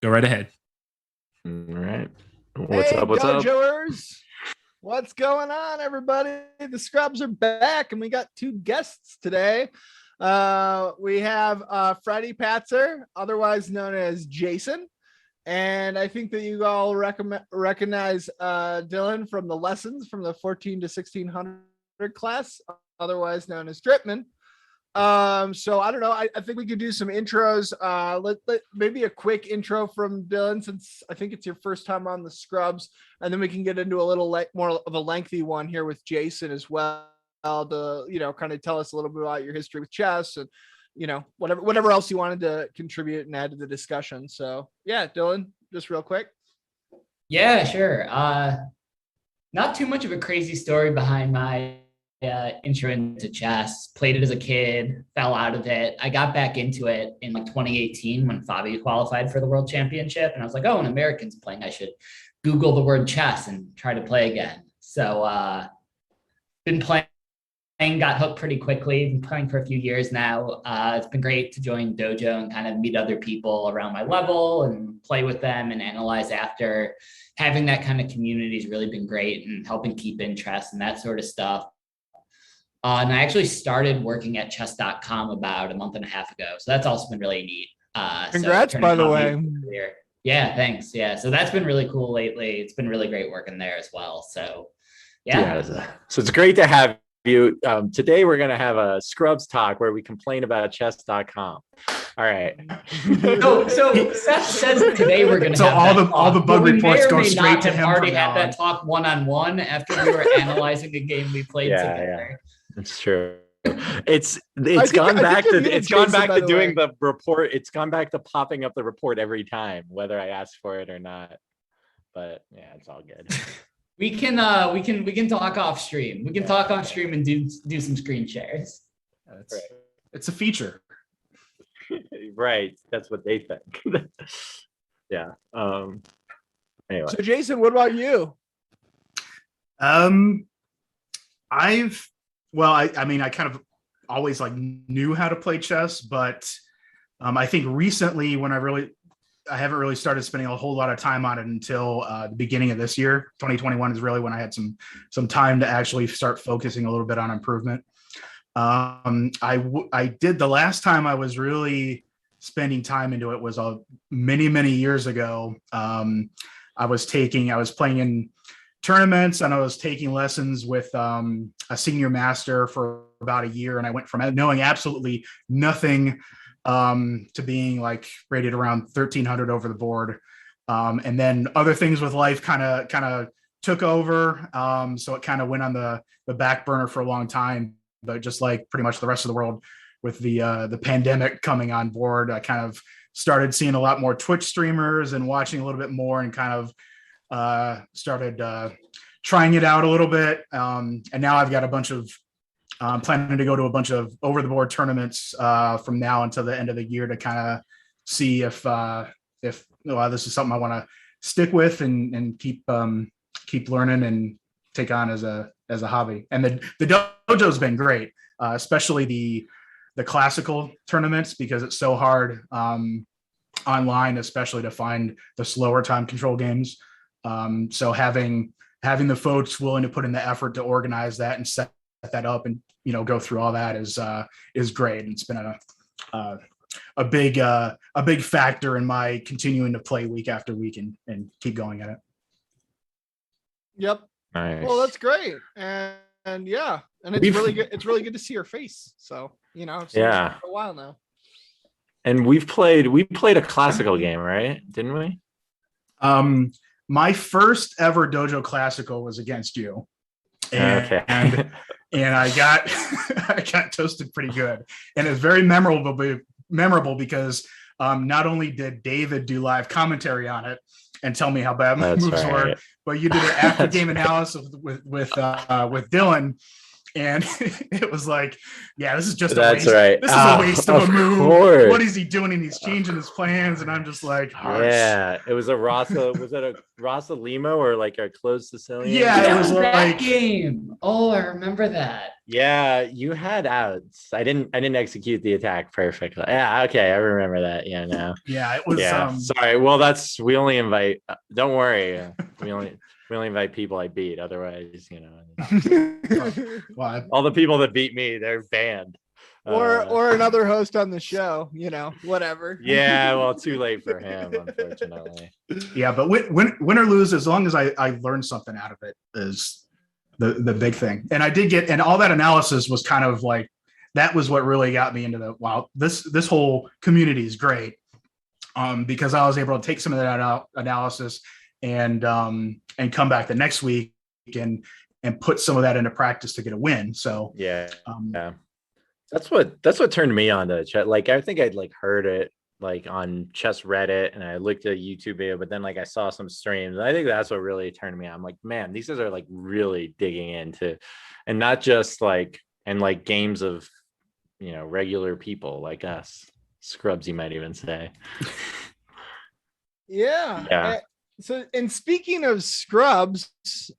Go right ahead. All right. What's Hey, up? What's up? Dojoers. What's going on, everybody? The Scrubs are back, and we got two guests today. We have Freddie Patzer, otherwise known as Jason. And I think that you all recognize Dylan from the lessons from the 14 to 1600 class, otherwise known as Dripman. So I don't know. I think we could do some intros. Let maybe a quick intro from Dylan, since I think it's your first time on the Scrubs, and then we can get into a little more of a lengthy one here with Jason as well, to kind of tell us a little bit about your history with chess and whatever else you wanted to contribute and add to the discussion. So yeah, Dylan, just real quick. Yeah, sure. Not too much of a crazy story behind my intro into chess. Played it as a kid, fell out of it. I got back into it in like 2018 when Fabi qualified for the world championship. And I was like, oh, an American's playing. I should Google the word chess and try to play again. So been playing, got hooked pretty quickly. Been playing for a few years now. It's been great to join Dojo and kind of meet other people around my level and play with them and analyze after. Having that kind of community has really been great and helping keep interest and that sort of stuff. And I actually started working at chess.com about a month and a half ago. So that's also been really neat. Congrats, by the way. Yeah, thanks. Yeah. So that's been really cool lately. It's been really great working there as well. So yeah. So it's great to have you. Today we're going to have a Scrubs talk where we complain about chess.com. All right. So Seth says today we're going to have all the bug reports go straight to him. Already had that talk one-on-one after we were analyzing a game we played together. Yeah. It's true. It's gone back to doing the report. It's gone back to popping up the report every time, whether I ask for it or not. But yeah, it's all good. We can talk off stream. We can talk off stream and do some screen shares. Right. It's a feature. Right. That's what they think. Yeah. Anyway. So Jason, what about you? I kind of always knew how to play chess, but I think recently when I haven't really started spending a whole lot of time on it until the beginning of this year. 2021 is really when I had some time to actually start focusing a little bit on improvement. I did the last time I was really spending time into it was many years ago. I was playing in tournaments and I was taking lessons with a senior master for about a year, and I went from knowing absolutely nothing to being rated around 1300 over the board, and then other things with life kind of took over, so it kind of went on the back burner for a long time. But just like pretty much the rest of the world with the pandemic coming on board, I kind of started seeing a lot more Twitch streamers and watching a little bit more, and kind of started trying it out a little bit, and now I've got a bunch of planning to go to a bunch of over the board tournaments from now until the end of the year to kind of see if this is something I want to stick with and keep learning and take on as a hobby. And the dojo's been great, especially the classical tournaments, because it's so hard online, especially to find the slower time control games. So having the folks willing to put in the effort to organize that and set that up and go through all that is great. And it's been a big factor in my continuing to play week after week and keep going at it. Yep. Nice. Well, that's great. And yeah, and it's really good. It's really good to see your face. So I've seen you for a while now. And we played a classical game, right? Didn't we? My first ever Dojo Classical was against you, and I got I got toasted pretty good, and it was very memorable because not only did David do live commentary on it and tell me how bad my moves were, but you did an after game analysis with Dylan, And it was like, yeah, this is just a That's waste. right. This is a waste of a move. Course. What is he doing? And he's changing his plans. And I'm just like, harsh. Yeah, it was a Rasa. Was it a Rasa Limo or like a closed Sicilian? Yeah, it That was was that like- game. Oh, I remember that. Yeah, you had outs. I didn't execute the attack perfectly. Yeah, okay, I remember that. Yeah, no. Yeah, it was. Yeah, sorry. Well, we only invite. Don't worry. We only invite people I beat. Otherwise, Well, all the people that beat me, they're banned. or another host on the show, whatever. Yeah, well, too late for him, unfortunately. yeah, but win or lose, as long as I learned something out of it is the big thing. And I did get, and all that analysis was kind of like, that was what really got me into this whole community is great. Because I was able to take some of that analysis and come back the next week and put some of that into practice to get a win. So yeah. That's what turned me on to chess. Like, I think I'd heard it on chess Reddit, and I looked at a YouTube video, but then I saw some streams. And I think that's what really turned me on. I'm like, man, these guys are really digging into, and not just games of, regular people like us, scrubs, you might even say. Yeah. Yeah. So, and speaking of scrubs,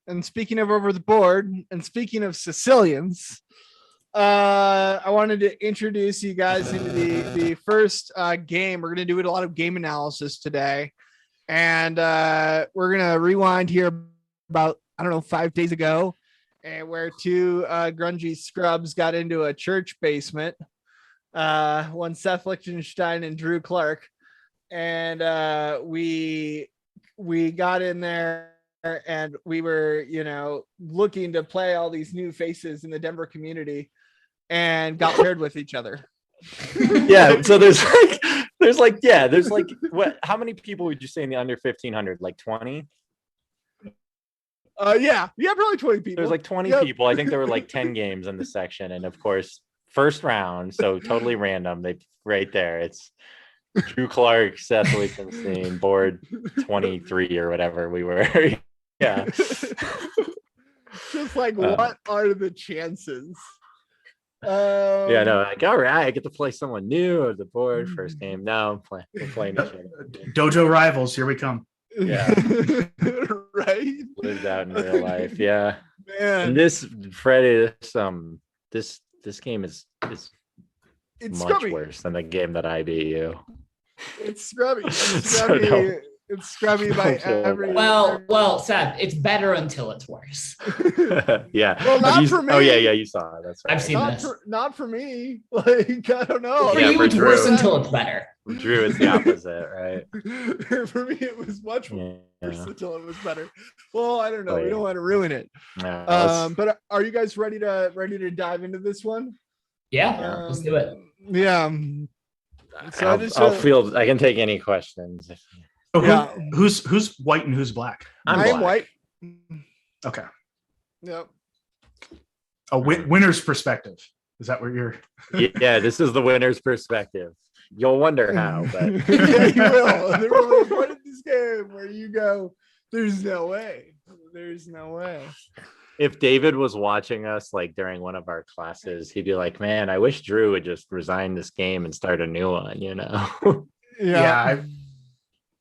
and speaking of over the board, and speaking of Sicilians, I wanted to introduce you guys into the first game. We're going to do a lot of game analysis today, and we're going to rewind here about 5 days ago, and where two grungy scrubs got into a church basement. One Seth Lichtenstein and Drew Clark, and we got in there and we were looking to play all these new faces in the Denver community, and got paired with each other. Yeah, so there's what, how many people would you say in the under 1500? 20? Yeah, probably 20 people. There's 20 Yep. people. I think there were 10 games in the section, and of course, first round, so totally random. They right there. It's Drew Clark, Seth Lichtenstein, board 23 or whatever we were. Yeah. Just what are the chances? Yeah, no, all right, I get to play someone new of the board. First game. No, we're playing each other. Dojo rivals, here we come. Yeah. Right. Lived out in real life. Yeah. Man. And this Freddie, this game is It's much scrubby. worse than the game that I beat you. It's scrubby. It's So scrubby. don't- It's scrubby by don't feel every. Well, Seth, it's better until it's worse. Yeah. Well, Have not you- for me. Oh yeah, you saw it. That's right. I've seen this. Not for me. I don't know. For Yeah, you, for it's worse Drew. until it's better. Drew is the opposite, right? For me, it was much worse Yeah. until it was better. Well, I don't know. Oh, We yeah. don't want to ruin it. Yeah, let's- But are you guys ready to dive into this one? Yeah, let's do it. Yeah. So I can take any questions. So Yeah. who's white and who's black? I'm I am black. white. Okay. Yep. A winner's perspective. Is that where you're? Yeah, this is the winner's perspective. You'll wonder how, but Yeah, you will. They were like, what is this game where you go, there's no way. There's no way. if David was watching us during one of our classes, he'd be like, man, I wish Drew would just resign this game and start a new one, Yeah.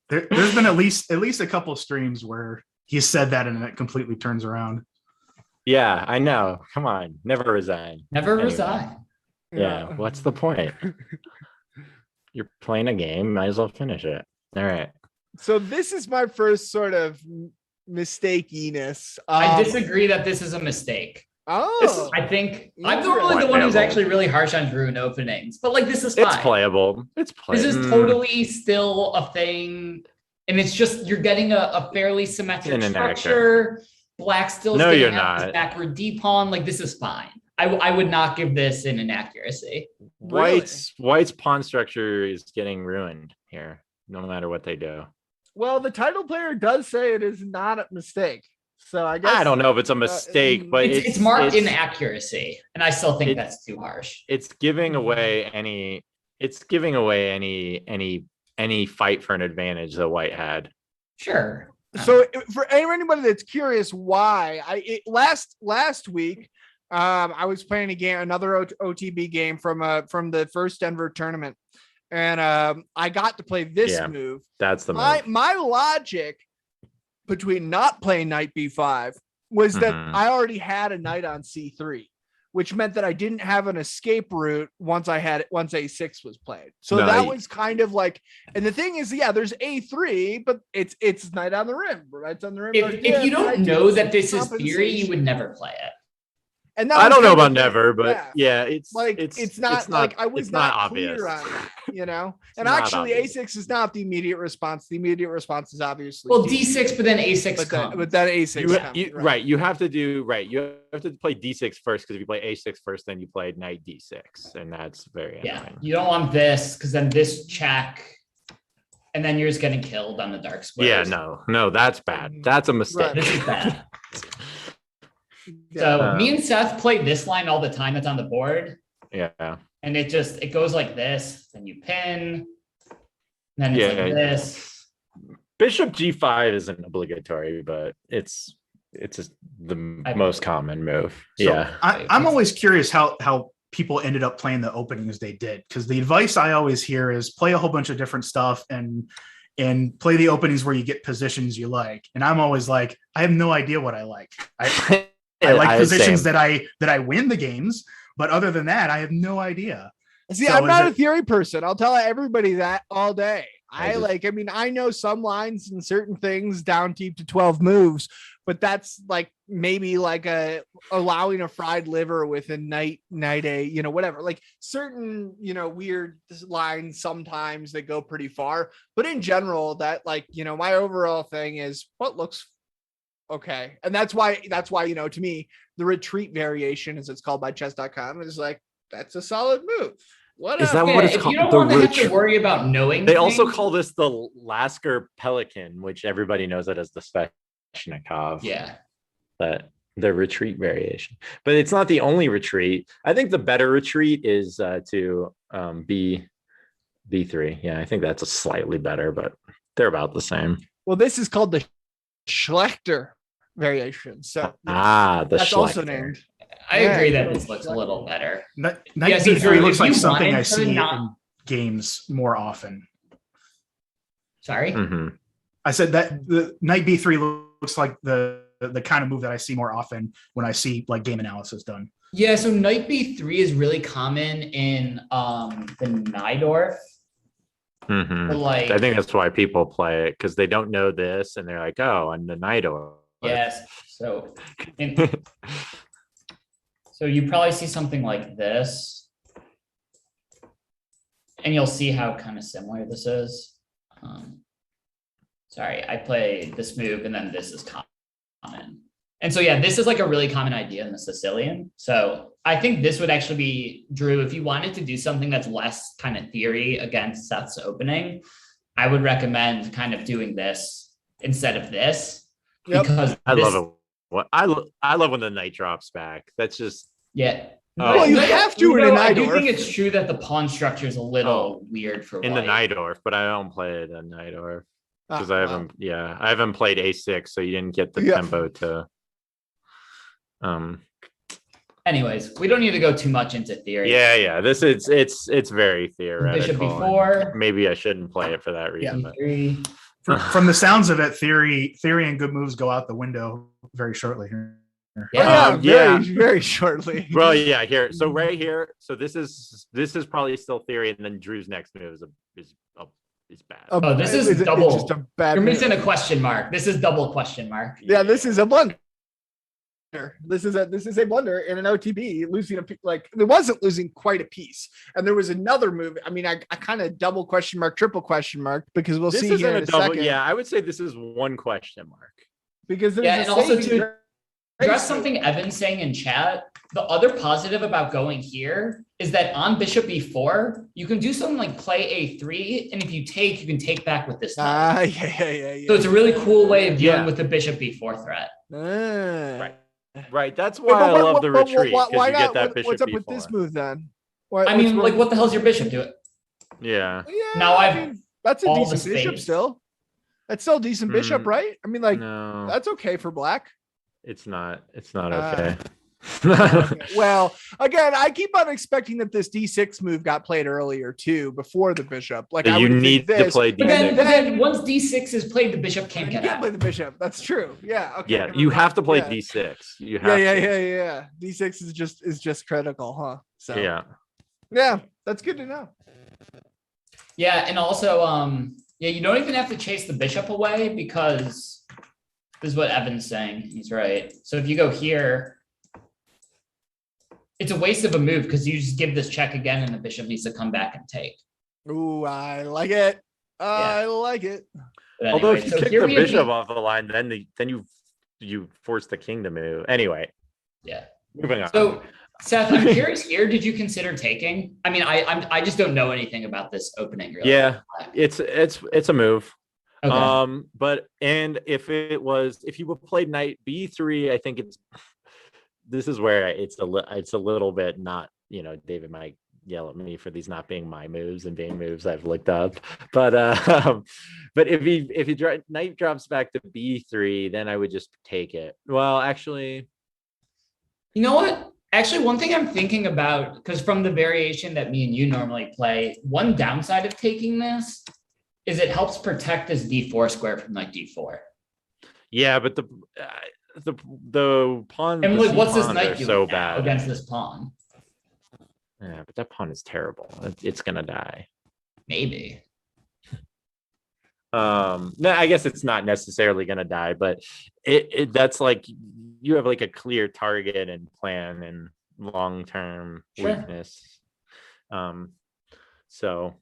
There's been at least a couple of streams where he said that and it completely turns around. Yeah, I know. Come on. Never resign. Never Anyway. resign. Yeah. What's the point? You're playing a game. Might as well finish it. All right. So this is my first sort of mistakiness. I disagree that this is a mistake. Oh, I think I'm Interesting. normally the one who's Playable. actually really harsh on Drew in openings, but this is fine. It's playable. It's playable. This is totally still a thing, and it's just you're getting a fairly symmetric An inaccurate. structure. Black still No, getting you're out his not. backward D pawn. This is fine. I would not give this an inaccuracy. White's pawn structure is getting ruined here, no matter what they do. well, the title player does say it is not a mistake. So I guess I don't know if it's a mistake, but It's marked inaccuracy, and I still think that's too harsh. It's giving away any fight for an advantage that White had. Sure. So for anybody that's curious why last week I was playing a game, another OTB game from the first Denver tournament, and I got to play this move. That's the move. My logic between not playing knight b5 was that I already had a knight on c3, which meant that I didn't have an escape route once a6 was played. So that was kind of like, and the thing is, there's a3, but it's knight on the rim, right? On the rim. If you don't know that this is theory, you would never play it. And I don't know about never, but it's like it's not like I was not obvious clear on that, you know. And actually, a6 is not the immediate response. The immediate response is obviously d6, but then a6 comes. But then a6 comes, right. You have to play d6 first, because if you play a6 first, then you play knight d6, and that's very annoying. You don't want this, because then this check, and then you're just getting killed on the dark squares. Yeah, no, that's bad. That's a mistake. Right. This is bad. So me and Seth play this line all the time that's on the board. Yeah. And it goes like this, then you pin, then it's like this. Bishop g5 isn't obligatory, but it's just the most common move. So I'm always curious how people ended up playing the openings they did, because the advice I always hear is play a whole bunch of different stuff and play the openings where you get positions you like. And I'm always like, I have no idea what I like. I like positions that I win the games, but other than that, I have no idea. See, so I'm not a theory person. I'll tell everybody that all day. I know some lines and certain things down deep to 12 moves, but that's like maybe like allowing a fried liver with a knight a, whatever, like certain, weird lines sometimes that go pretty far. But in general, that my overall thing is what looks okay. And that's why, to me, the retreat variation, as it's called by chess.com, is like, that's a solid move. Is that what it's called? You don't want to have to worry about knowing. They also call this the Lasker Pelican, which everybody knows it as the Sveshnikov. Yeah. But the retreat variation. But it's not the only retreat. I think the better retreat is to B3. Yeah, I think that's a slightly better, but they're about the same. Well, this is called the Schlechter variation. So that's Schlechter. Also named. I agree that this looks a little better. Knight B3 looks like something I see in games more often. Sorry? I said that the Knight B3 looks like the kind of move that I see more often when I see like game analysis done. Yeah, so Knight B3 is really common in the Najdorf. I think that's why people play it, because they don't know this and they're like, oh, I'm the Najdorf. Yes. So you probably see something like this, and you'll see how kind of similar this is. Sorry, I play this move, and then this is common. And so, this is like a really common idea in the Sicilian. So I think this would actually be, Drew, if you wanted to do something that's less kind of theory against Seth's opening, I would recommend kind of doing this instead of this. Because I love it. I love when the knight drops back. That's just well, you have to in a Najdorf. I do think it's true that the pawn structure is a little weird for in white. the Najdorf, but I don't play it in Najdorf because I haven't played a6, so you didn't get the tempo to. Anyways, we don't need to go too much into theory. This it's very theoretical. Bishop b4. Maybe I shouldn't play it for that reason. From the sounds of it, theory and good moves go out the window very shortly here. Very shortly. Well, here. So right here. So this is probably still theory, and then Drew's next move is bad. This is double. It's just a bad You're move. missing a question mark. This is double question mark. Yeah, this is a blunder. This is a blunder in an OTB, losing it wasn't losing quite a piece. And there was another move. I mean, I kind of double question mark, triple question mark, because we'll see here in a second. Yeah, I would say this is one question mark. Because there's and also to address something Evan's saying in chat, the other positive about going here is that on bishop b4, you can do something like play a3, and if you take, you can take back with this knight. So it's a really cool way of dealing with the bishop b4 threat. Right. That's why I love the retreat. Why not? What's up with this move then? What the hell's your bishop doing? Yeah. Now that's a decent bishop still. That's still a decent bishop, right? I mean, that's okay for black. It's not okay. Okay. Well, again, I keep on expecting that this D6 move got played earlier too, before the bishop. Like I You would need think to this, play But D6. then once D6 is played, the bishop can't You get can't out. play the bishop. That's true. Yeah. Okay. Yeah, never you mind. have to play Yeah. D6. You Yeah, have to. yeah. D6 is just critical, huh? So Yeah. that's good to know. Yeah, and also, you don't even have to chase the bishop away because this is what Evan's saying. He's right. So if you go here, it's a waste of a move because you just give this check again and the bishop needs to come back and take. Ooh, I like it. I like it. But Although anyway, if you so kick here the we have bishop off the line, then you force the king to move. Anyway, Yeah. moving on. So Seth, I'm curious here. Did you consider taking? I mean, I just don't know anything about this opening. Really. Yeah, it's a move. Okay. But if you would play knight b3, I think this is where it's a little bit not, David might yell at me for these not being my moves and being moves I've looked up, but if knight drops back to b3, then I would just take it. Well, actually, You know what? Actually, one thing I'm thinking about, because from the variation that me and you normally play, one downside of taking this is it helps protect this d4 square from like d4. yeah, but the pawn And the what's this pawns knight are doing so now bad against this pawn? Yeah, but that pawn is terrible. It's gonna die. Maybe. No, I guess it's not necessarily gonna die, but that's like you have like a clear target and plan and long-term weakness. So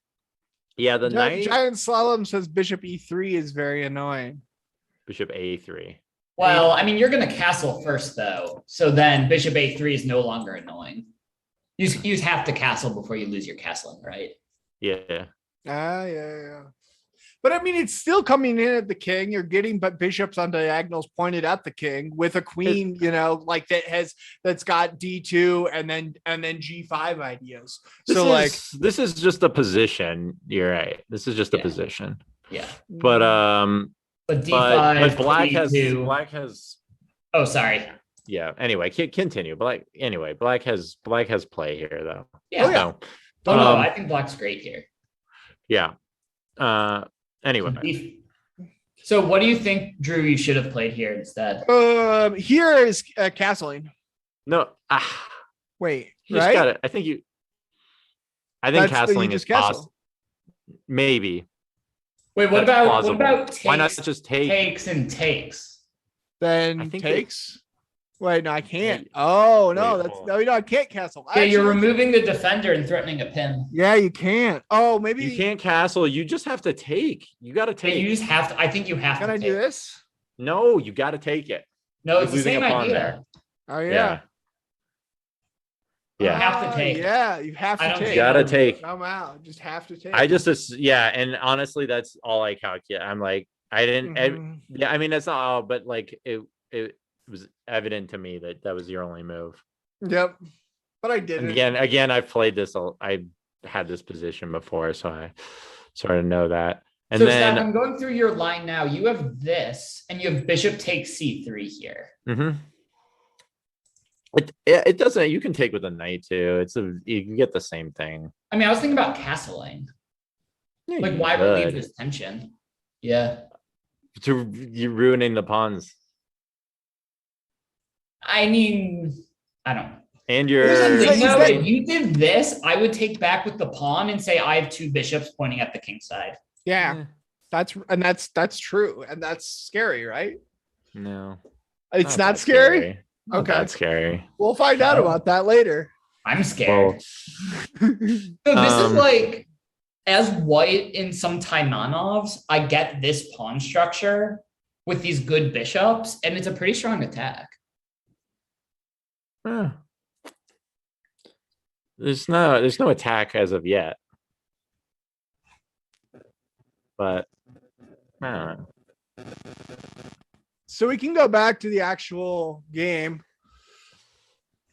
yeah, the knight Giant Slalom says bishop e3 is very annoying. bishop a3. Well, I mean, you're going to castle first, though. So then bishop a3 is no longer annoying. You have to castle before you lose your castling, right? Yeah. Yeah. But I mean, it's still coming in at the king. You're getting but bishops on diagonals pointed at the king with a queen, like that's got d2 and then g5 ideas. This is just a position. You're right. This is just a position. Yeah. But d5, but black d2. has. Oh, sorry. Yeah. Anyway, continue. Black has play here though. Yeah. No, I think black's great here. Yeah. Anyway. So what do you think, Drew, you should have played here instead? Here is castling. No. Wait, you right? Just got it. I think castling is possible. Maybe. Wait, what about takes, why not just takes and takes? Then I think takes. Wait, no, I can't. Oh no, I can't castle. Yeah, you're removing the defender and threatening a pin. Yeah, you can't. Oh, maybe you can't castle. You just have to take. You got to take. Yeah, you just have to. I think you have to. Can I do this? No, you got to take it. No, it's the same idea. There. Oh yeah. You have to take. Yeah, you have to take. You gotta take. I'm out. Just have to take. And honestly, that's all I calculate. I'm like, I didn't. Yeah, I mean, that's not all, but like it was evident to me that was your only move. Yep, but I didn't. Again, I've played this. I had this position before, so I sort of know that. And then Steph, I'm going through your line now. You have this, and you have bishop takes c3 here. Mm-hmm. It doesn't. You can take with a knight too. You can get the same thing. I mean, I was thinking about castling. Yeah, like, why relieve this tension? Yeah. You're ruining the pawns. I mean, I don't know. And you're. If you did this, I would take back with the pawn and say I have two bishops pointing at the king side. Yeah, that's true, and that's scary, right? No, it's not scary. Okay, that's scary. We'll find out about that later. I'm scared. So this is like, as white in some Taimanovs, I get this pawn structure with these good bishops, and it's a pretty strong attack. There's no attack as of yet, but I don't know. So we can go back to the actual game.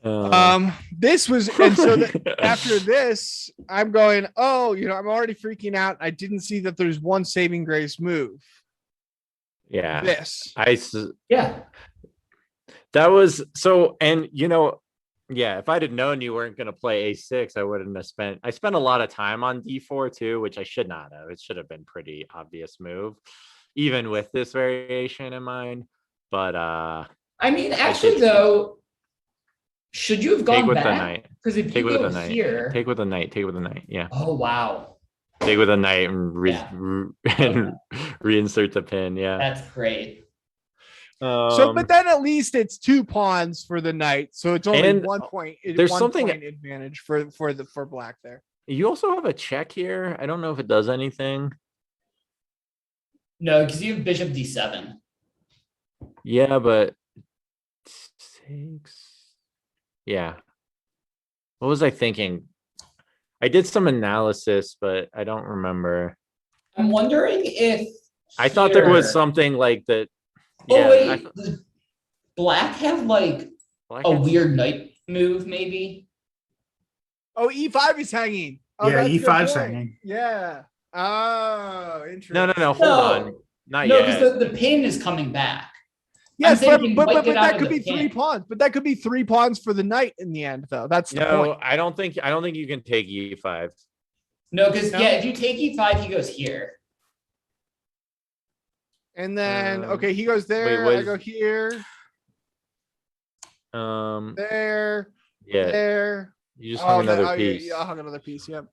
This was, and so after this, I'm going, I'm already freaking out. I didn't see that there's one saving grace move. Yeah. This. That was so, and Yeah, if I'd have known you weren't going to play a6, I wouldn't have spent. I spent a lot of time on d4 too, which I should not have. It should have been pretty obvious move, even with this variation in mind. But I mean, actually, though, should you have take gone with the back? knight. Because if Take you with go the knight. here, Take with the knight. Take with the knight. Yeah. oh wow, Take with a knight and, Yeah. and reinsert the pin. Yeah. that's great. So, but then at least it's 2 pawns for the knight, so it's only And 1 point. there's 1 something- point advantage for black there. You also have a check here. I don't know if it does anything. No, because you have bishop d7. Yeah, but 6. Yeah. What was I thinking? I did some analysis, but I don't remember. I'm wondering if I thought there was here- something like that. Oh Yeah, wait, does black have like Black a has- weird knight move? Maybe. Oh, E5 is hanging. Oh, Yeah, that's a good E5's point. hanging. Yeah. Oh, interesting. No, hold No. on. Not No, yet. because the pin is coming back. Yes, I'm thinking but white get out that of could the be 3 pin. pawns. But that could be 3 pawns for the knight in the end, though. That's the No, point. I don't think you can take e5. No, because No? yeah, if you take e5, he goes here. And then Um, he goes there. what I is- go here, there, Yeah, there. you just hung another piece. Yeah, I hung another piece. Yep.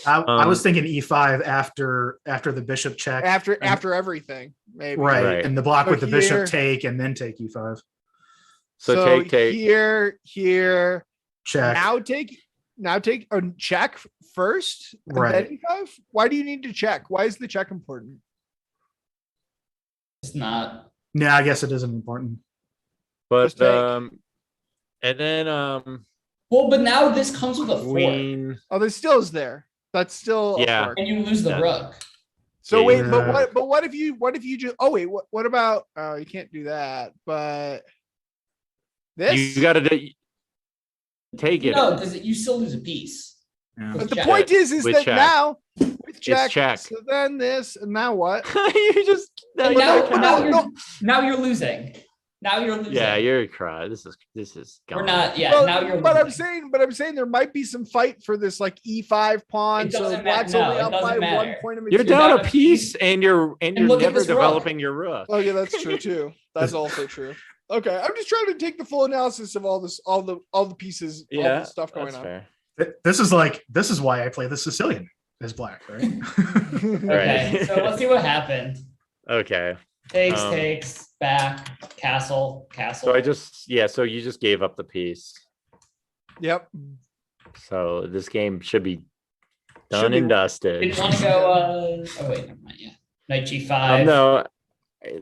I was thinking E5 after the bishop check. After everything, maybe. Right. Right. And the block So with the here- bishop take and then take E5. So take. here, Check. now take a check first, and Right. then E5. Why do you need to check? Why is the check important? It's not. Yeah, I guess it isn't important. But Just take. and then Well, but now this comes with a 4. queen. Oh, there still is there. That's still a Yeah. fork. And you lose the Yeah. rook. So Yeah, wait, yeah. but what if you just what about you can't do that, but this You got to take it. No, because you still lose a piece. Yeah. but the check. point is With that check. now with check, check. so then this and now what? You just Now, you now, don't now- count. now you're losing. Now you're losing. Yeah, you're cry. This is We're gone. not. Yeah, Well, now you're but losing. I'm saying there might be some fight for this like E5 pawn. It So doesn't black's matter. only No, it up by doesn't 1 matter. point. Of You're material. down down a a piece, and you're look at never this rook. developing your rook. Oh yeah, that's true too. That's also true. Okay, I'm just trying to take the full analysis of all the pieces, all Yeah, the stuff going that's on. fair. This is why I play the Sicilian as black, right? Okay, Right. so let's see what happened. Okay. Takes, back, castle. So so you just gave up the piece. Yep. So this game should be done Should be- and dusted. Didn't want to go. Oh wait, never mind. Yeah, knight g5. No,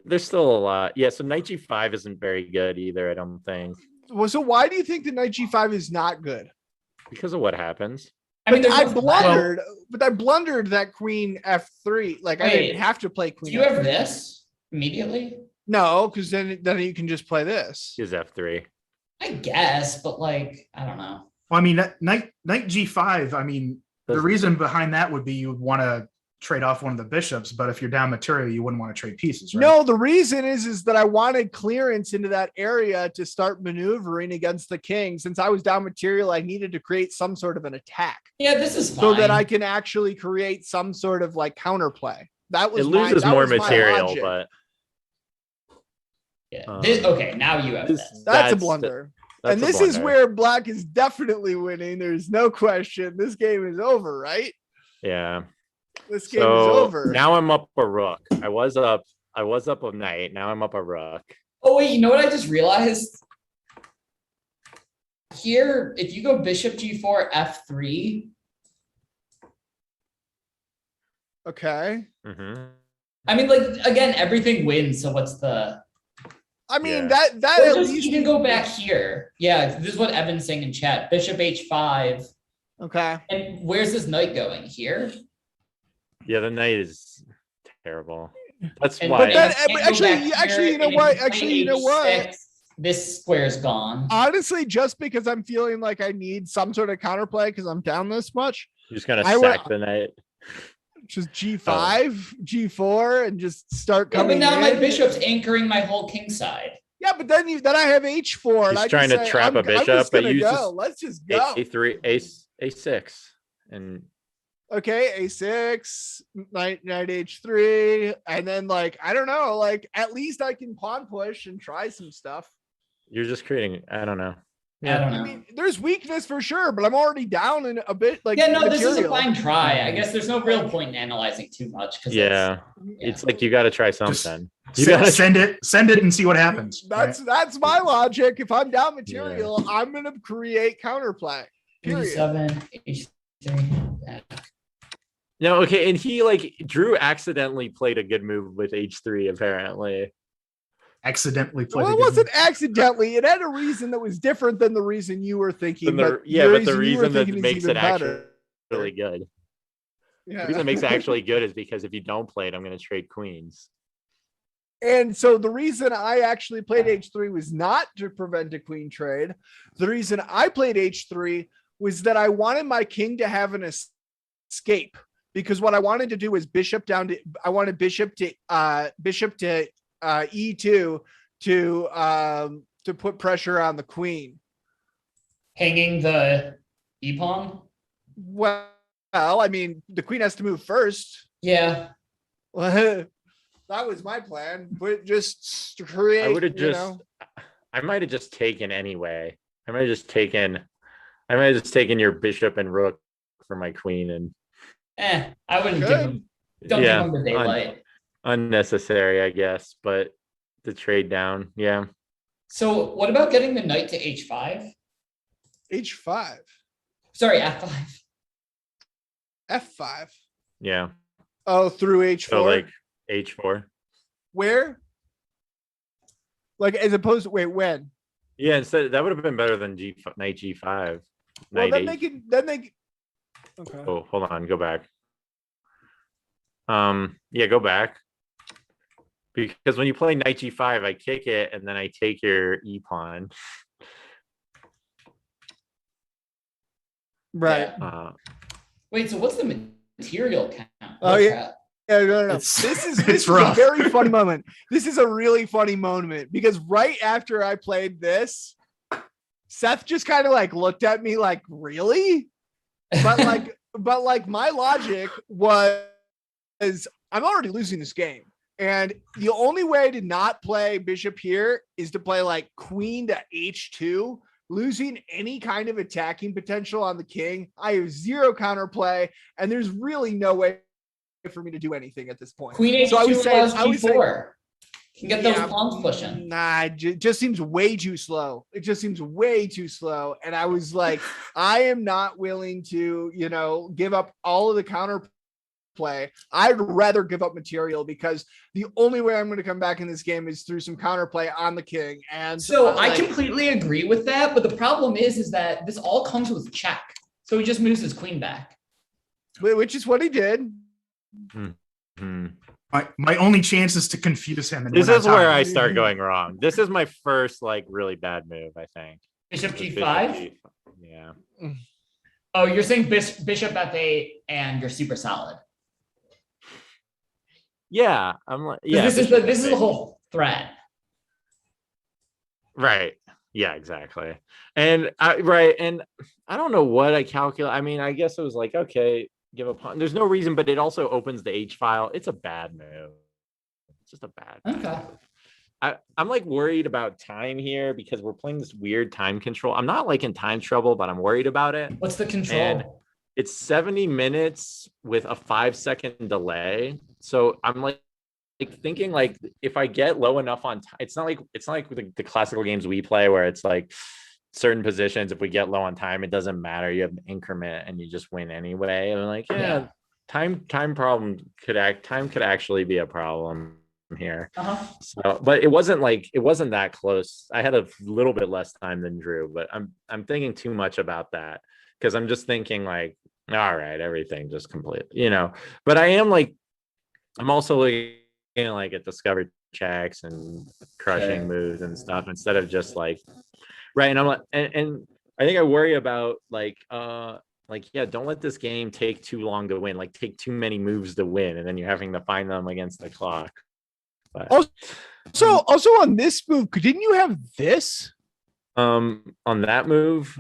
there's still a lot. Yeah, so knight g5 isn't very good either, I don't think, Well, so why do you think the knight G5 is not good? because of what happens. I mean, But I there's no- blundered that queen F3. Like I Wait, didn't have to play queen. Do you have F3. this immediately? No, because then you can just play this. Is f3. I guess, but like, I don't know. Well, I mean, knight G5. I mean, the Doesn't- reason behind that would be you would want to trade off one of the bishops, but if you're down material, you wouldn't want to trade pieces, right? No, the reason is that I wanted clearance into that area to start maneuvering against the king. Since I was down material, I needed to create some sort of an attack Yeah, this is fine. so that I can actually create some sort of like counterplay. That was It loses that more was my material, logic. but Yeah. Um, Okay, now you have this- this. That's a blunder. that's And a this is blunder. where black is definitely winning. There's no question. This game is over, right? Yeah. This game is So over. now I'm up a rook. I was up a knight. Now I'm up a rook. Oh wait, you know what I just realized? Here, if you go bishop g4 f3, Okay. Mhm. I mean, like again, everything wins. So what's the? I mean Yeah. that Or at just least even go back here. Yeah, this is what Evan's saying in chat. Bishop h5, Okay. and where's this knight going? Here. Yeah, the knight is terrible. That's And why. But then- if you but can't go actually- back actually, here, you know and if what? play Actually, you know what? h6, this square's gone. Honestly, just because I'm feeling like I need some sort of counterplay because I'm down this much, You're just gonna I would- sack the knight. just G5, G4, and just start Yeah, but coming now my in. bishop's anchoring my whole king side. Yeah, but then I have h4. He's and I trying just to say, trap a I'm bishop, just but gonna you go. just Let's just go. a3, a6, and Okay, a6, knight h3, and then like I don't know, like at least I can pawn push and try some stuff. you're just creating. I don't know. I don't know. I mean, there's weakness for sure, but I'm already down in a bit. Like, yeah, no, this is a material. fine try. I guess there's no real point in analyzing too much because Yeah, it's like you got to try something. You Send, gotta send it and see what happens. That's my logic. If I'm down material, I'm gonna create counterplay. Period. 7, h3. No, okay, and he like Drew accidentally played a good move with h3 apparently. Accidentally played. Well, it wasn't accidentally. It had a reason that was different than the reason you were thinking. But the reason that makes it actually really good. Yeah. The reason it makes it actually good is because if you don't play it, I'm going to trade queens. And so the reason I actually played h3 was not to prevent a queen trade. The reason I played h3 was that I wanted my king to have an escape, because what I wanted to do was bishop to e2 to put pressure on the queen. Hanging the e-pawn? Well, I mean, the queen has to move first. Yeah. That was my plan, but just to create. I would have just. I might have just taken anyway. I might have just taken your bishop and rook for my queen, and. I wouldn't give him. Don't give him the daylight. Unnecessary, I guess, but the trade down, yeah. So what about getting the knight to h5? h5. Sorry, f5. f5. Yeah. Oh, through h4. So like h4. Where? Like as opposed to when? Yeah, instead that would have been better than knight g5. Well, then they. Okay. Oh, hold on, go back. Yeah, go back. Because when you play knight g5, I kick it and then I take your e-pawn. Right. Wait, so what's the material count? Oh, yeah. No. This is rough. a very funny moment. This is a really funny moment because right after I played this, Seth just kind of like looked at me like, really? But like my logic was I'm already losing this game. And the only way to not play bishop here is to play like queen to h2, losing any kind of attacking potential on the king. I have zero counterplay, and there's really no way for me to do anything at this point. Queen h2 so I would say g4. You can get those pawns pushing. Nah, it just seems way too slow. It just seems way too slow. And I was like, I am not willing to, give up all of the counter play. I'd rather give up material because the only way I'm going to come back in this game is through some counterplay on the king. And so I completely agree with that. But the problem is that this all comes with check. So he just moves his queen back. Which is what he did. Mm-hmm. My only chance is to confuse him. And this is where I start going wrong. This is my first like really bad move, I think. Bishop g5? Yeah. Oh, you're saying bishop f8 and you're super solid. Yeah, I'm like, yeah. This is the whole thread. Right. Yeah, exactly. And I don't know what I calculate. I mean, I guess it was like, okay, give a pawn. There's no reason, but it also opens the H file. It's a bad move. It's just a bad move. I'm like worried about time here because we're playing this weird time control. I'm not like in time trouble, but I'm worried about it. What's the control? And it's 70 minutes with a 5-second delay. So I'm like thinking like if I get low enough on time, it's not like the classical games we play where it's like certain positions, if we get low on time, it doesn't matter. You have an increment and you just win anyway. And I'm like, time could actually be a problem here. So, but it wasn't that close. I had a little bit less time than Drew, but I'm thinking too much about that because I'm just thinking like, all right, everything just complete, but I'm also looking at discovered checks and crushing moves and stuff instead of just like, right. And I'm like, and I think I worry about don't let this game take too long to win, like take too many moves to win. And then you're having to find them against the clock. But, Also on this move, didn't you have this? on that move,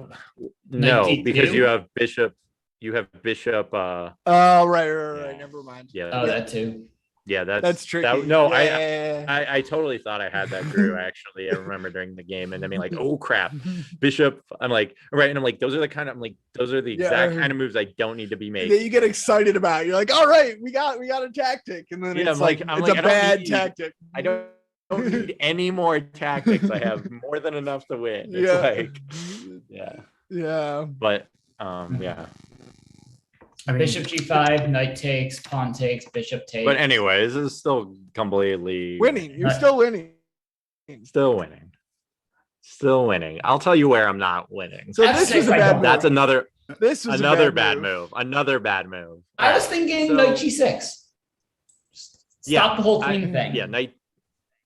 no, Knight because D2? you have bishop. You have bishop. Oh, right. Yeah. Never mind. Yeah. Oh, that too. Yeah, That's tricky. I totally thought I had that, Drew. Actually, I remember during the game, and I mean, like, oh crap, bishop. I'm like, right, and I'm like, those are the kind of, those are the exact kind of moves I don't need to be making. That you get excited about. You're like, all right, we got a tactic, and then it's like it's a bad tactic. I don't need any more tactics. I have more than enough to win. It's yeah. But yeah. I mean, Bishop G5, knight takes, pawn takes, bishop takes. But anyways, this is still completely Winning. You're still winning. Still winning. Still winning. I'll tell you where I'm not winning. So this was a bad move. That's another. This was another bad move. Another bad move. I was thinking knight G6. Stop the whole queen thing. Yeah, knight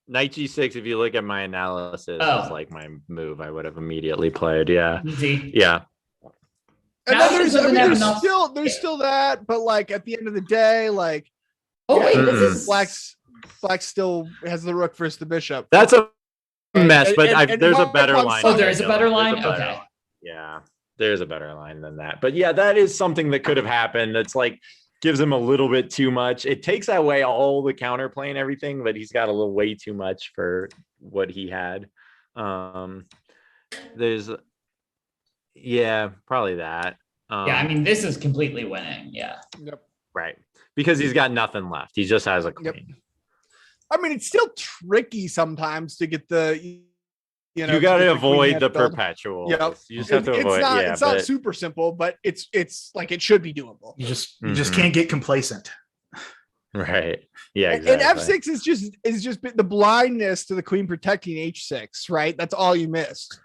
G6. If you look at my analysis, is like my move. I would have immediately played. Yeah. Easy. Yeah. And then there's still that, but like at the end of the day, like this is black still has the rook versus the bishop. That's a mess, but there's a better line. Oh, there is a better line. Okay. Yeah, there's a better line than that. But yeah, that is something that could have happened. That's like gives him a little bit too much. It takes away all the counterplay and everything, but he's got a little way too much for what he had. Yeah, probably that. Yeah, I mean, this is completely winning. Yeah. Yep. Right. Because he's got nothing left. He just has a queen. Yep. I mean, it's still tricky sometimes to get the, you got to avoid the perpetual. Yeah. You just have to avoid. It's not super simple, but it's like it should be doable. You just can't get complacent. Right. Yeah. Exactly. And F6 is just the blindness to the queen protecting H6. Right. That's all you missed.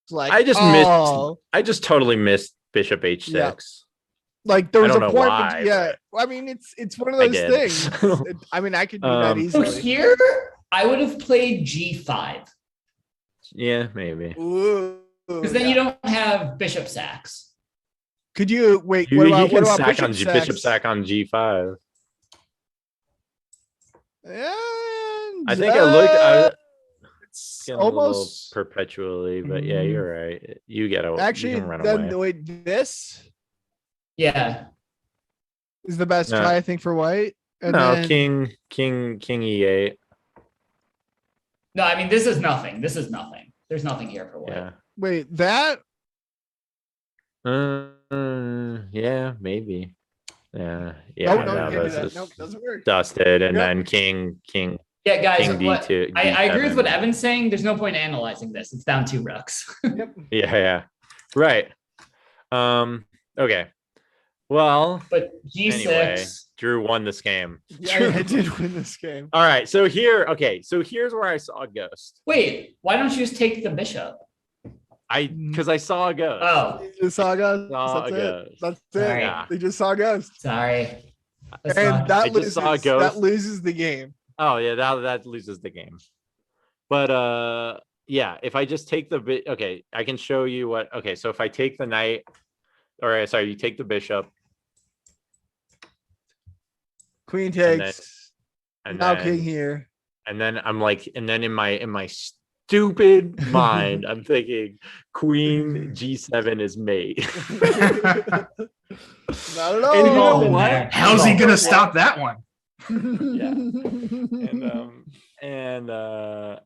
It's like I just totally missed bishop H6. Yeah. Like there was a point. Why, I mean, it's one of those things. I mean, I could do that easily. So here, I would have played G5. Yeah, maybe. Because then you don't have bishop sacks. Could you wait? What about bishop sack on G5? And I think I looked. It's almost perpetually, but yeah, you're right. You get a actually. You can run then away. This. Yeah, is the best try I think for white. And then king E8. No, I mean this is nothing. This is nothing. There's nothing here for white. Yeah. Wait, that. Yeah, maybe. Yeah. Nope, doesn't work. Dusted, and then king. Yeah, guys, king D2, I agree with what Evan's saying. There's no point analyzing this. It's down 2 rooks. Yep. Yeah. Right. Okay. Well, but G6. Anyway, Drew won this game. Yeah, I did win this game. All right. So here's where I saw a ghost. Wait, why don't you just take the bishop? Because I saw a ghost. Oh, you just saw a ghost. That's it. Yeah. They just saw a ghost. Sorry. That loses the game. Oh yeah, that loses the game. But yeah, if I just take okay, I can show you what. Okay, so if I take the knight, or sorry, you take the bishop. Queen takes. And now then, king here. And then I'm like, and then in my stupid mind, I'm thinking Queen G7 is mate. Not at all. And you know what? How's he gonna stop that one? Yeah. And I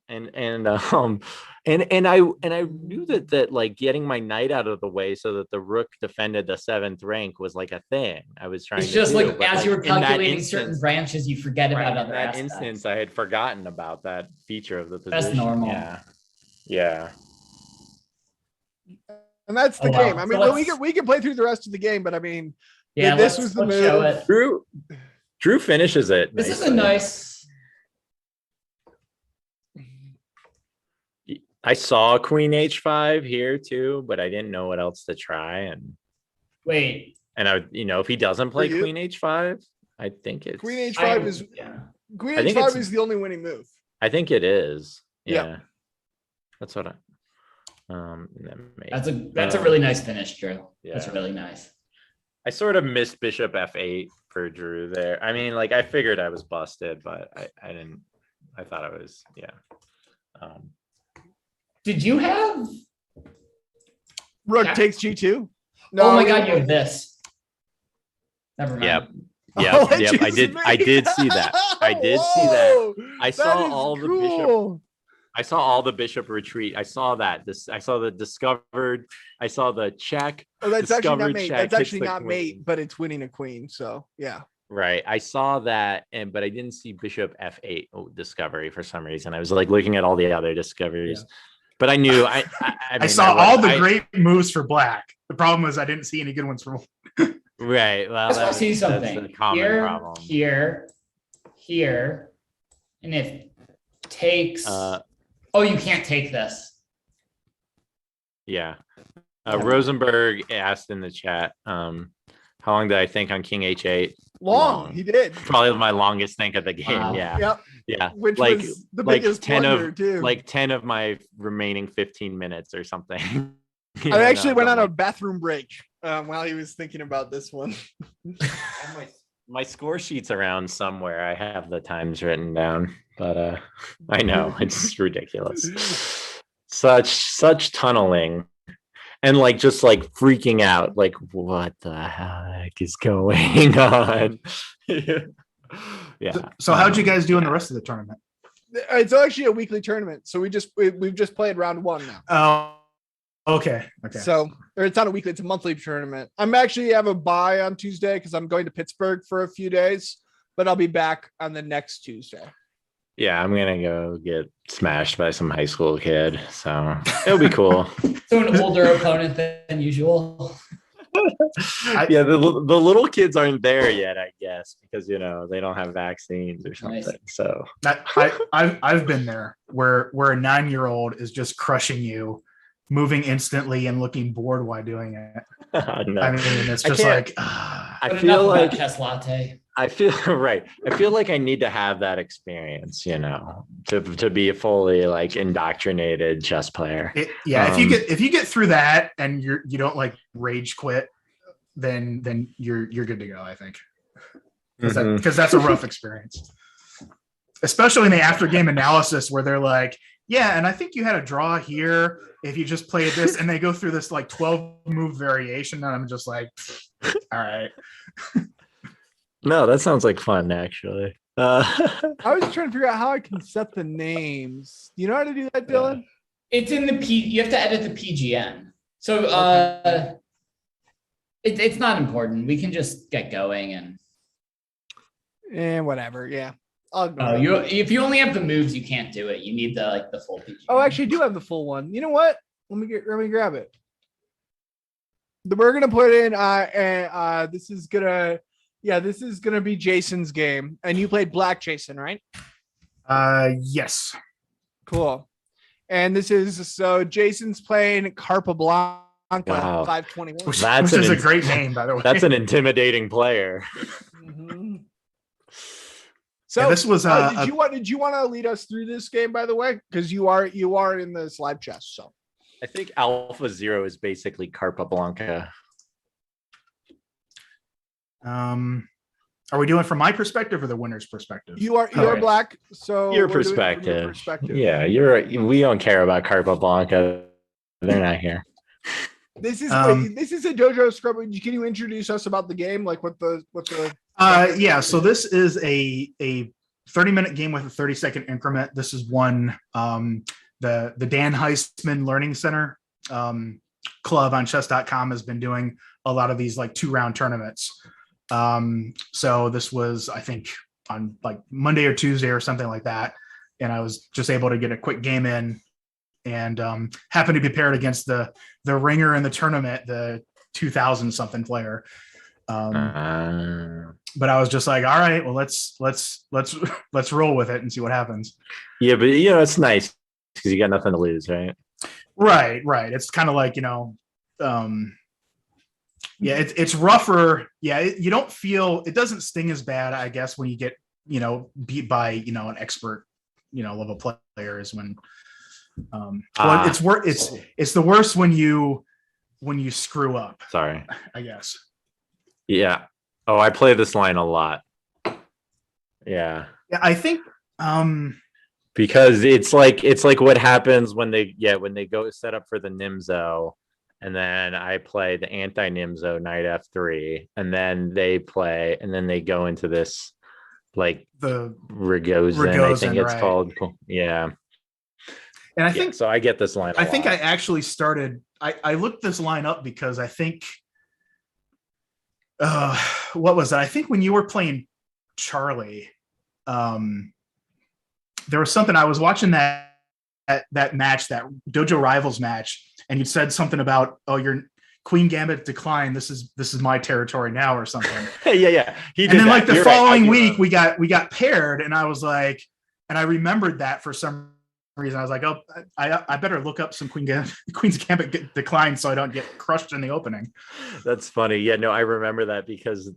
knew that like getting my knight out of the way so that the rook defended the 7th rank was like a thing I was trying to do. It's just like as you were calculating certain branches, you forget about other aspects. In that instance, I had forgotten about that feature of the position. That's normal. Yeah. And that's the game. I mean, we can play through the rest of the game, but I mean, this was the move. Drew finishes it. This is a nice. I saw Queen H5 here too, but I didn't know what else to try. And wait, and I, if he doesn't play Queen H5, I think it's Queen H5 is Queen H5 is the only winning move. I think it is. Yeah. That's what that's a really nice finish, Drew. Yeah. That's really nice. I sort of missed Bishop F8 for Drew there. I mean, like I figured I was busted, but I didn't. I thought it was Did you have? Rook Yeah. takes G2. Oh my God, you have this. Never mind. Yep. Oh, Yep. I did see that. I did see that. Whoa, I that saw is all the cool. bishop. I saw all the bishop retreat. I saw that. I saw the discovered. I saw the check. Oh, that's actually not discovered mate. check That's hits actually the not queen. mate, but it's winning a queen. So yeah. Right. I saw that, but I didn't see bishop f8 discovery for some reason. I was like looking at all the other discoveries, but I knew I mean, saw all the great moves for black. The problem was I didn't see any good ones for. Right. Well, Let's see that's something. a common Here, problem. here, and if takes. Oh, you can't take this. Yeah. Rosenberg asked in the chat, how long did I think on King H8? Long. He did. Probably my longest think of the game. Wow. Yeah. Yep. Yeah. Which like, was the like biggest 10 blunder of too. like 10 of my remaining 15 minutes or something. I actually went on a bathroom break while he was thinking about this one. my score sheet's around somewhere. I have the times written down, but I know it's ridiculous. Such tunneling. And like just like freaking out, like what the heck is going on? Yeah. So how'd you guys do in the rest of the tournament? It's actually a weekly tournament, so we've just played round 1 now. Oh, okay. So, or it's not a weekly; it's a monthly tournament. I'm actually have a bye on Tuesday because I'm going to Pittsburgh for a few days, but I'll be back on the next Tuesday. Yeah, I'm gonna go get smashed by some high school kid, so it'll be cool. So an older opponent than usual. Yeah, the little kids aren't there yet, I guess, because they don't have vaccines or something. Nice. So I've been there where a 9-year-old is just crushing you, moving instantly and looking bored while doing it. No. I mean, it's just like I But feel enough about like chess latte. I feel right. I feel like I need to have that experience, to be a fully like indoctrinated chess player. If you get through that and you don't like rage quit, then you're good to go, I think. Because that's a rough experience. Especially in the after game analysis where they're like, yeah, and I think you had a draw here if you just played this, and they go through this like 12 move variation, and I'm just like, all right. No, that sounds like fun, actually. I was trying to figure out how I can set the names. Do you know how to do that, Dylan? It's in the you have to edit the PGN. So it's not important. We can just get going and whatever. Yeah. If you only have the moves, you can't do it. You need the full PGN. Oh, actually, I do have the full one. You know what? Let me grab it. We're gonna put in this is gonna be Jason's game, and you played black, Jason, right? Yes. Cool. And this is so Jason's playing Carpa Blanca. Wow. 521. Which is a great name, by the way. That's an intimidating player. Mm-hmm. So yeah, this was did you want to lead us through this game, by the way? Because you are in this live chess. So I think Alpha Zero is basically Carpa Blanca. Are we doing from my perspective or the winner's perspective? You are black, so your perspective. Yeah, we don't care about Carpa Blanca. They're not here. This is a Dojo Scrub. Can you introduce us about the game? Like what the so this is a 30-minute game with a 30-second increment. This is one the Dan Heisman Learning Center club on chess.com has been doing a lot of these like 2-round tournaments. So this was, I think, on like Monday or Tuesday or something like that, and I was just able to get a quick game in, and happened to be paired against the ringer in the tournament, the 2000 something player. But I was just like, all right, well, let's roll with it and see what happens. Yeah, but it's nice because you got nothing to lose, right? Right. It's kind of like it's rougher. Yeah, you don't feel, it doesn't sting as bad, I guess, when you get beat by an expert level player is when it's the worst when you screw up. Sorry, I guess. Yeah. Oh, I play this line a lot. Yeah. Yeah, I think Because it's like what happens when they go set up for the Nimzo, and then I play the anti-Nimzo knight f3, and then they play, and then they go into this like The Rogozin, I think it's right. called. Yeah. And I think so I get this line. I think I actually started. I looked this line up because I think what was it? I think when you were playing Charlie, there was something I was watching that match, that Dojo Rivals match, and you said something about, oh, your Queen Gambit decline. This is my territory now, or something. yeah. And then like the following week, we got paired, and I was like, and I remembered that for some reason. I was like, oh, I better look up some Queen's Gambit decline so I don't get crushed in the opening. That's funny. Yeah, no, I remember that because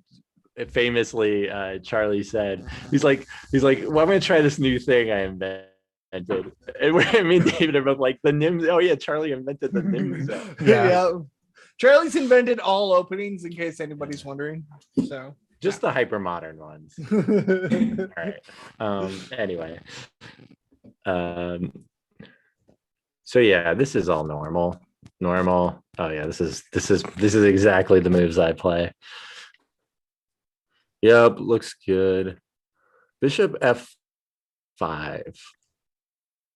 famously Charlie said, he's like, well, I'm gonna try this new thing I invented. And me and David are both like, the Nims. Oh yeah, Charlie invented the Nims. Yeah. Charlie's invented all openings, in case anybody's wondering. So just the hyper modern ones. All right. Anyway. So yeah, this is all normal. Oh yeah, this is exactly the moves I play. Yep, looks good. Bishop F5.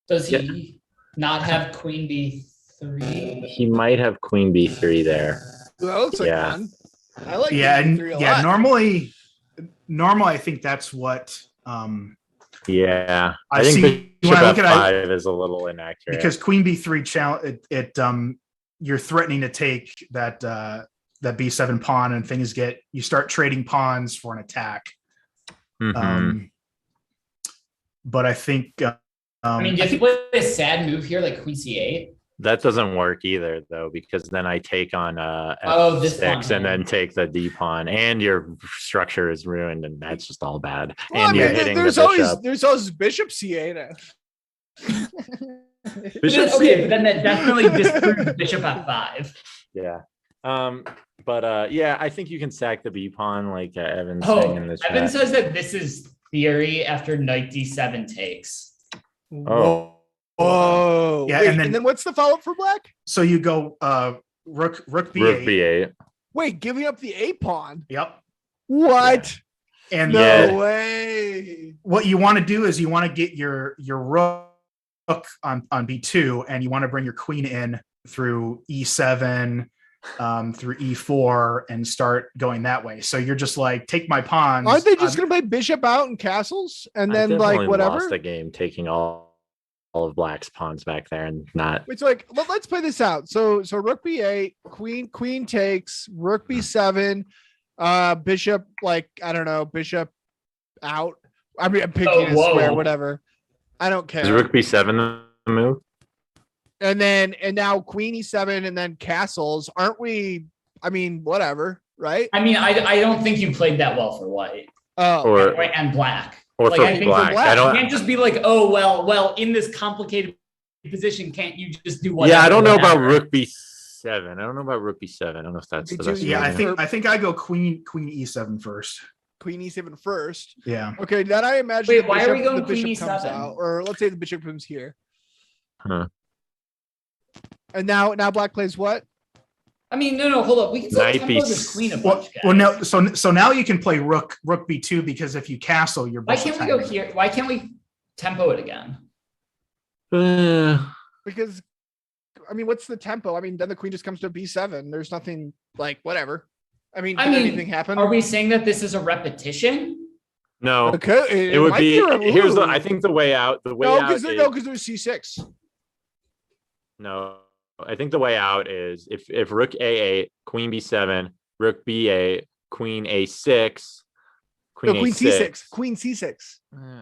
Does he not have Queen B3? He might have Queen B3 there. That looks like fun. I like and B3 a yeah, lot. normally I think that's what yeah, I think see Bishop when I look at F5 is a little inaccurate because Queen B3 challenge you're threatening to take that B7 pawn, and things you start trading pawns for an attack. Mhm. But I think I mean, do you play a sad move here like Queen C8? That doesn't work either, though, because then I take on this pawn, F6 and then take the D pawn, and your structure is ruined, and that's just all bad. Well, and I you're mean, hitting there's the bishop. always Bishop C8. Bishop Okay, but then that definitely disproves Bishop F5. Yeah. Yeah, I think you can sack the B pawn like Evan's saying in the chat. Evan says that this is theory after knight D7 takes. Oh. Whoa. Yeah, Wait, and then what's the follow-up for black? So you go rook B8. Rook B8. Wait, giving up the A pawn. Yep. What? And No way. What you want to do is you want to get your rook on B2, and you want to bring your queen in through E7, through E4, and start going that way. So you're just like, take my pawns. Aren't they just going to play bishop out and castles and then like whatever? Lost the game taking all of black's pawns back there and not. It's like, let's play this out. So rook B8, queen takes, rook B7, bishop, like, I don't know, bishop out. I mean, I'm picking a square, whatever. I don't care. Is rook B7 the move? And now queen E7 and then castles. Aren't we? I mean, whatever, right? I mean, I don't think you played that well for white. Oh, and black. Or like, for I think black. for black. I don't. You can't just be like, oh well, in this complicated position, can't you just do whatever? Yeah, I don't know about rook B7. I don't know about rook B7. I don't know if that's the best. Yeah, I think I go queen E7 first. Queen E7 first. Yeah. Okay, then I imagine. Wait, why are we going queen E7 comes out, or let's say the bishop comes here. Huh. And now black plays what? I mean, no, hold up. We can still tempo this queen a bunch. Well, no. So now you can play rook B2, because if you castle, your why can't we go here? Why can't we tempo it again? Because, I mean, what's the tempo? I mean, then the queen just comes to B7. There's nothing like whatever. I mean, anything happen? Are we saying that this is a repetition? No. Okay, it would be. Here's I think the way out. The way out. No, because there's C6. No. I think the way out is if rook A8, queen B7, rook B8, queen A6, queen C6, queen C6.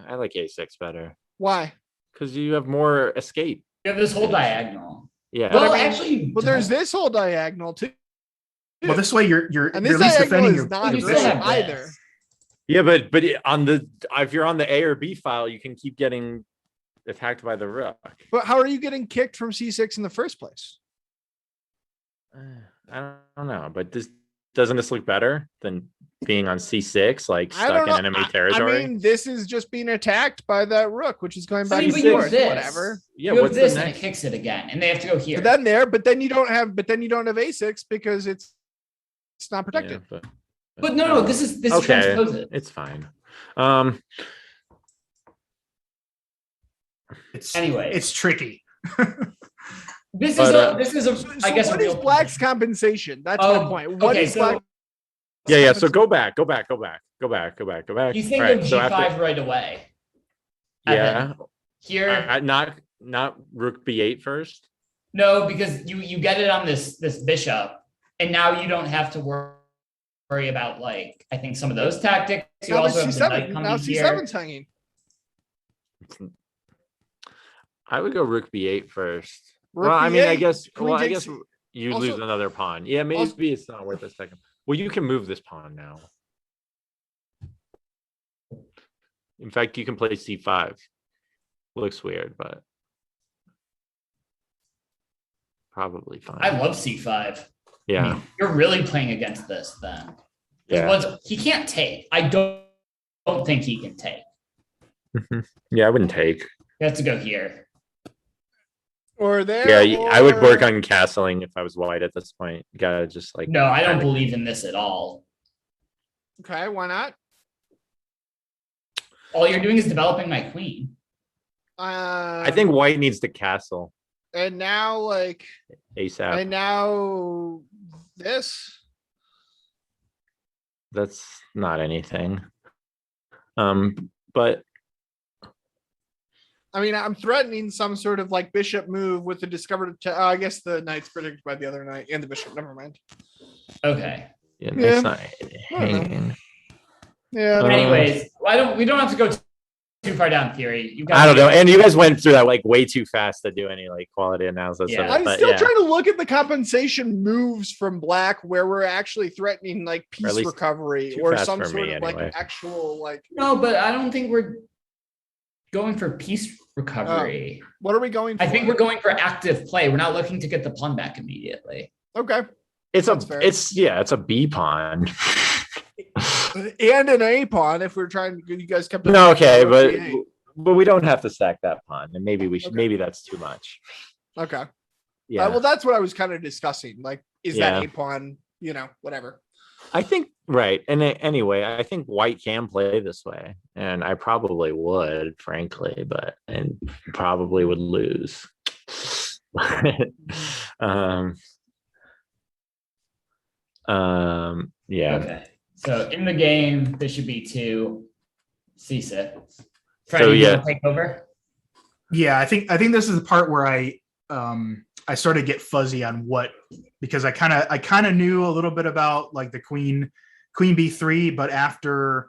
I like A6 better. Why? Because you have more escape. You have this whole diagonal. Yeah. Well, actually, there's this whole diagonal too. Well, this way you're and this at least defending your not position either. Yeah, but if you're on the A or B file, you can keep getting attacked by the rook. But how are you getting kicked from C6 in the first place? I don't know, but doesn't this look better than being on c6, like I don't stuck know. in enemy territory? I mean, this is just being attacked by that rook, which is going back and but you have forth. this. Whatever. Yeah, You have what's the this and it next? kicks it again, and they have to go here. But then you don't have a6 because it's not protected. Yeah, But no, this okay. transposes it. It's fine. It's tricky. This But, is a. So I guess what a is real Black's position. compensation? That's my point. What okay, is so Black? Yeah. So go back. Go back. you think All of so G5 after- right away. And Yeah. then here, Not rook b8 first. no, because you get it on this bishop, and now you don't have to worry about like I think some of those tactics. You Now also have the knight C7. coming Now here. C7's hanging. I would go rook b8 first. Rook Well, I mean, I B8, guess. queen Well, I takes- guess you also- lose another pawn. Yeah, maybe also- it's not worth a second. Well, you can move this pawn now. In fact, you can play c5. Looks weird, but probably fine. I love C5. Yeah. I mean, you're really playing against this then. Yeah. He can't take. I don't think he can take. Yeah, I wouldn't take. You have to go here. Or there. Yeah, I would work or- on castling if I was white at this point. You gotta just like. No, I don't kinda- believe in this at all. Okay, why not? All you're doing is developing my queen. I think white needs to castle And now, like, ASAP. and now this. That's not anything. But I mean, I'm threatening some sort of like bishop move with the discovered. I guess the knight's predicted by the other knight and the bishop. Never mind. Okay. yeah, Yeah. it's not I don't know. hanging. Yeah. Anyways, we don't have to go too far down theory. You I don't know. And you guys went through that like way too fast to do any like quality analysis. Yeah. Of it, I'm but still yeah. trying to look at the compensation moves from Black where we're actually threatening like Or at peace least recovery too or fast some for sort me, of like anyway. actual like. No, but I don't think we're going for peace recovery. What are we going for? I think we're going for active play. We're not looking to get the pawn back immediately. Okay. It's That's fair. it's a B pawn. And an A pawn if we're trying to. You guys kept. No, okay, but B8. we don't have to stack that pawn, and maybe we should. Okay. Maybe that's too much. Okay. Yeah, Well, that's what I was kind of discussing. Like, is that Yeah. A pawn? You know, whatever. I think right. And anyway, I think white can play this way, and I probably would, frankly, and probably would lose. Yeah. Okay. So in the game, bishop b2, c6. So, Freddie, you yeah. wanna take over. Yeah, I think this is the part where I started to get fuzzy on what, because I kind of knew a little bit about like the queen b3, but after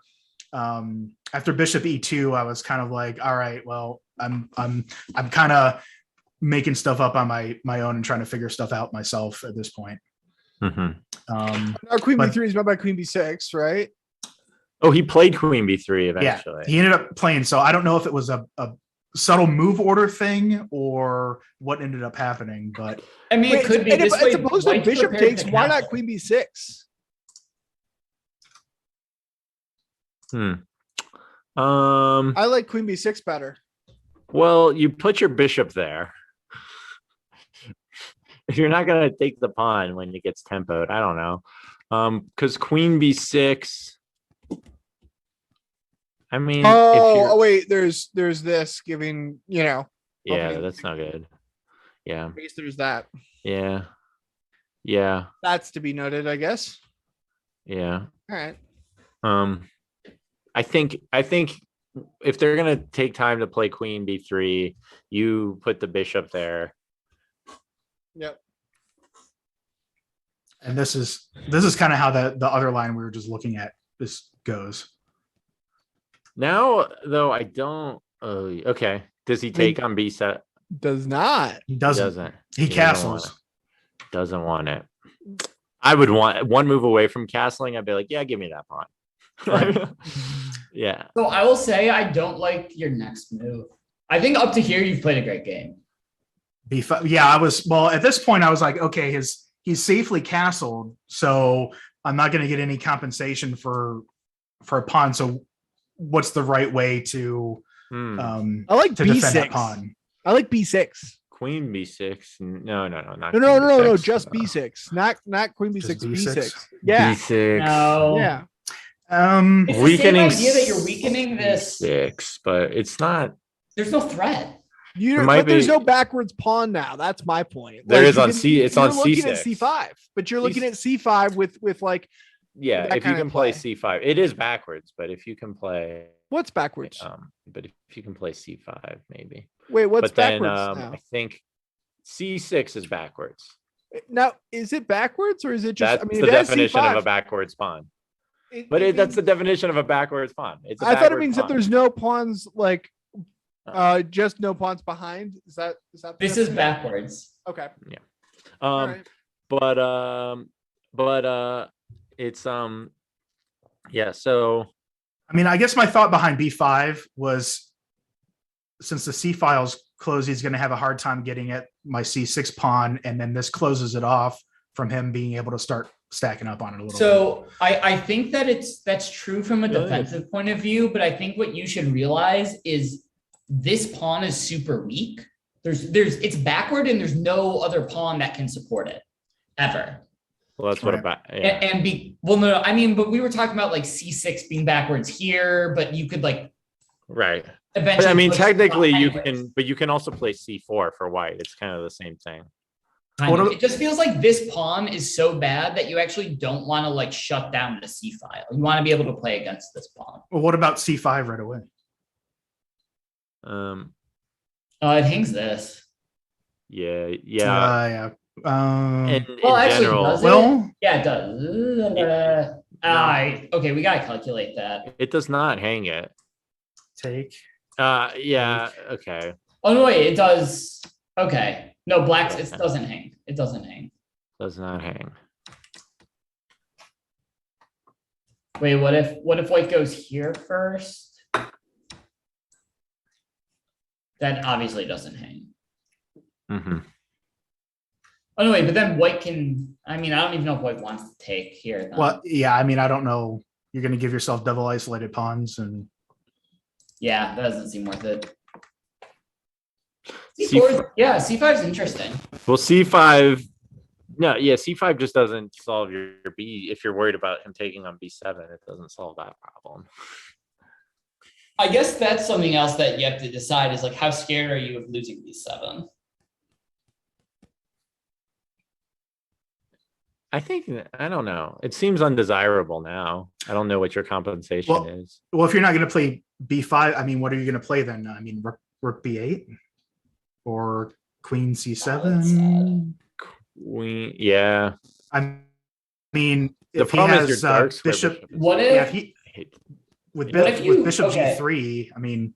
bishop e2, I was kind of like, all right, well, I'm kind of making stuff up on my own and trying to figure stuff out myself at this point. Mhm. Now Queen But- B3 is met by Queen B6, right? Oh, he played Queen B3 Yeah, eventually. he ended up playing. So I don't know if it was a subtle move order thing or what ended up happening, but I mean, it could be and this if, way. as opposed to White's bishop prepared takes, to why not castle. Queen B6? I like Queen B6 better. Well, you put your bishop there. If you're not gonna take the pawn when it gets tempoed, I don't know. Because Queen B6. I mean, if you're, Oh wait, there's this giving, you know, yeah, okay. that's not good. Yeah, I guess there's that. yeah, That's to be noted, I guess. yeah. All right. I think if they're gonna take time to play Queen B3, you put the bishop there. Yep. and this is kind of how the other line we were just looking at this goes. Now, though, I don't. Oh, okay. Does he take on B set? Does not. He He doesn't. doesn't. He doesn't want castles. it. Doesn't want it. I would want one move away from castling. I'd be like, yeah, give me that pawn. Right. Yeah. So I will say I don't like your next move. I think up to here you've played a great game. B5. Yeah, I was, well, at this point I was like, okay, he's safely castled. So I'm not going to get any compensation for a pawn. So what's the right way to I like to defend that B6. pawn? I like B6. Queen B6. No, not No, queen no, B6. just B6, not Queen B6, Just B6. B6? Yeah, B6. No. yeah. It's the Weakening same idea that you're weakening this. B6, but it's not. There's no threat. But there's no backwards pawn now. That's my point. There is you on can- C. It's you're on looking C6. at C5, but you're looking at C5 with like Yeah, that if you kind of can play play. C5, it is backwards. But if you can play, what's backwards. but if you can play C5, maybe. Wait, what's But then backwards now? I think C6 is backwards. Now, is it backwards or is it just? That's I mean, the if it has definition of C5, a backwards pawn. it- But it that's the means- definition of a backwards pawn. It's a I thought it backwards means that pawn. there's no pawns like, just no pawns behind. Is that? the This is definition? backwards. Okay. All Um, right. but it's yeah. So I mean, I guess my thought behind B5 was, since the C file's closed, he's going to have a hard time getting at my C6 pawn, and then this closes it off from him being able to start stacking up on it a little bit. So I think that that's true from a Really? defensive point of view, but I think what you should realize is this pawn is super weak. It's backward and there's no other pawn that can support it ever. well, that's what Right. about yeah. No, I mean, but we were talking about like C6 being backwards here, but you could like Right. eventually. But I mean, push technically, you anyways. can, but you can also play C4 for white. It's kind of the same thing. Kind of. What- It just feels like this pawn is so bad that you actually don't want to like shut down the C file. You want to be able to play against this pawn. Well, what about C5 right away? It hangs this. Yeah. Yeah. In Well, actually, general, does it? Well, Yeah, it does. Okay, we gotta calculate that. it does not hang it. take. Yeah. Okay. Oh no, wait, it does. Okay, no, blacks. It doesn't hang. It doesn't hang. Does not hang. Wait, what if white goes here first? That obviously doesn't hang. Mm-hmm. Oh no, wait, but then white can. I mean, I don't even know if white wants to take here. then. Well, yeah. I mean, I don't know. You're going to give yourself double isolated pawns, and Yeah, that doesn't seem worth it. C4 Yeah, C5 is interesting. Well, C5. No, yeah, C5 just doesn't solve your B. If you're worried about him taking on B7, it doesn't solve that problem. I guess that's something else that you have to decide is like, how scared are you of losing B7? I think, I don't know. It seems undesirable now. I don't know what your compensation Well, is. well, if you're not going to play B5, I mean, what are you going to play then? I mean, rook B8 or Queen C7. Queen, yeah. I mean, The if he problem is has your dark square bishop, bishop is- What if? yeah, if he I hate- with, What if you- with bishop okay. G3. I mean,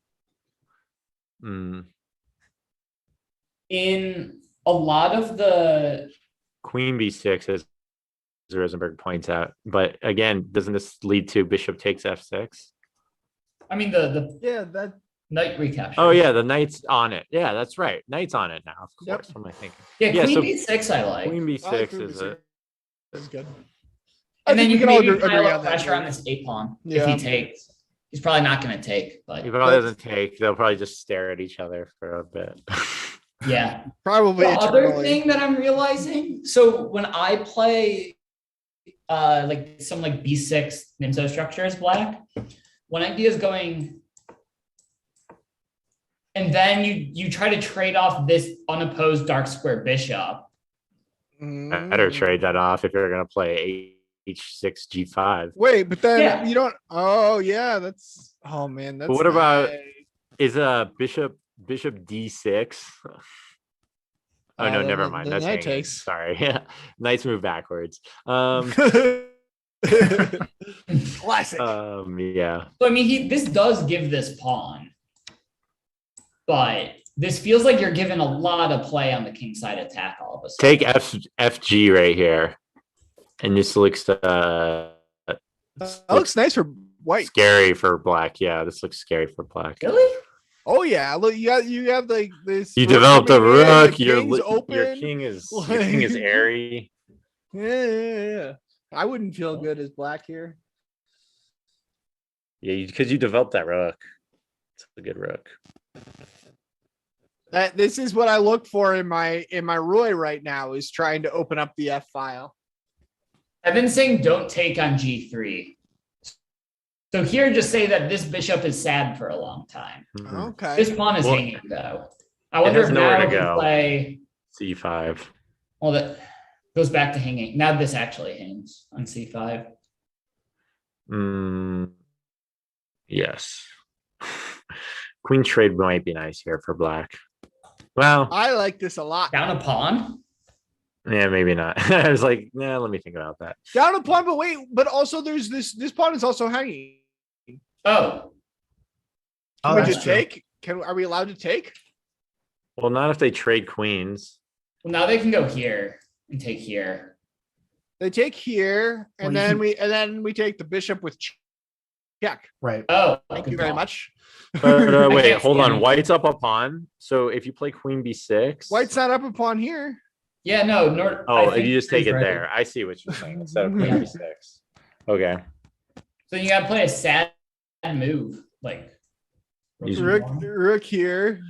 In a lot of the Queen B6, as Rosenberg points out. But again, doesn't this lead to bishop takes F6? I mean the Yeah, that knight recapture. Oh yeah, the knight's on it. Yeah, that's right. Knight's on it now. Of Yep. course. What am I thinking? Yeah, Yeah, queen so B6 I like. Queen I like B6 Queen is B6. a That's good. And then you can all maybe agree pile on up that, pressure on right? this A pawn if Yeah. he takes. He's probably not going to take, but if it all doesn't take, they'll probably just stare at each other for a bit. yeah. Probably The other eternally. thing that I'm realizing, so when I play like some like B6 Nimzo structure as black, one idea is going, and then you try to trade off this unopposed dark square bishop. Better trade that off if you're gonna play H6 G5. Wait, but then Yeah. you don't. Oh yeah, that's. Oh man, that's. what about- nice. Is bishop D6? Oh no, never mind. the That's knight hanging. takes. Sorry. Knights move backwards. Classic. Yeah. So I mean, this does give this pawn, but this feels like you're given a lot of play on the king side attack all of a sudden. Take FG right here. And this looks That looks nice for white. scary for black. Yeah, this looks scary for black. Really? Oh yeah, look, you have like this. You rook developed a coming in, the rook. king's Your open. king is airy. Yeah. I wouldn't feel good as black here. Yeah, because you developed that rook. It's a good rook. This is what I look for in my Roy right now, is trying to open up the F file. I've been saying don't take on G3. So here, just say that this bishop is sad for a long time. Mhm. Okay. This pawn is Well, hanging though. I wonder has if nowhere now to we can go. play. C5. Well, that goes back to hanging. Now this actually hangs on C5. Yes. Queen trade might be nice here for black. Well, I like this a lot. Down a pawn. yeah, maybe not. I was like, nah, let me think about that. Down a pawn, but wait, but also there's this pawn is also hanging. Oh, Can we that's just true. take? Are we allowed to take? Well, not if they trade queens. well, now they can go here and take here. They take here, and Well, you then we take the bishop with check. Right. Oh, Thank good you very call. much. But I wait, can't hold see on. anything. White's up a pawn. So if you play queen b6. White's not up a pawn here. Yeah, no, nor. Oh, I think you just take it ready. there. I see what you're saying. Instead of queen Yeah. b6. Okay. So you gotta play a sad move, like He's- Rook here.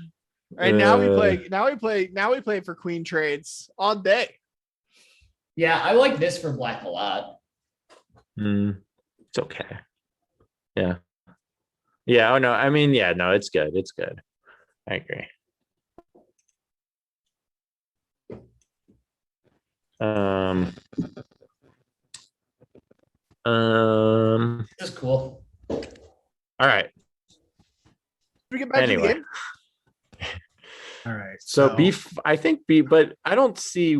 And now we play for queen trades all day. yeah, I like this for black a lot. It's okay. Yeah. Yeah. Oh no. I mean, yeah. No, it's good. It's good. I agree. This is cool. All right. We get back to the Anyway. game. All right. So I think B, but I don't see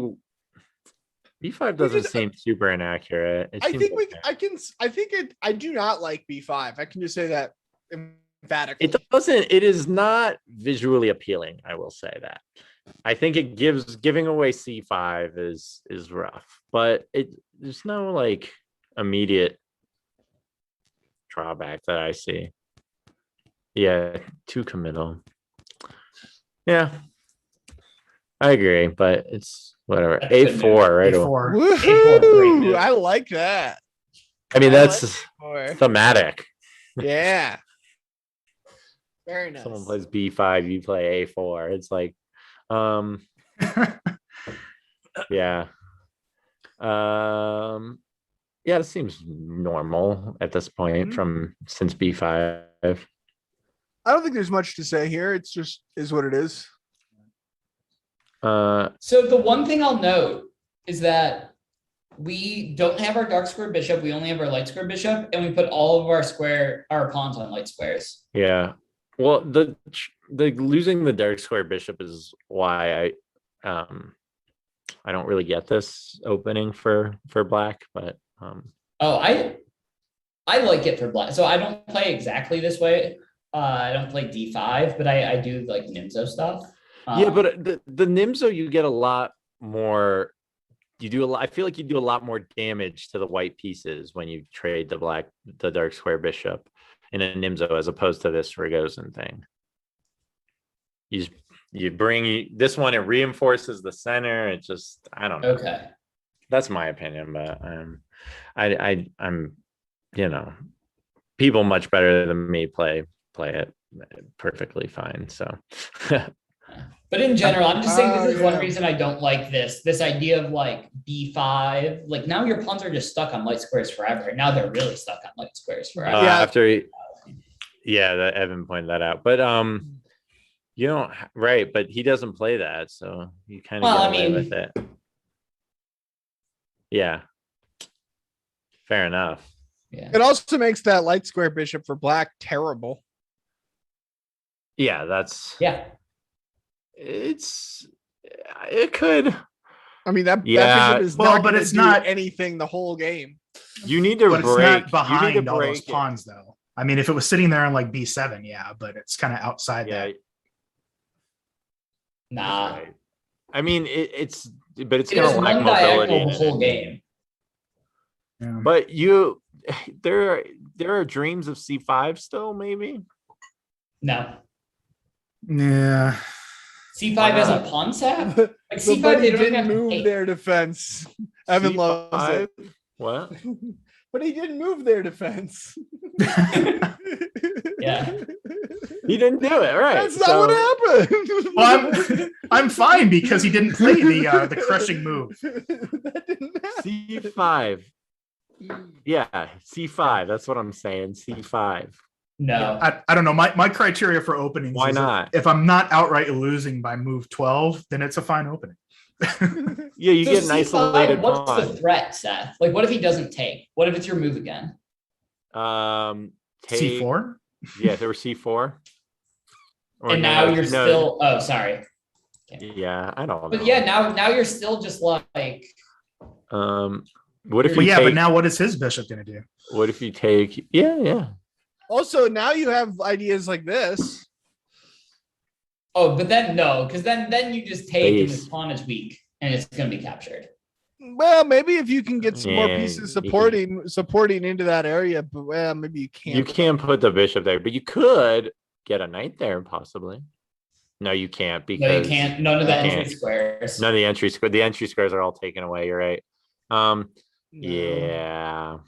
B5 doesn't just- seem super inaccurate. It I seems think okay. I do not like b5. I can just say that emphatically. It doesn't. It is not visually appealing. I will say that. I think it giving away C5 is rough, but there's no like immediate drawback that I see. Yeah, too committal. Yeah, I agree, but it's whatever. That's good A4, right? A4. Woohoo! move. I like that. I mean, I like that's Boy. thematic. Yeah. Very nice. Someone plays B5, you play A4. It's like, yeah. Yeah, it seems normal at this point since B5. I don't think there's much to say here. It's just is what it is. So the one thing I'll note is that we don't have our dark square bishop. We only have our light square bishop, and we put all of our pawns on light squares. Yeah. Well, the losing the dark square bishop is why I don't really get this opening for black, but Oh, I like it for black. So I don't play exactly this way. I don't play D5, but I do like Nimzo stuff. yeah, but the Nimzo, you get a lot more. You do a lot. I feel like you do a lot more damage to the white pieces when you trade the dark square bishop in a Nimzo as opposed to this Rogozin thing. You bring this one, it reinforces the center. It just, I don't know. Okay. That's my opinion, but I'm people much better than me play it perfectly fine. So But in general, I'm just saying this is yeah. one reason I don't like this idea of like B5. Like now your pawns are just stuck on light squares forever. Now they're really stuck on light squares forever. that Evan pointed that out. But you don't right, but he doesn't play that, so you kind of get away with it. Yeah. Fair enough. Yeah. It also makes that light square bishop for black terrible. Yeah, it could. I mean that Yeah. bishop is Well, not but gonna it's do not- anything the whole game. You need to But it's break. not You need behind to all those break it. pawns, though. I mean, if it was sitting there on like B7, yeah, but it's kind of outside Yeah. that. Nah. Right. I mean, it's but it's It is gonna lack one mobility. diagonal in the it. whole game. Yeah. But there are dreams of C5 still, maybe. No. Yeah. C5 has a not? pawn sap? Like The C5, buddy they don't even didn't have to move take. their defense. Evan loves C5? it. What? But he didn't move their defense. Yeah. He didn't do it, right? That's not what happened. Well, I'm fine because he didn't play the crushing move. That didn't happen. C5. Yeah, C5. That's what I'm saying. C5. No. I don't know. My criteria for openings. Why is not? If I'm not outright losing by move 12, then it's a fine opening. Yeah, you So get an C5, isolated what's the pawn. threat, Seth? Like, what if he doesn't take? What if it's your move again? Take, C4. Yeah, there were C4. Or And now you're still. Oh, sorry. Yeah, I don't know. But yeah, now you're still just like. What if Well, you yeah, take? but now what is his bishop going to do? What if you take? Yeah. Also, now you have ideas like this. Oh, but then no, because then you just take and Base. this pawn is weak and it's going to be captured. Well, maybe if you can get some more Yeah, pieces you supporting into that area, but well, maybe you can't. You can't put the bishop there, but you could get a knight there possibly. No, you can't because No, you can't. None of the you entry can't. squares. None of the entry squares are all taken away. You're right. No. Yeah.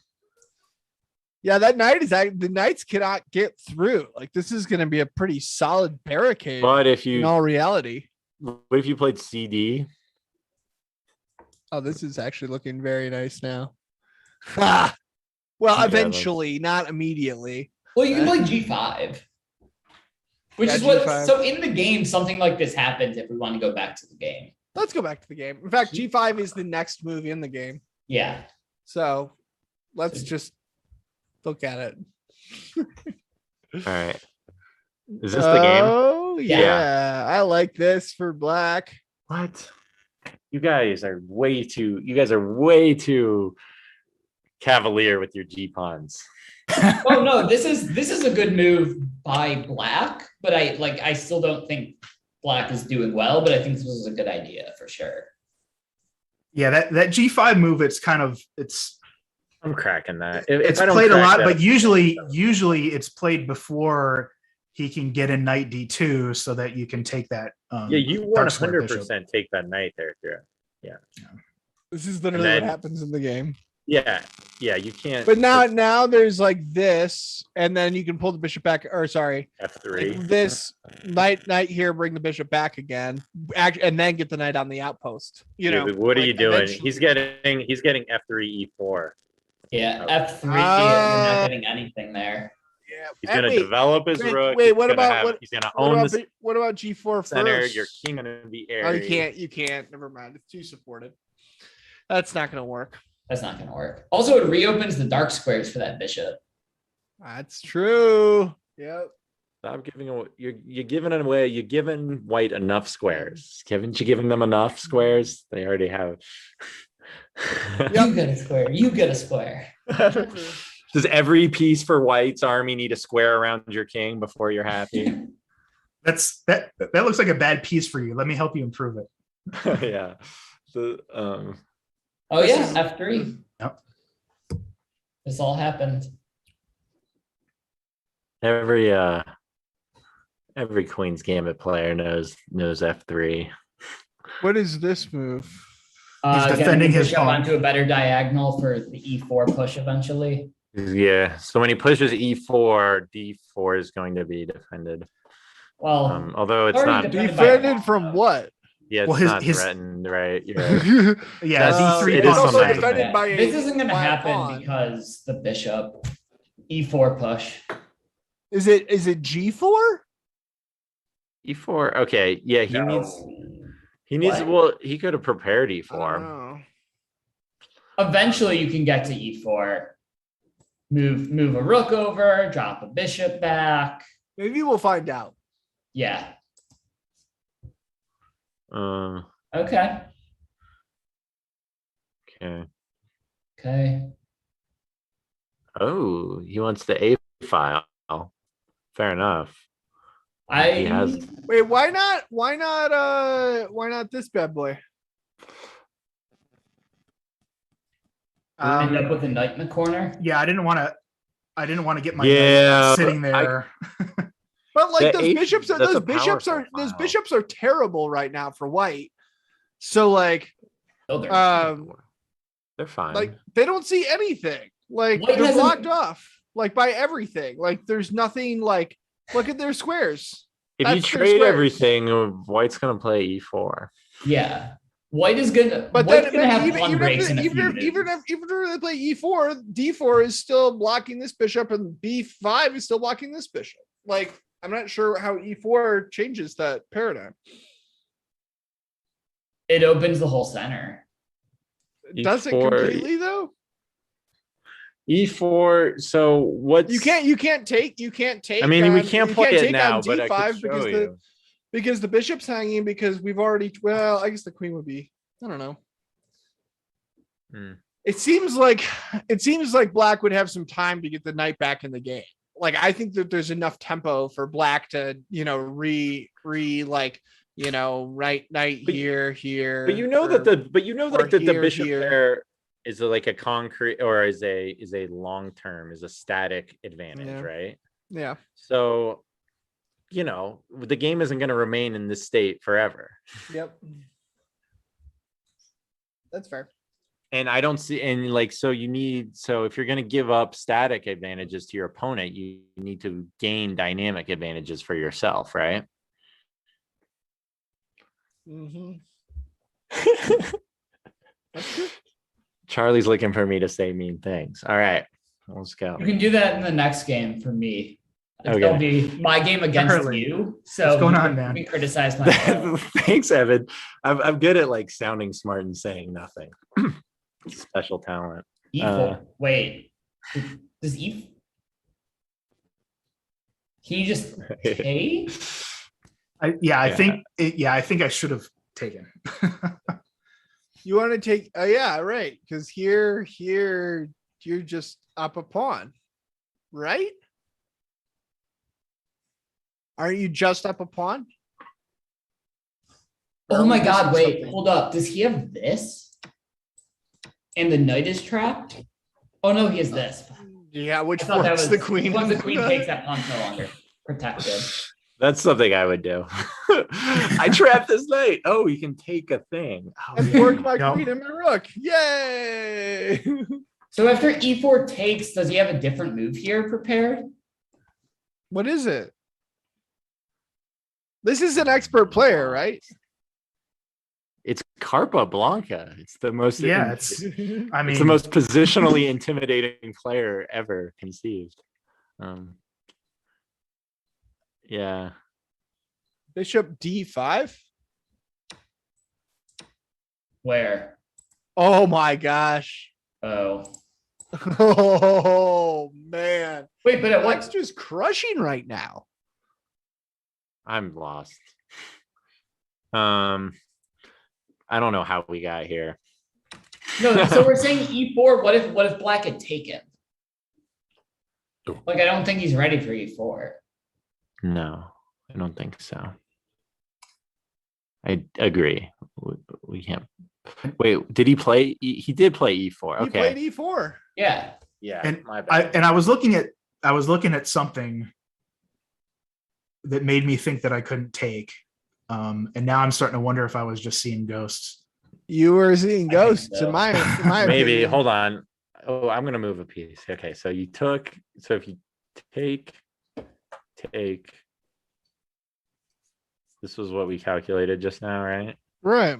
Yeah, that knight the knights cannot get through. Like this is going to be a pretty solid barricade. But if in you all reality, what if you played CD? oh, this is actually looking very nice now. Ha! Well, Yeah, eventually, not immediately. Well, you can play G5. Which Yeah, is what. G5. So in the game, something like this happens if we want to go back to the game. Let's go back to the game. In fact, G5 is the next move in the game. Yeah. So let's just look at it. All right. Is this the game? Oh, yeah. I like this for black. What? You guys are way too cavalier with your G pawns. Oh no, this is a good move by black, but I still don't think black is doing well, but I think this was a good idea for sure. Yeah, that G5 move. I'm cracking that. It's played a lot, but usually it's played before he can get in knight D2, so that you can take that. Yeah, you dark square 100% take that knight there, Drew. Yeah. This is literally what happens in the game. Yeah, you can't. But now there's like this, and then you can pull the bishop back, or sorry, F3. like this knight here, bring the bishop back again, and then get the knight on the outpost. You know, what are like you doing? eventually- He's getting F3 E4. Yeah, Oh. F3, you're not getting anything there. Yeah. He's gonna develop his rook. Wait, what about he's gonna own the what about G4 center. first? Your king gonna be Oh, airy. you can't. Never mind. It's too supported. That's not gonna work. That's not going to work. Also, it reopens the dark squares for that bishop. That's true. Yep. Stop giving away. You're giving it away. You're giving white enough squares. Haven't you given them enough squares? They already have. You get a square. You get a square. Does every piece for white's army need a square around your king before you're happy? that looks like a bad piece for you. Let me help you improve it. Yeah. Oh yeah, F3. Yep. This all happened. Every Queen's Gambit player knows F3. What is this move? He's defending getting the his bishop pawn. onto a better diagonal for the E4 push eventually. Yeah. So when he pushes E4, D4 is going to be defended. Well, Although it's already not. defended. Defended from what? Yeah, it's Well, not his threatened, right? You're right. Yeah, That's- D3 it it's is pawn also something. side. defended by a this isn't going to black happen pawn. because the bishop E4 push. Is it G4? E4. Okay. Yeah, he needs. What? Well, he could have prepared I don't E4. know. Eventually, you can get to E4. Move a rook over, drop a bishop back. Maybe we'll find out. Yeah. Okay. Okay. Oh, he wants the A file. Fair enough. He I has. Wait, why not? Why not this bad boy? end up with a knight in the corner. Yeah, I didn't want to get my Yeah, knight sitting there. But like The those H- bishops, that's those a bishops powerful are those file. bishops are terrible right now for white. So like, Oh, they're- They're fine. Like they don't see anything. Like White they're doesn't- blocked off. Like by everything. Like there's nothing. Like look at their squares. if you that's their trade squares. everything, White's gonna play E4. Yeah. White is gonna. But White's then gonna have even, one even, breaks if, in a even, few if, even moves. if even if they play E4, D4 is still blocking this bishop, and B5 is still blocking this bishop. Like I'm not sure how E4 changes that paradigm. It opens the whole center. Does it E4 completely though? E4. So what? You can't take. I mean, we on- can't you play it take now, on but I D5 could because show you. because the bishop's hanging because we've already. Well, I guess the queen would be. I don't know. Hmm. It seems like Black would have some time to get the knight back in the game. Like I think that there's enough tempo for Black to right knight But- here. But you know or- that the here, bishop here. there is like a concrete or is a long term, is a static advantage, Yeah. right? Yeah. So, the game isn't going to remain in this state forever. Yep. That's fair. And I don't see, and like, so if you're going to give up static advantages to your opponent, you need to gain dynamic advantages for yourself, right? Mm-hmm. Charlie's looking for me to say mean things. All right, let's go. You can do that in the next game for me. Okay. It'll be my game against Charlie, you. So what's going you on, can- man? You can criticize my Thanks, Evan. I'm good at like sounding smart and saying nothing. Special talent. E4. Wait. Does E? Can you just take? I Yeah. think I should have taken. You want to take? Yeah, right. Because here, you're just up a pawn, right? Aren't you just up a pawn? Or Oh are my we God! missing Wait, something? hold up. Does he have this? And the knight is trapped. Oh no, he has this. Yeah, which I thought that forks was the queen. Once the queen takes, that pawn's no longer protected. That's something I would do. I trapped this knight. Oh, you can take a thing. Oh, And yeah. fork my No. queen and my rook. Yay! So after E4 takes, does he have a different move here prepared? What is it? This is an expert player, right? It's Carpa Blanca. It's the most. Yeah, it's I the mean, most positionally intimidating player ever conceived. Yeah. Bishop D5. Where? Oh my gosh. Oh. Oh man. Wait, but at Black's what? just crushing right now. I'm lost. I don't know how we got here. No, so we're saying E4. What if Black had taken? Like, I don't think he's ready for E4. No, I don't think so. I agree. We can't. Wait, did he play? He did play E4. He Okay. played E4. Yeah. Yeah. and my bad. I was looking at something that made me think that I couldn't take. And now I'm starting to wonder if I was just seeing ghosts. You were seeing I think ghosts so. in my Maybe. opinion. Hold on. Oh, I'm gonna move a piece. Okay, so you took. So if you take, this was what we calculated just now, right? Right.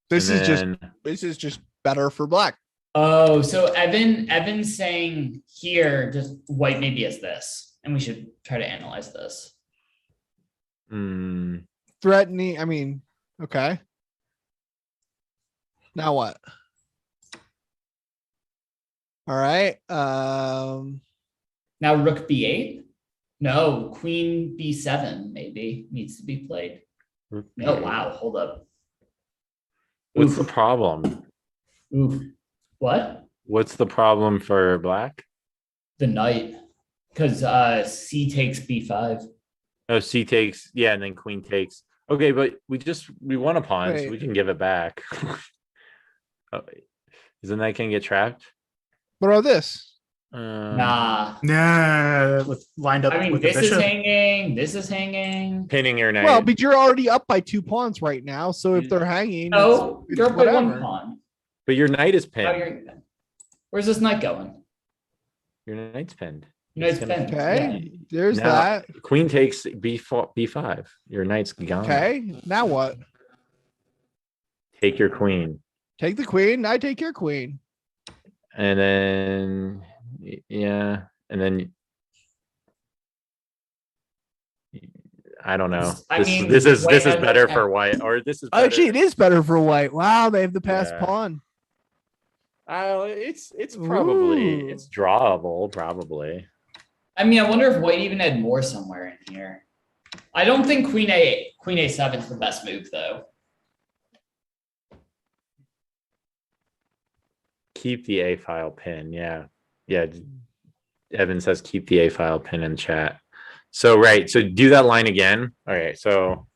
This And is just better for Black. Oh, so Evan's saying here, just white maybe is this, and we should try to analyze this. then. Threatening. I mean, okay. Now what? All right. Now rook B8. No, queen B7 maybe needs to be played. Oh wow, hold up. What's the Oof. problem? Oof. What? What's the problem for Black? The knight. Because C takes B5. Oh, C takes. Yeah, and then Queen takes. Okay, but we won a pawn, so we Wait. can give it back. Oh, isn't that gonna get trapped? What about this? Nah. Nah, lined up I mean, with the this is bishop. hanging. This is hanging. Pinning your knight. Well, but you're already up by 2 pawns right now. So if they're hanging, No, it's you're up by one whatever. pawn. But your knight is Oh, pinned. where's this knight going? Your knight's pinned. Knight's It's gonna- pinned. Okay, there's Now, that. Queen takes b4, b5. Your knight's gone. Okay, now what? Take your queen. Take the queen. I take your queen. And then, yeah. And then, I don't know. I mean, This is white has better that- for white, or this is better. Actually, it is better for white. Wow, they have the passed Yeah. pawn. It's probably Ooh. it's drawable, probably. I mean, I wonder if white even had more somewhere in here. I don't think queen a7 is the best move though. Keep the A file pin. Yeah. Evan says keep the A file pin in chat. So right. So do that line again. All right. So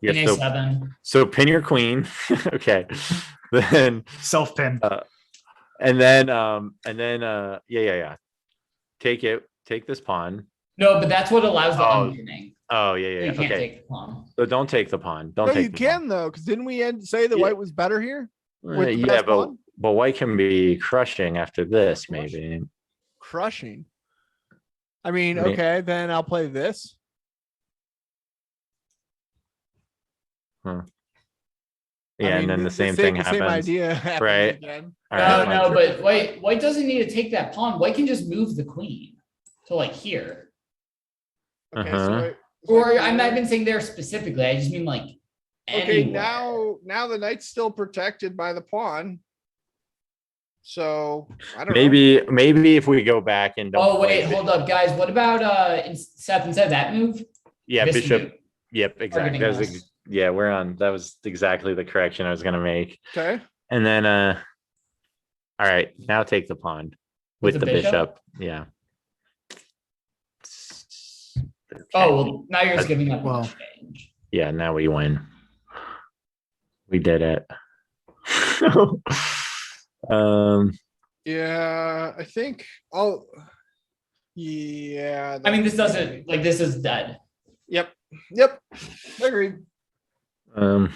Queen yeah, a7. so pin your queen. Okay. Then Self pin. and then yeah. Take this pawn. No, but that's what allows the Oh, unpinning. Oh You yeah. can't Okay. take the pawn. So don't take the pawn. Don't No, take you the can though, because didn't we say that Yeah. white was better here? pawn. with the Yeah, best but pawn? white can be crushing after this, Crushing. maybe. Crushing. I mean, I mean- okay, then I'll play this. Yeah, I mean, and then the same same thing happens. idea happens Right. again. All No, right, no, fine. but white doesn't need to take that pawn. White can just move the queen to like here. Okay, Uh-huh. so wait, Or I'm not even saying there specifically. I just mean like okay, anywhere. now the knight's still protected by the pawn. So I don't know. Maybe if we go back and don't Oh wait, play hold up, guys. What about instead of that move? Yeah, this bishop. move? Yep, exactly. Targeting That was us. yeah, we're on. That was exactly the correction I was gonna make. Okay. And then all right, now take the pawn with the bishop. Yeah. Oh well, now you're just That's- giving up well, exchange. Yeah, now we win. We did it. Yeah, I think I'll. Yeah. I mean, this that's- doesn't like this is dead. Yep. Agreed. Evan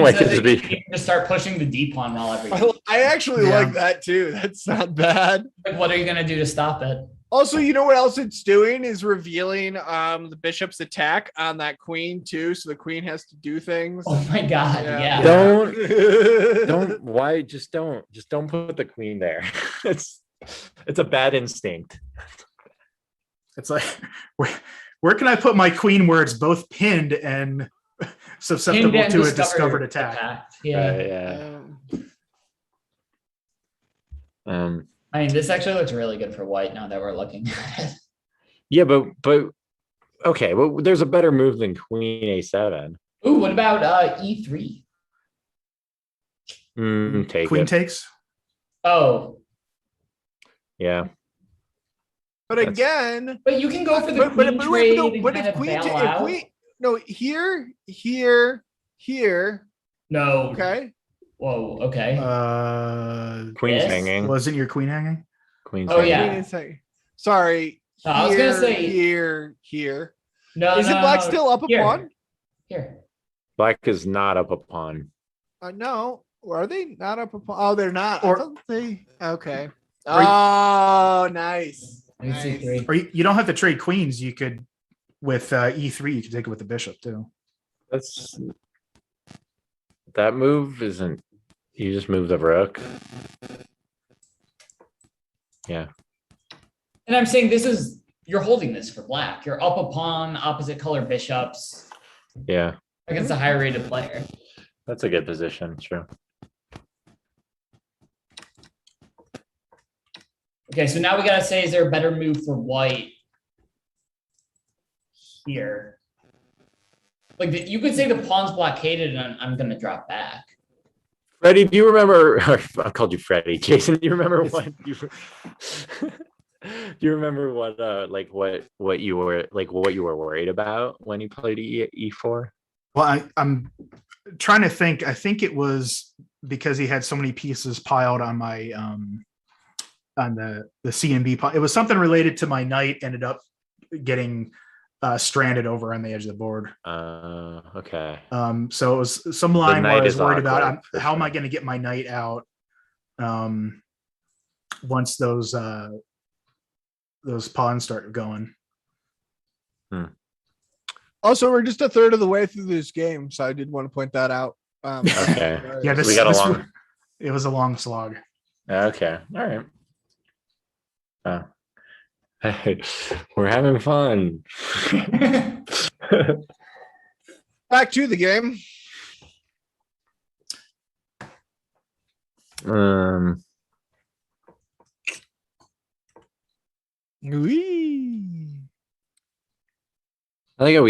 White said could that be- you can just start pushing the D pawn while everything. I actually Yeah. like that too. That's not bad. Like, what are you gonna do to stop it? Also, you know what else it's doing is revealing the bishop's attack on that queen too. So the queen has to do things. Oh my god, Yeah. yeah. Don't why just don't put the queen there. It's a bad instinct. It's like, where can I put my queen where it's both pinned and susceptible Pinned and to a discovered attack? attacked. Yeah. Yeah. I mean, this actually looks really good for white now that we're looking at it. Yeah, but okay, well, there's a better move than queen a7. Ooh, what about E3? Take Queen it. takes. Oh, Yeah. But That's- again, but you can go for the queen trade and kind of bail out. no, here, No. okay. Whoa. Okay. Queen's Yes. hanging. Wasn't your queen hanging? Queen's Oh, hanging. yeah. Queen is hanging. Sorry. No, I was gonna here, say- here. no. Is it no, black no. still up a Here. pawn? Here. Black is not up a pawn. No. Or are they not up a pawn? Oh, they're not. Or- I thought they. Okay. Or- Oh, nice. Let me see Nice. three. Or you don't have to trade queens. You could with E3. You could take it with the bishop too. That move isn't. You just move the rook. Yeah. And I'm saying you're holding this for black. You're up a pawn, opposite color bishops Yeah. against a higher rated player. That's a good position. True. Okay, so now we gotta say, is there a better move for white here? Like you could say the pawn's blockaded and I'm gonna drop back. Freddie, do you remember? I called you Freddie. Jason, do you remember what you? Do you remember what what you were worried about when you played E4? Well, I'm trying to think. I think it was because he had so many pieces piled on my on the CMB. It was something related to my knight ended up getting stranded over on the edge of the board. Okay. So it was some line where I was worried about how am I sure. going to get my knight out once those pawns start going. Also, we're just a third of the way through this game, so I did want to point that out. Okay. Yeah, So we got a long. It was a long slog. Okay. All right. Hey, we're having fun. Back to the game. Wee. I think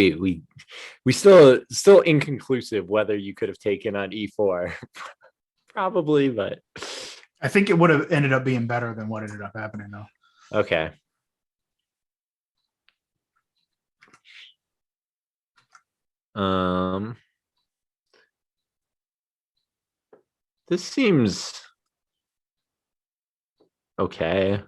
we still inconclusive whether you could have taken on e4. Probably, but I think it would have ended up being better than what ended up happening, though. okay. This seems okay.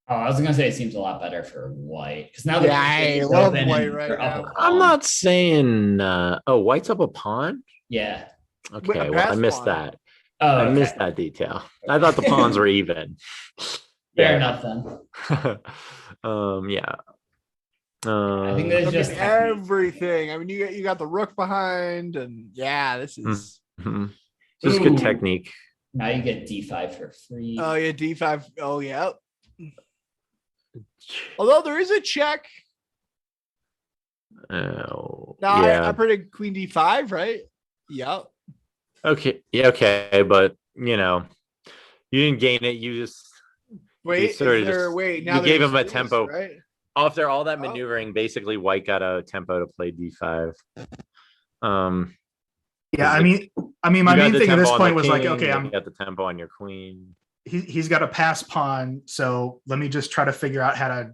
Oh, I was gonna say it seems a lot better for white because now Yeah, I love white right now. I'm not saying white's up a pawn. Yeah. Okay, well I missed that. Oh, I okay. missed that detail. I thought the pawns were even. Fair enough then. Yeah. I think there's just everything. I mean, you got the rook behind, and yeah, this is just good technique. Now you get d5 for free. Oh yeah, d5. Oh yeah. Although there is a check. Oh, No, yeah. I predicted queen d5, right? Yep. Okay. Yeah. Okay. But you didn't gain it. You just Wait. Now you gave him a this, tempo. right? After all that maneuvering, basically white got a tempo to play d5. Yeah, I mean, my main thing at this point was like, okay, I'm got the tempo on your queen. He's got a pass pawn, so let me just try to figure out how to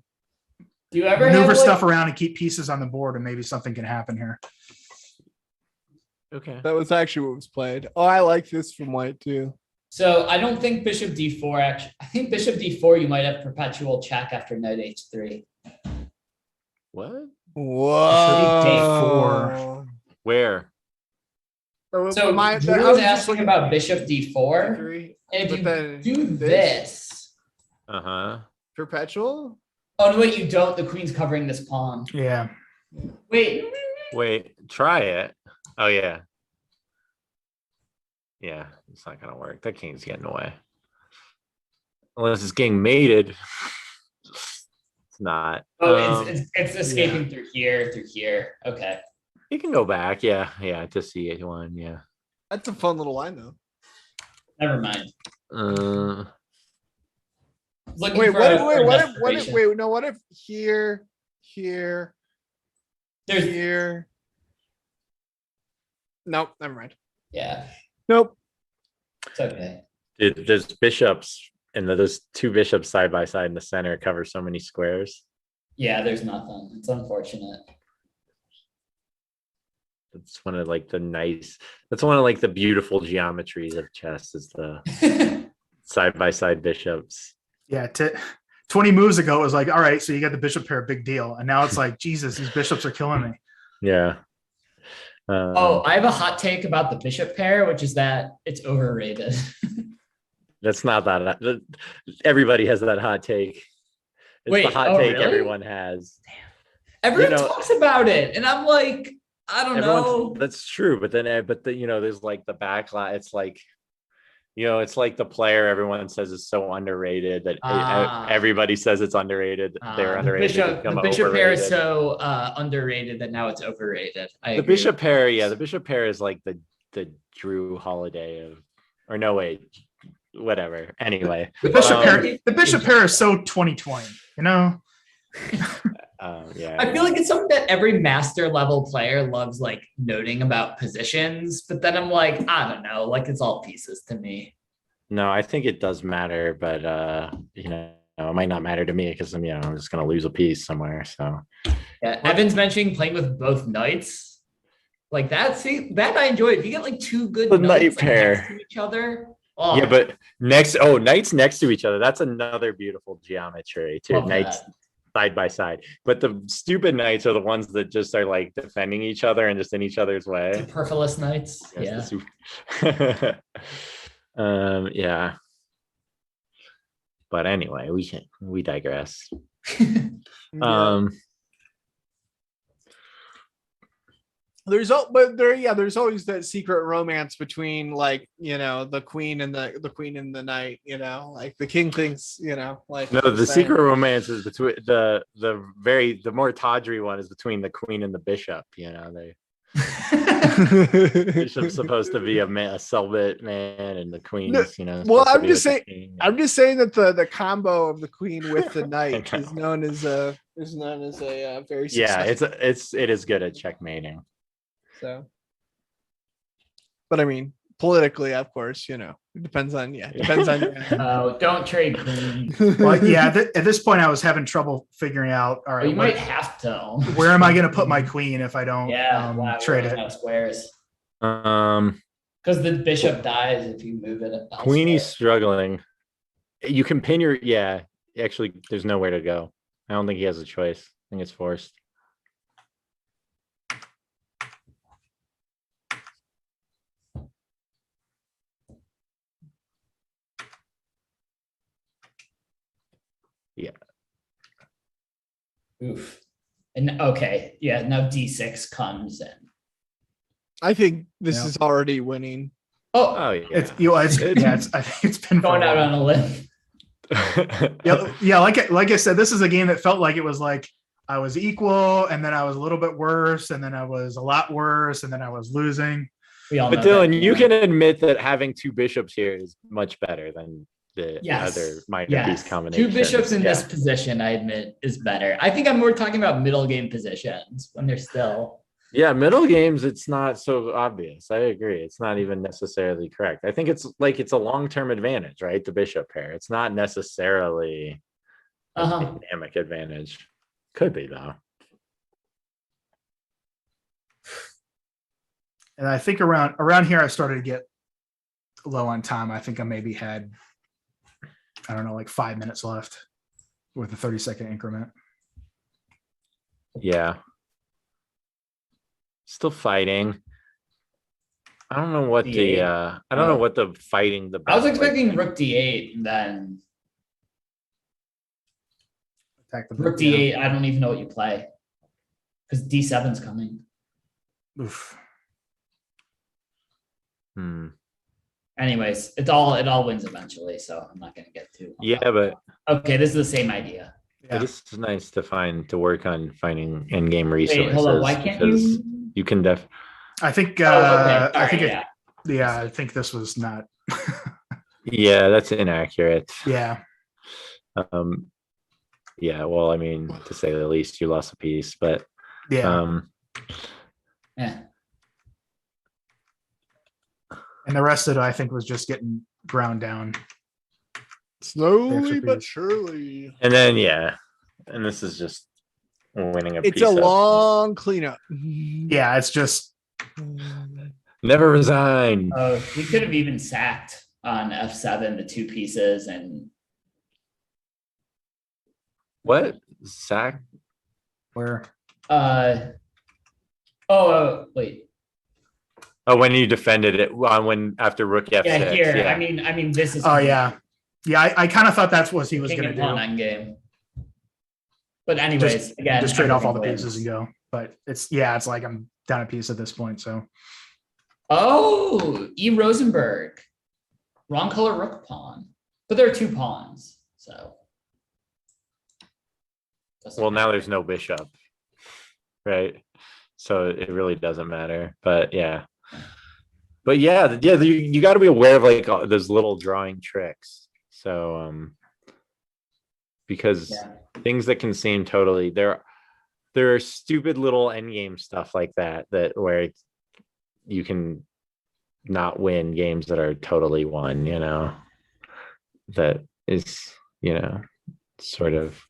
do you ever maneuver stuff around and keep pieces on the board, and maybe something can happen here. Okay, that was actually what was played. Oh, I like this from white too. So I don't think bishop d4. Actually, I think bishop d4. You might have perpetual check after knight h3. What? Whoa. Where? So I was asking about bishop d4. And if you do this. Perpetual? Oh, no, wait, you don't. The queen's covering this pawn. Yeah. Wait, try it. Oh, yeah. Yeah, it's not going to work. That king's getting away. Unless it's getting mated. It's not. Oh, it's escaping through here. Okay. You can go back. Yeah, to c1. Yeah. That's a fun little line, though. Never mind. What if here, here. Nope, never mind. Yeah. Nope. It's okay. There's bishops, and those two bishops side by side in the center cover so many squares. Yeah, there's nothing. It's unfortunate. That's one of like the beautiful geometries of chess is the side by side bishops. Yeah, 20 moves ago it was like, all right, so you got the bishop pair, big deal, and now it's like, Jesus, these bishops are killing me. Yeah. I have a hot take about the bishop pair, which is that it's overrated. That's not that. Everybody has that hot take. It's the hot take really? Everyone has. Everyone talks about it, and I'm like, I don't know. That's true, but there's like the backlash. It's like, it's like the player everyone says is so underrated that everybody says it's underrated. They're underrated. The bishop pair is so underrated that now it's overrated. The bishop pair is like the Drew Holiday whatever. Anyway, the bishop pair is so 2020. Yeah. I feel like it's something that every master level player loves, like noting about positions, but then I'm like, I don't know, like it's all pieces to me. No, I think it does matter, but it might not matter to me because I'm just gonna lose a piece somewhere. So yeah, Evan's mentioning playing with both knights. Like that, that I enjoy. If you get like two good knights pair next to each other. Oh. Yeah, but knights next to each other. That's another beautiful geometry too. Knights. side by side. But the stupid knights are the ones that just are like defending each other and just in each other's way. Superfluous knights. Yes, Yeah. Yeah. But anyway, we digress. There's always that secret romance between, like, the queen and the knight, like the king thinks, like, no, the secret romance is between the more tawdry one is between the queen and the bishop. They bishop's supposed to be a celibate man, and the queen's, well, I'm just saying that the combo of the queen with the knight is known as a very successful. it is good at checkmating. So, but I mean, politically, of course, it depends on Oh, don't trade queen. Well, yeah, at this point I was having trouble figuring out, all right, you might have to. Where am I going to put my queen if I don't trade it? Squares. Because the bishop dies if you move it. Queenie's struggling. You can pin your actually there's nowhere to go. I don't think he has a choice. I think it's forced. Yeah. Oof. And okay, now D6 comes in. I think this is already winning. Oh yeah. I think it's been going out on a limb. Like I said, this is a game that felt like it was like I was equal, and then I was a little bit worse, and then I was a lot worse, and then I was losing. But Dylan, you can admit that having two bishops here is much better than the other minor piece combinations. Two bishops in this position, I admit, is better. I think I'm more talking about middle game positions when they're still. Yeah, middle games, it's not so obvious. I agree. It's not even necessarily correct. I think it's a long-term advantage, right? The bishop pair. It's not necessarily a dynamic advantage. Could be, though. And I think around here I started to get low on time. I think I maybe had, I don't know, like 5 minutes left with a 30-second increment. Yeah. Still fighting. I don't know what what the fighting the. I was expecting rook d8 and then attack the rook d8. I don't even know what you play because d7's coming. Oof. Anyways, it all wins eventually, so I'm not gonna get too. But okay, this is the same idea. Yeah. This is nice to work on finding in-game resources. Wait, hold on. Why can't you? You can I think. Okay. I think this was not. Yeah, that's inaccurate. Yeah. Yeah. Well, I mean, to say the least, you lost a piece, but. Yeah. And the rest of it, I think, was just getting ground down. Slowly but surely. And then, and this is just winning a piece. It's a long cleanup. Yeah, it's just. Never resign. We could have even sacked on F7 the two pieces and. What? Sack? Where? Wait. Oh, when you defended it, when after rook f6. Yeah, here. Yeah. I mean, this is. Oh yeah. I kind of thought that's what he was going to do. On game. But anyways, again, just trade off all the pieces and go. But it's like I'm down a piece at this point. So. Oh, E. Rosenberg, wrong color rook pawn, but there are two pawns, so. Well, now there's no bishop, right? So it really doesn't matter. But yeah. You got to be aware of like those little drawing tricks. So because things that can seem totally there are stupid little endgame stuff like that where you can not win games that are totally won, that is, sort of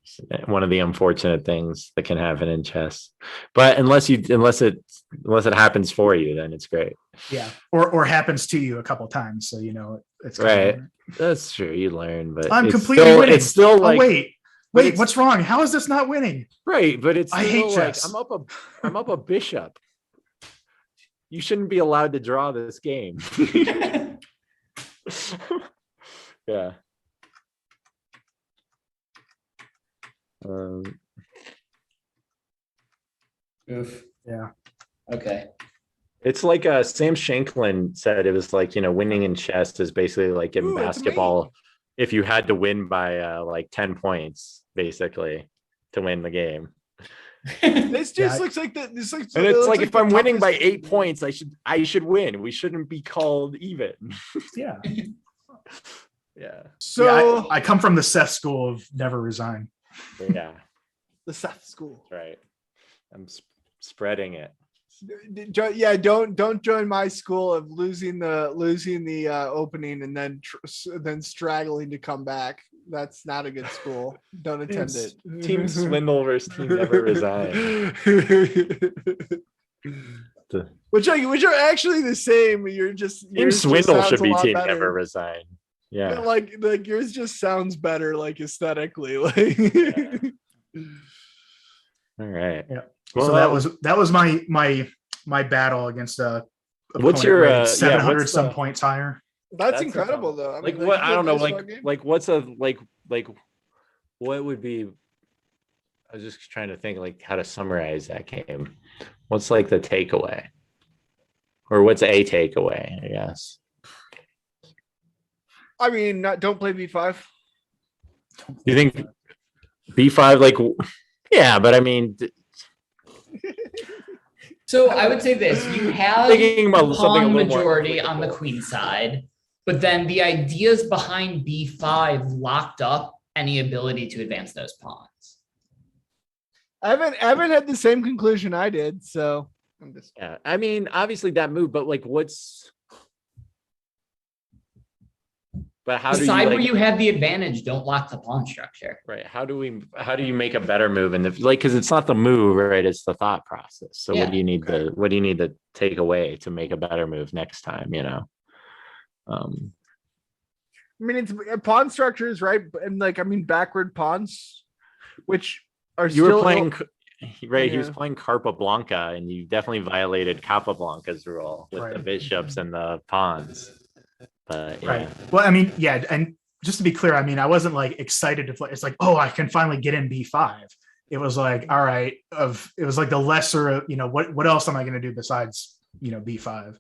one of the unfortunate things that can happen in chess. But unless it happens for you, then it's great. Yeah. Or happens to you a couple times. So, it's right. That's true. You learn, but I'm completely winning. It's still like, wait, Wait, what's wrong? How is this not winning? Right, but it's I hate like chess. I'm up a bishop. You shouldn't be allowed to draw this game. Yeah. Oof. Yeah. Okay. It's like Sam Shanklin said, it was like, winning in chess is basically like in Ooh, it's me. basketball. If you had to win by like 10 points, basically, to win the game. This just looks like the. This looks, And it's like if the I'm winning by toughest- 8 points, I should win. We shouldn't be called even. Yeah. Yeah. So I come from the Seth school of never resign. Yeah. the Seth school. That's right. I'm spreading it. Yeah, don't join my school of losing the opening and then straggling to come back. That's not a good school. Don't attend it. Team swindle versus team never resign. Which are actually the same. Team swindle should be team never resign. Yeah. Like yours just sounds better, like aesthetically. Like All right. Yeah. Well, So that was my battle against what's your rated 700 some points higher. that's incredible though. I like mean, what you I don't know, play a smart game. what would be, I was just trying to think like how to summarize that game. What's like the takeaway? Or what's a takeaway, I guess. I mean, don't play B5. You think B5 like yeah, but I mean So I would say this: you have thinking about the something a pawn little more majority on the applicable. queen side, but then the ideas behind B5 locked up any ability to advance those pawns. Evan had the same conclusion I did, so I'm just yeah, I mean obviously that move, but like how The do you side like, where you have the advantage, don't lock the pawn structure. right? How do you make a better move? And because it's not the move, right? It's the thought process. So Yeah. what do you need to take away to make a better move next time? I mean, it's pawn structures, right? And backward pawns, which are You were still playing, right? He was Yeah. playing Capablanca, and you definitely violated Capablanca's rule with the Right. bishops and the pawns. But yeah. Right. Well, I mean, yeah, and just to be clear, I mean, I wasn't like excited to play. It's like, oh, I can finally get in B5. It was like, all right, it was like the lesser, what else am I going to do besides, B5?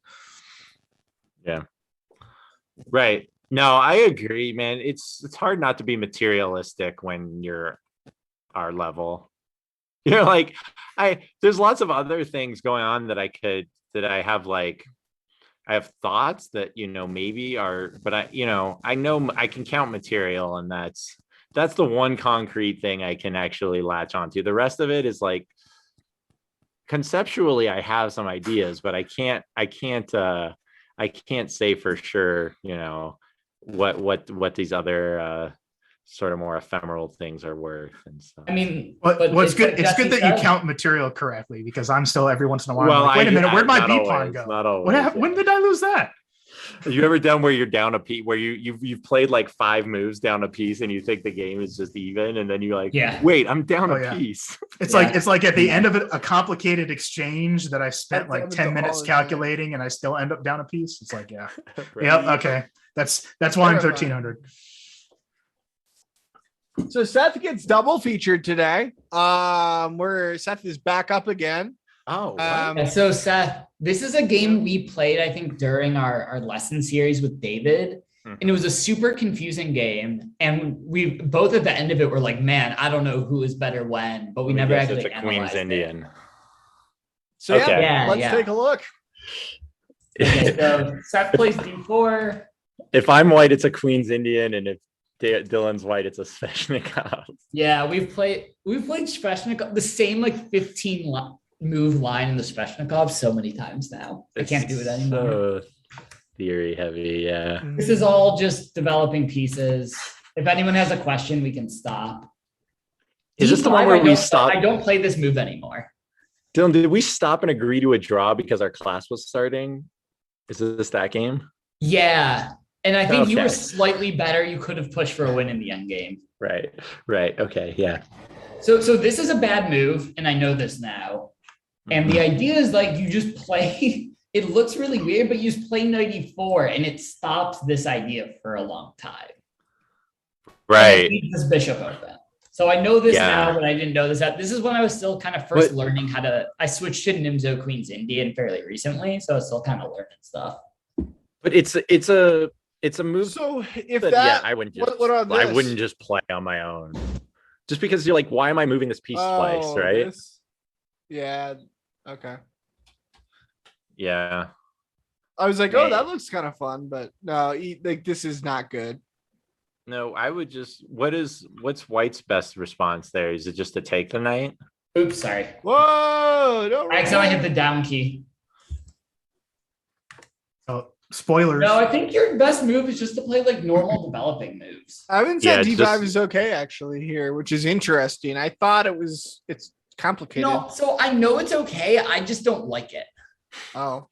Yeah. Right. No, I agree, man. It's hard not to be materialistic when you're our level. Like there's lots of other things going on that I have thoughts that, maybe are, but I know I can count material, and that's the one concrete thing I can actually latch onto. The rest of it is like conceptually I have some ideas, but I can't say for sure, what these other sort of more ephemeral things are worth and stuff. I mean, But what's good? like It's good Jesse that you said. count material correctly, because I'm still every once in a while. Well, Wait a minute, where'd my not B always, pawn go? not always, What happened? yeah. When did I lose that? Have you ever done where you're down a piece, where you've played like 5 moves down a piece and you think the game is just even, and then you're like, Yeah. wait, I'm down Oh, a yeah. piece. It's Yeah. like at the end of a complicated exchange that I spent like happens 10 all minutes the time. calculating, and I still end up down a piece. It's like, yeah. Right? Yep. Okay. That's why I'm Terrifying. 1300. So Seth gets double featured today. Where Seth is back up again. Oh, what? And so Seth, this is a game we played, I think, during our lesson series with David. Mhm. And it was a super confusing game. And we both at the end of it were like, man, I don't know who is better when, but we I never guess actually it's a Queen's analyzed it. Indian. So Okay. yeah, let's Yeah. take a look. Okay, so Seth plays D4. If I'm white, it's a Queen's Indian, and if Dylan's white, it's a Sveshnikov. Yeah, we've played Sveshnikov, the same like 15 move line in the Sveshnikov so many times now. I can't do it anymore. So theory heavy, yeah. This is all just developing pieces. If anyone has a question, we can stop. Is this the one D5, where I we don't- stopped? I don't play this move anymore. Dylan, did we stop and agree to a draw because our class was starting? Is this that game? Yeah. And I think you were Okay. slightly better. You could have pushed for a win in the end game. Right. Okay. Yeah. So this is a bad move, and I know this now. And the idea is like you just play. It looks really weird, but you just play knight e4, and it stops this idea for a long time. Right. This bishop open. So I know this Yeah. now, but I didn't know this. This is when I was still kind of first learning how to. I switched to Nimzo Queen's Indian fairly recently, so I was still kind of learning stuff. But it's a move. So if that, that, yeah, I wouldn't just. I this? wouldn't just play on my own. Just because you're like, why am I moving this piece twice, right? This? Yeah. Okay. Yeah. I was like, oh, that looks kind of fun, but no, like this is not good. No, I would just. What's White's best response there? Is it just to take the knight? Oops, sorry. Whoa! Don't I accidentally hit the down key. Oh, spoilers. No, I think your best move is just to play like normal developing moves. I haven't said Yeah, D5 is okay actually here, which is interesting. I thought it's complicated. No, so I know it's okay. I just don't like it. Oh.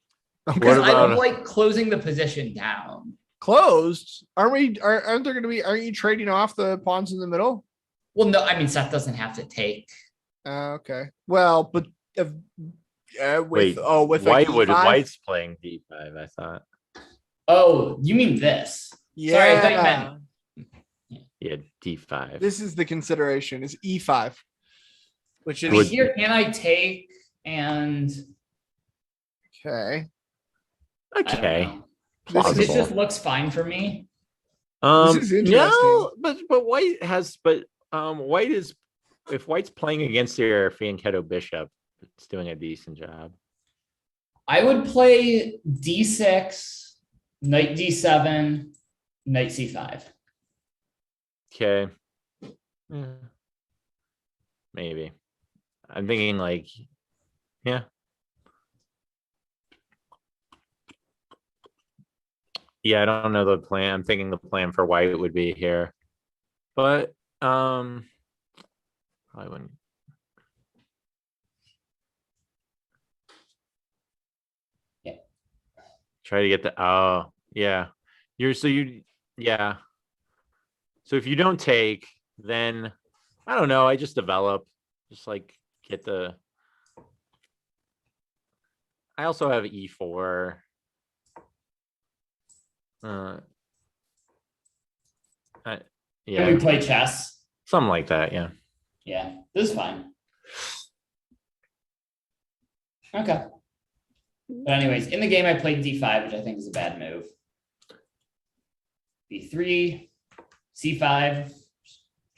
Because What I about- don't like closing the position down. Closed? Aren't there gonna be, aren't you trading off the pawns in the middle? Well, no, I mean Seth doesn't have to take. Okay. Well, but with Wait, with White like would E5? White's playing D5, I thought. Oh, you mean this? Sorry, I thought you Yeah. meant. Yeah, D5. This is the consideration is E5, which I is mean, here, can I take and okay. I don't Okay. know. This This is- just looks fine for me. This is interesting. No, but White has, White is, if White's playing against your Fianchetto bishop, it's doing a decent job. I would play D6, knight D7, knight C5. Okay. Yeah. Maybe. I'm thinking like, yeah. Yeah, I don't know the plan. I'm thinking the plan for White would be here. But probably wouldn't. Yeah. Try to get the yeah. Yeah. So if you don't take, then I don't know, I just develop. Just like get the I also have E4. Can Yeah, we play chess? something like that. Yeah. Yeah, this is fine. Okay. But anyways, in the game, I played D5, which I think is a bad move. B3, C5,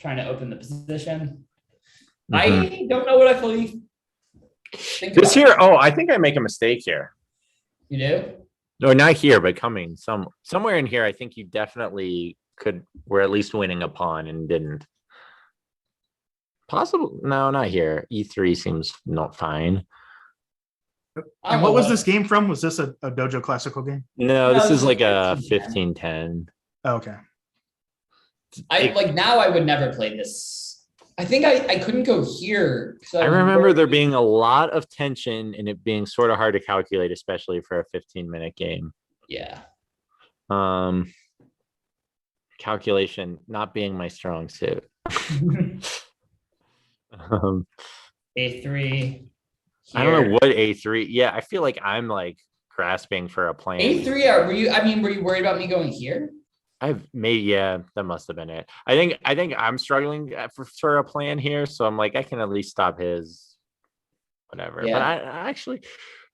trying to open the position. I don't know what I fully think This about. here, oh, I think I make a mistake here. You do? No, not here, but coming somewhere in here. I think you definitely were at least winning a pawn and didn't. Possible? No, not here. E3 seems not fine. And what was this game from? Was this a Dojo Classical game? No, No, this this is is like a 1510. 1510. Oh, okay. I like now I would never play this. I think I couldn't go here. So I remember there being a lot of tension and it being sort of hard to calculate, especially for a 15-minute game. Yeah. Calculation not being my strong suit. A3. I don't know what A3. Yeah, I feel like I'm like grasping for a plan. A3, were you worried about me going here? I've made, yeah, that must have been it. I think I'm struggling for a plan here, so I'm like, I can at least stop his whatever. Yeah. But I actually,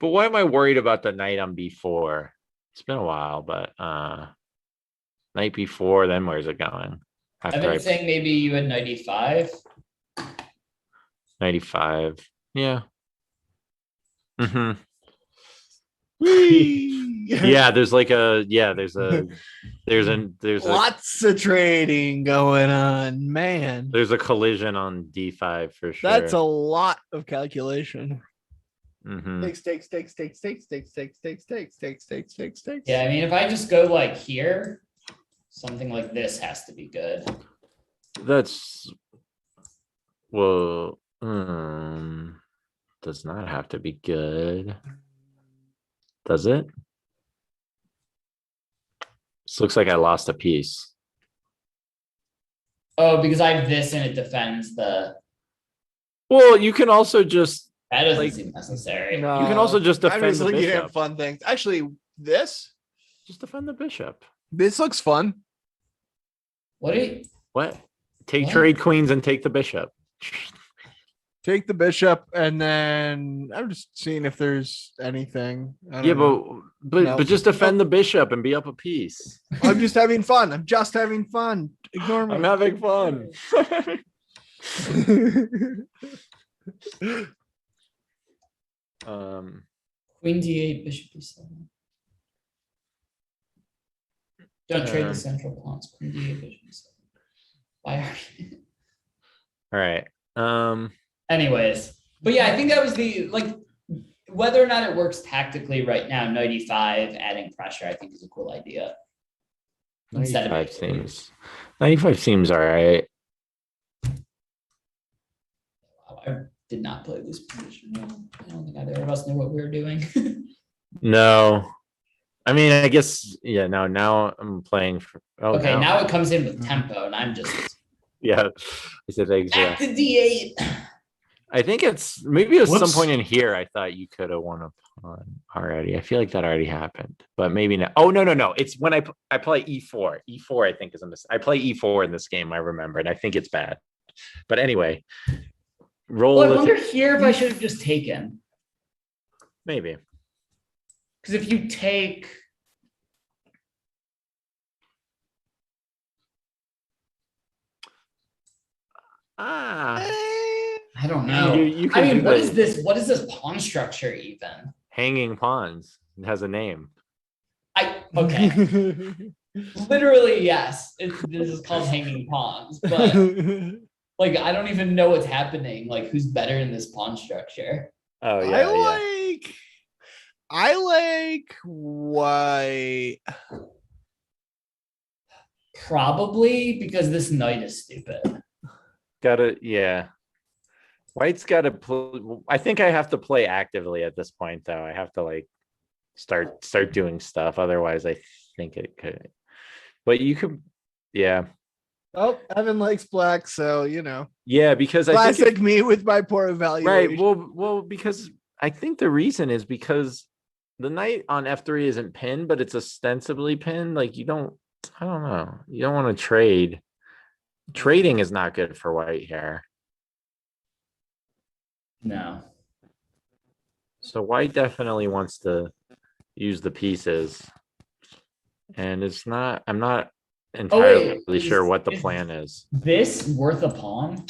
but why am I worried about the knight on B4? It's been a while, but knight B4, then where's it going? I've been saying maybe you had 95. 95. Yeah. Mm-hmm. Yeah, there's Lots of trading going on, man. there's a collision on D5 for sure. That's a lot of calculation. Mhm. Takes. Yeah, I mean, if I just go like here, something like this has to be good. That's well, does not have to be good, does it? This looks like I lost a piece. Oh, because I have this and it defends the. Well, you can also just That doesn't like, seem necessary. you can also just I'm defend just the looking bishop. at fun things. Actually, this Just defend the bishop. looks fun. What are you? What? Take What? trade queens and take the bishop. Take the bishop, and then I'm just seeing if there's anything. I don't Yeah, know. but No. just defend the bishop and be up a piece. I'm just having fun. I'm just having fun. Ignore me. I'm having fun. Queen d8, bishop e7. Don't trade the Um, central pawns. Queen d8, bishop e7. Why are you? All right. Anyways, but yeah, I think that was the like whether or not it works tactically right now. Knight e5, adding pressure, I think is a cool idea. Instead of 95 seems 95 seems all right. Wow, I did not play this position. No, I don't think either of us knew what we were doing. No. I mean, I guess, yeah, no, now I'm playing for Okay, now it comes in with tempo, and I'm just yeah. I said thanks. back to d8. I think it's maybe at some Whoops. point in here I thought you could have won a pawn already. I feel like that already happened, but maybe not. Oh no. It's when I play e4. E4 I think is in this. I play e4 in this game, I remember, and I think it's bad. But anyway, roll Well, I with wonder here if I should have just taken. maybe. Because if you take I don't know. You I can mean, do what the is this? What is this pawn structure even? hanging pawns. It has a name. Okay. Literally, yes. This is called hanging pawns, but like I don't even know what's happening. Like who's better in this pawn structure? Oh yeah, I like white. Probably because this knight is stupid. Yeah. White's gotta play. I think I have to play actively at this point, though. I have to like start doing stuff. Otherwise, I think it could. But you could, yeah. Oh, Evan likes black, so you know. Yeah, because I think Classic me with my poor evaluation. right. Well, because I think the reason is because the knight on f3 isn't pinned, but it's ostensibly pinned. Like I don't know. You don't want to trade. Trading is not good for white here. No. So white definitely wants to use the pieces. And I'm not entirely sure what the plan is. This worth a pawn?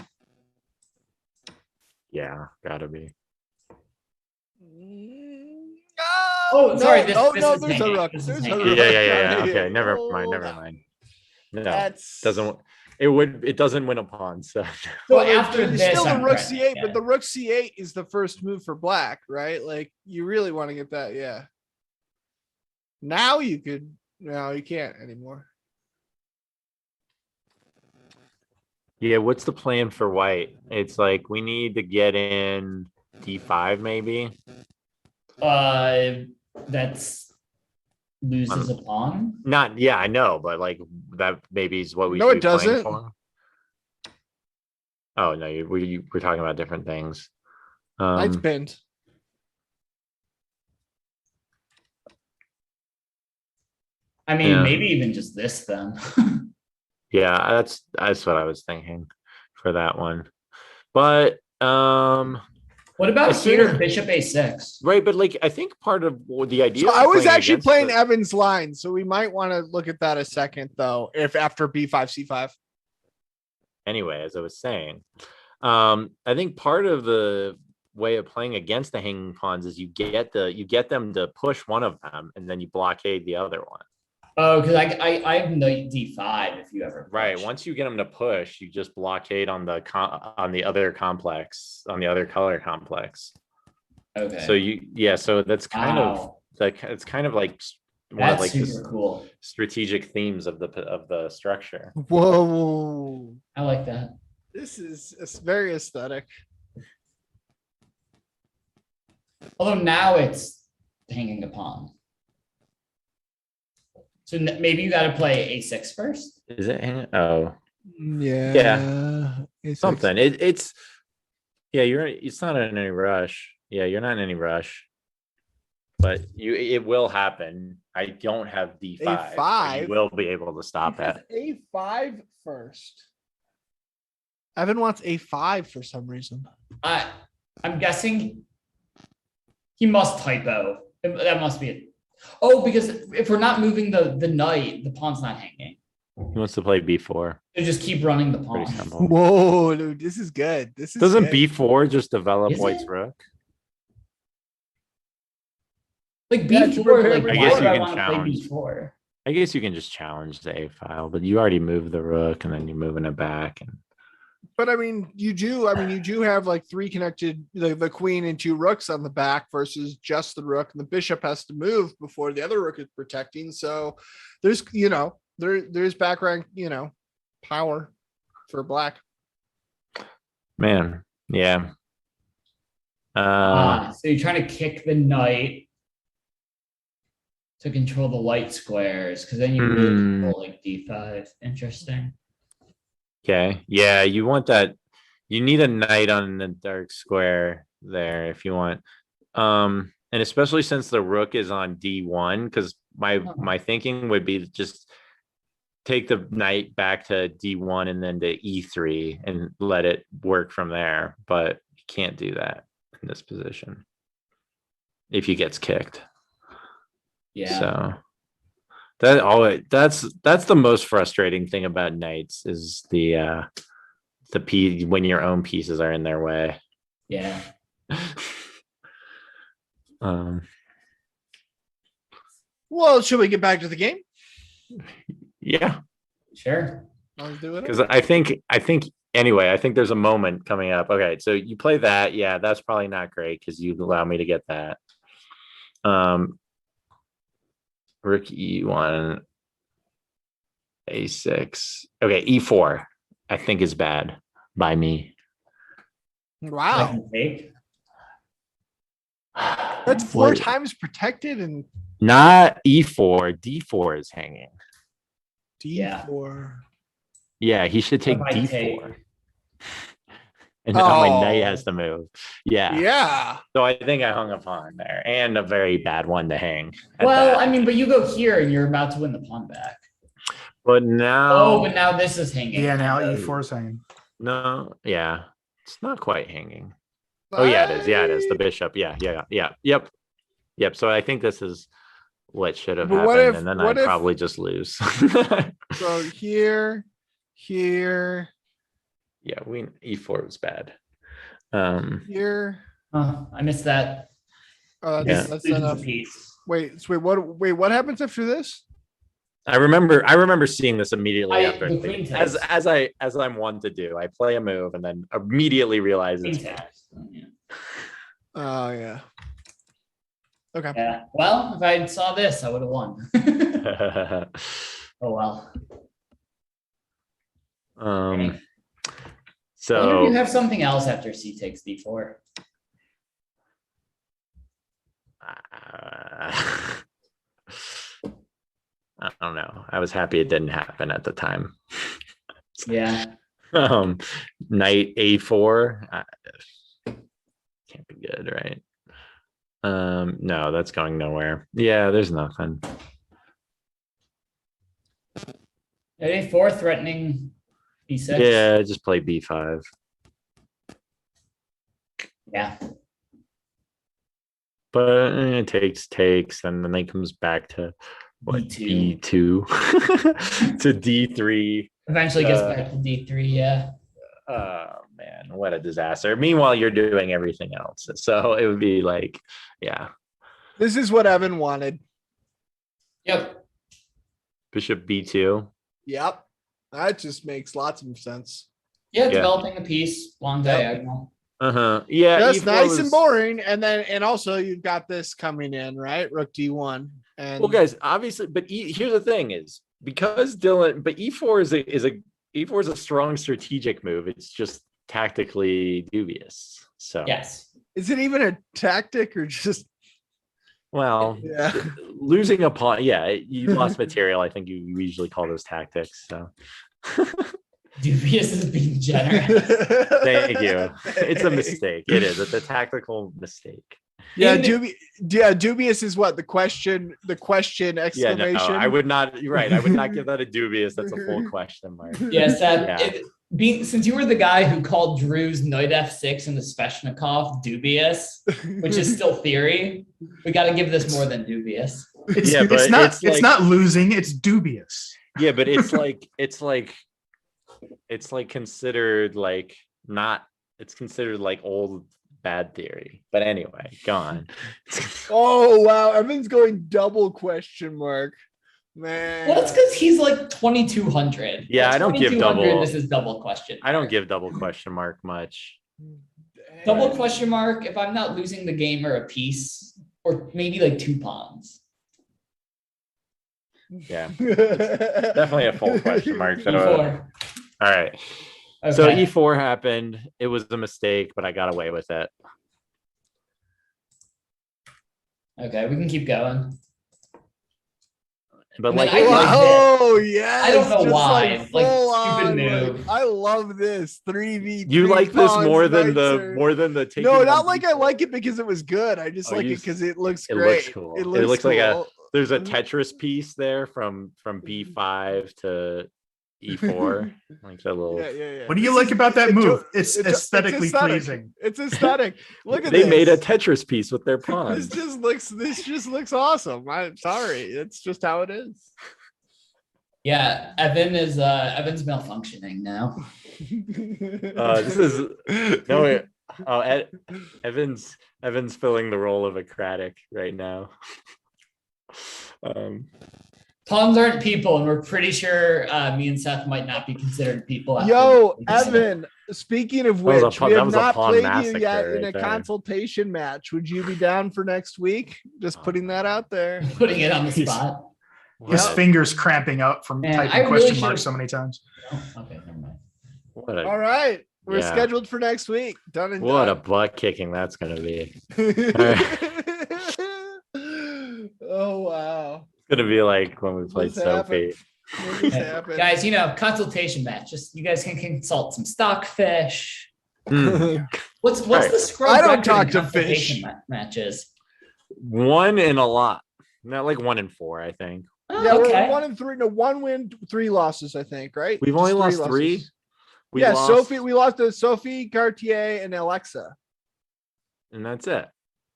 Yeah, gotta be. Oh, sorry. This no, is there's a hanging. rook. This is There's a hanging. rook. Yeah. Okay, Right. never Oh, mind. No, That's it doesn't win a pawn. So So well, after there's this, still the I'm rook threatening, c8, yeah. but the rook c8 is the first move for black, right? Like you really want to get that, yeah. Now you could, no, you can't anymore. yeah, what's the plan for white? It's like we need to get in d5 maybe. That's loses a pawn. Not yeah, I know, but like that maybe is what we No, should it be playing doesn't. for. Oh no, we're talking about different things. Knight's pinned. I mean, Yeah. maybe even just this then. Yeah, that's what I was thinking for that one. But What about Is here, there- bishop a6? right, but like I think part of the idea. So of I was playing actually against playing the- Evan's line, so we might want to look at that a second though, if after b5, c5. anyway, as I was saying. I think part of the way of playing against the hanging pawns is you get them to push one of them and then you blockade the other one. Oh, because I have knight d5 if you ever Right. push. Once you get them to push, you just blockade on the other complex, on the other color complex. Okay. So so that's kind of Wow. like it's kind of like one of That's like super the cool. strategic themes of the structure. Whoa. I like that. This is it's very aesthetic. Although now it's hanging a pawn. So maybe you got to play a6 first. Is it hanging? Oh, Yeah. It's something. It's yeah. It's not in any ruch. Yeah, you're not in any rush. But it will happen. I don't have D5. A5? You will be able to stop that. A5 first. Evan wants A5 for some reason. I'm guessing he must typo. That must be it. Oh, because if we're not moving the knight, the pawn's not hanging. He wants to play B4. So just keep running the Pretty pawn. simple. Whoa, dude, this is good. This is Doesn't good. B4 just develop Is White's it? rook? Like Yeah, to B4, prepare like for I why guess would you I can want to play challenge. B4? I guess you can just challenge the A file, but you already moved the rook and then you're moving it back. And But I mean, you do have like three connected, the queen and two rooks on the back versus just the rook, and the bishop has to move before the other rook is protecting. So there's, there's background, power for black. man, yeah. So you're trying to kick the knight to control the light squares, because then you really control like D5. Interesting. Okay. Yeah, you want that. You need a knight on the dark square there if you want. And especially since the rook is on D1, because my thinking would be to just take the knight back to D1 and then to E3 and let it work from there. But you can't do that in this position if he gets kicked. Yeah. So that's the most frustrating thing about knights is the piece when your own pieces are in their way. Yeah. Well, should we get back to the game? Yeah, Sure. Let's do it. because I think anyway, I think there's a moment coming up. Okay, so you play that. Yeah, that's probably not great because you allow me to get that. Rook E1, A6. Okay, E4, I think is bad by me. Wow. Second take. That's four times protected and Not E4. D4 is hanging. D4. Yeah, he should take What if I D4. take? And now my knight Oh. has to move. Yeah. Yeah. So I think I hung a pawn there and a very bad one to hang. at Well, that. I mean, but you go here and you're about to win the pawn back. But now. Oh, but now this is hanging. Yeah, now E4 is hanging. No, yeah. It's not quite hanging. Oh, yeah, it is. Yeah, it is. The bishop. Yeah. Yep. So I think this is what should have But happened. what if- and then what I'd if- probably just lose. So here. Yeah, E4 was bad. Here. Oh, I missed that. That's, Yeah. that's Loses enough. a piece. Wait, what happens after this? I remember seeing this immediately after the queen as takes. as I'm one to do. I play a move and then immediately realize Queen it's takes. Yeah. Oh yeah. Okay. Yeah. Well, if I saw this, I would have won. Oh well. I wonder if So you have something else after C takes D4. I don't know. I was happy it didn't happen at the time. Yeah. Knight A4 can't be good, right? No, that's going nowhere. Yeah, there's nothing. A4 threatening B6. Yeah, just play B5. Yeah. But it takes, and then it comes back to what D2. D2 to D3. Eventually gets back to D3. Yeah. Oh man, what a disaster. Meanwhile, you're doing everything else. So it would be like, yeah. This is what Evan wanted. Yep. Bishop B2. Yep. That just makes lots of sense. Yeah. Yeah. Developing a piece, long Yep. diagonal. Yeah. Just E4 nice and was- boring. And also you've got this coming in, right? Rook D1. And Well, guys, obviously, but here's the thing is because Dylan, but E4 E4 is a strong strategic move. It's just tactically dubious. So Yes. is it even a tactic or just Well, Yeah. losing a pawn, yeah, you lost material. I think you usually call those tactics. So Dubious is being generous. thank you. It's a mistake. It is. It's a tactical mistake. Yeah, In- dubious is what the question Yeah, exclamation. no, I would not. You're right. I would not give that a dubious. That's a full question mark. Yeah, Seth, Yeah. since you were the guy who called Drew's knight f6 and the Sveshnikov dubious, which is still theory, we got to give this more than dubious. Yeah, but It's not losing. It's dubious. Yeah, but it's like considered like not. It's considered like old bad theory. But anyway, go on. Oh wow, Evan's going double question mark. Man. Well, that's because he's like 2200. Yeah, At I don't give 2200, double. This is double question. I don't give double question mark much. Double question mark if I'm not losing the game or a piece, or maybe like 2 pawns. Yeah, definitely a full question mark. So, E4. all right. Okay. So E4 happened. It was a mistake, but I got away with it. Okay, we can keep going. But And then like, I like Oh yeah, I don't know why. Like, stupid move. I love this 3v. you like this more than the taking No, on not like I D4. like it because it was good. I just Oh, like you- it because it looks it great. looks cool. It It looks, looks like a- cool. There's a Tetris piece there from B5 to E4, like that little. Yeah. What do you like about that It's move? jo- It's it's aesthetically aesthetic. pleasing. It's aesthetic. Look at They this. made a Tetris piece with their This pawns. just looks awesome. I'm sorry. It's just how it is. Yeah, Evan's malfunctioning now. This is no. Evan's filling the role of a Craddock right now. Pawns aren't people, and we're pretty sure me and Seth might not be considered people. after Yo, this. Evan, speaking of That was a which, pawn- we that have was a not pawn played you massacre yet in right a there. consultation match. Would you be down for next week? Just putting that out there. Putting it on the spot. His Yep. fingers cramping up from Man, typing I really question marks should've- so many times. Oh, okay, never mind. What a All right. We're Yeah. scheduled for next week. Done and what a done. butt kicking that's gonna be. Oh wow. It's gonna be like when we played What's happened? Sophie. What just happened? Guys, consultation match. Just you guys can consult some stockfish. Mm. What's Right. the scrub? I don't record talk in to consultation fish. Matches. 1 in a lot. Not like 1 in 4, I think. Oh, Yeah, okay. we're 1 and 3. No, 1 win, 3 losses, I think, right? We've only Just lost 3. losses. We Yeah, lost, Sophie. We lost to Sophie, Cartier, and Alexa. and that's it.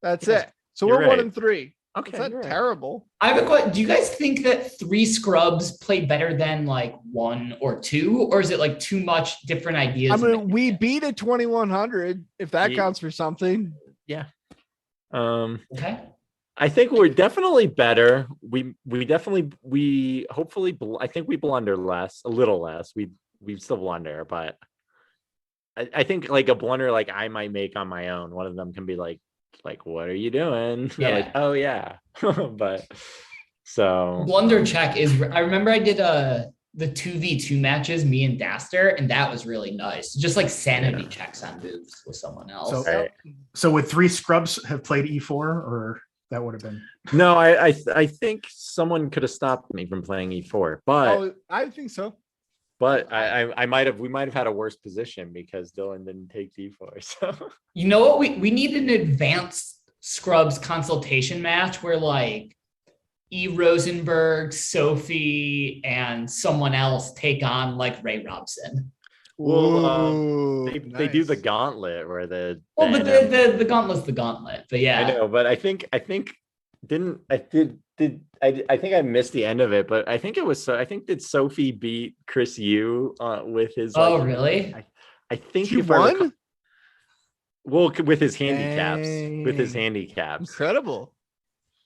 That's Yeah, it. So you're we're 1 right. and 3. Okay, It's not you're right. terrible. I have a question. Do you guys think that 3 scrubs play better than like 1 or 2, or is it like too much different ideas? I in mean, the we game? beat a 2100, if that Ye- counts for something. Okay. I think we're definitely better. We hopefully I think we blunder less, a little less. We still blunder, but I think like a blunder like I might make on my own. One of them can be like what are you doing? They're Yeah. like, oh yeah. But so Blunder check is. I remember I did the 2v2 matches, me and Daster, and that was really nice. Just like sanity checks on moves with someone else. So- Right. So would 3 scrubs have played E4, or that would have been? No, I think someone could have stopped me from playing E4, but Oh, I think so. I might have we might have had a worse position because Dylan didn't take D4. So You know what? We need an advanced scrubs consultation match where like E. Rosenberg, Sophie, and someone else take on like Ray Robson. Well, Ooh, they do the nice. gauntlet where the Well, but NM the gauntlet's the gauntlet. But yeah. I know, but I think I think I missed the end of it, but I think it was so I think did Sophie beat Chris Yu with his Oh, like, really? I think She if I recall- won? well with his handicaps Dang. handicaps. Incredible.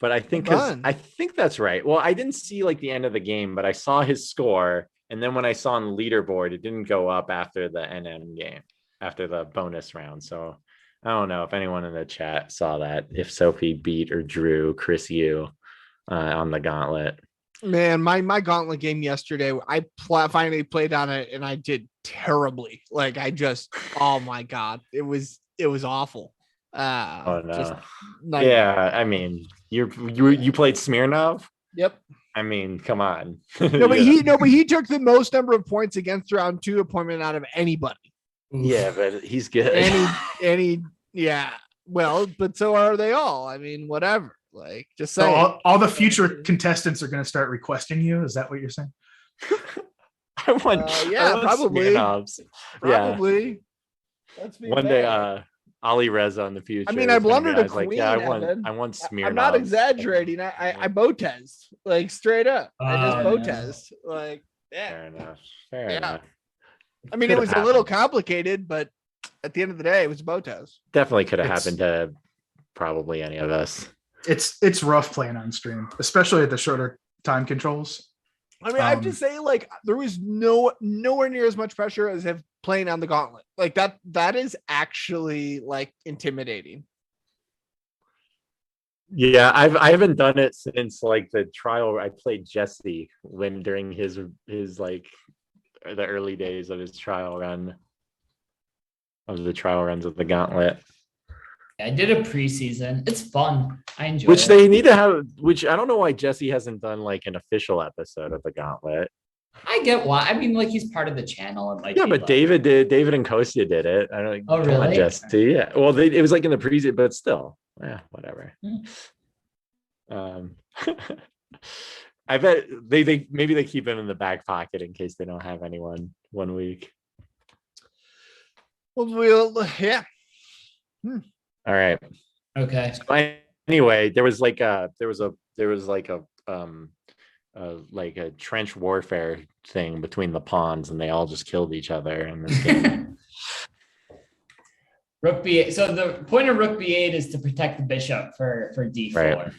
But I think Fun. I think that's right. Well, I didn't see like the end of the game, but I saw his score, and then when I saw on the leaderboard, it didn't go up after the NM game, after the bonus round. So I don't know if anyone in the chat saw that, if Sophie beat or drew Chris Yu on the gauntlet. Man, my gauntlet game yesterday, I finally played on it and I did terribly. Like I just, oh my God, it was awful. Oh Just no. nightmare. Yeah, I mean, you played Smirnov. Yep. I mean, come on. No, but he took the most number of points against round 2 appointment out of anybody. Yeah, but he's good. Yeah. Well, but so are they all. I mean, whatever. Like, just So saying. all the future contestants are going to start requesting you. Is that what you're saying? I want, yeah, I want probably. Smirnovs. Yeah. Probably. Let's be One day, Ali Reza in the future. I mean, I blundered a was like, queen. yeah, Evan. I want Smirnovs. I'm not exaggerating. I Botez, like straight up. I just Botez. Like, yeah. Fair enough. I mean, it was a little complicated, but at the end of the day, it was Botez. Definitely could have happened to probably any of us. It's rough playing on stream, especially at the shorter time controls. I mean, I have to say, like, there was nowhere near as much pressure as if playing on the gauntlet. Like that is actually like intimidating. Yeah, I haven't done it since like the trial. I played Jesse when during his like the early days of his trial run of the trial runs of the gauntlet. I did a preseason. It's fun. I enjoy Which it. they need to have, which I don't know why Jesse hasn't done like an official episode of the gauntlet. I get why. I mean, like he's part of the channel. And like, Yeah, but David and Kostya did it. I don't. Oh, really? Jesse. Yeah. Well, it was like in the preseason, but still, yeah, whatever. I bet they maybe they keep him in the back pocket in case they don't have anyone one week. Well, yeah. All right. Okay. So anyway, there was like a trench warfare thing between the pawns, and they all just killed each other in this game. Rook B8. So the point of Rook B8 is to protect the bishop for D4. Right.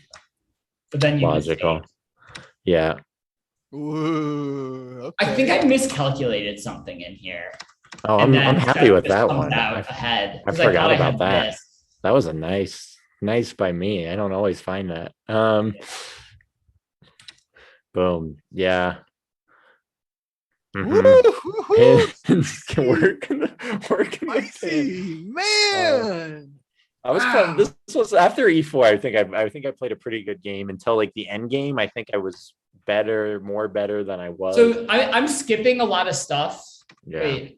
But then you logical. Yeah. Ooh, okay. I think I miscalculated something in here. Oh, I'm happy with that one. Ahead, I forgot about that. That was a nice by me. I don't always find that. Boom. Yeah. Pins can work in the pin. Man. I was kind of, this was after E4. I think I played a pretty good game until like the end game. I think I was more better than I was. So I'm skipping a lot of stuff. Yeah. Wait.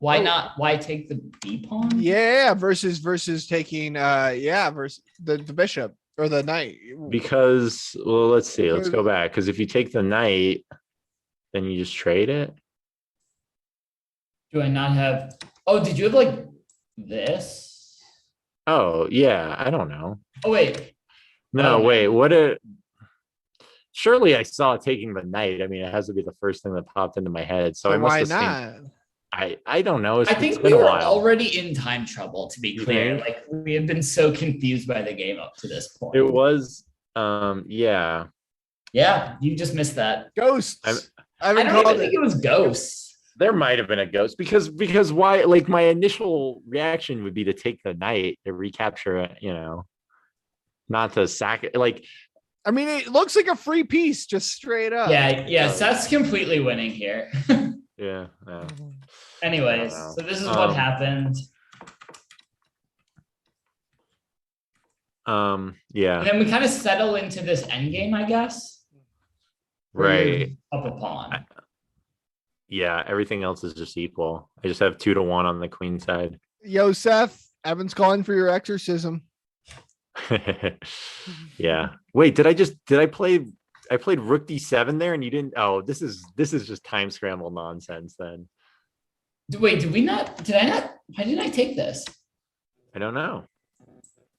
Why not? Why take the B pawn? Yeah, versus taking versus the bishop or the knight. Because let's see. Let's go back. Because if you take the knight, then you just trade it. Do I not have? Oh, did you have like this? Oh yeah, I don't know. Oh wait. No, wait. Surely I saw taking the knight. I mean, it has to be the first thing that popped into my head. So I must why have not? seen. I don't know. I think we were already in time trouble, to be clear. Like we have been so confused by the game up to this point. It was, yeah. Yeah, you just missed that. Ghosts. I don't even think it was ghosts. There might have been a ghost because why? Like my initial reaction would be to take the knight to recapture it, not to sack it. Like, I mean, it looks like a free piece, just straight up. Yeah. Seth's completely winning here. Yeah. Anyways, so this is what happened. Yeah. And then we kind of settle into this end game, I guess. Right. Up a pawn. Yeah, everything else is just equal. I just have 2-1 on the queen side. Yo, Seth, Evan's calling for your exorcism. Yeah. Wait, I played Rook D7 there and you didn't. Oh, this is just time scramble nonsense then. Wait, did I not? Why didn't I take this? I don't know.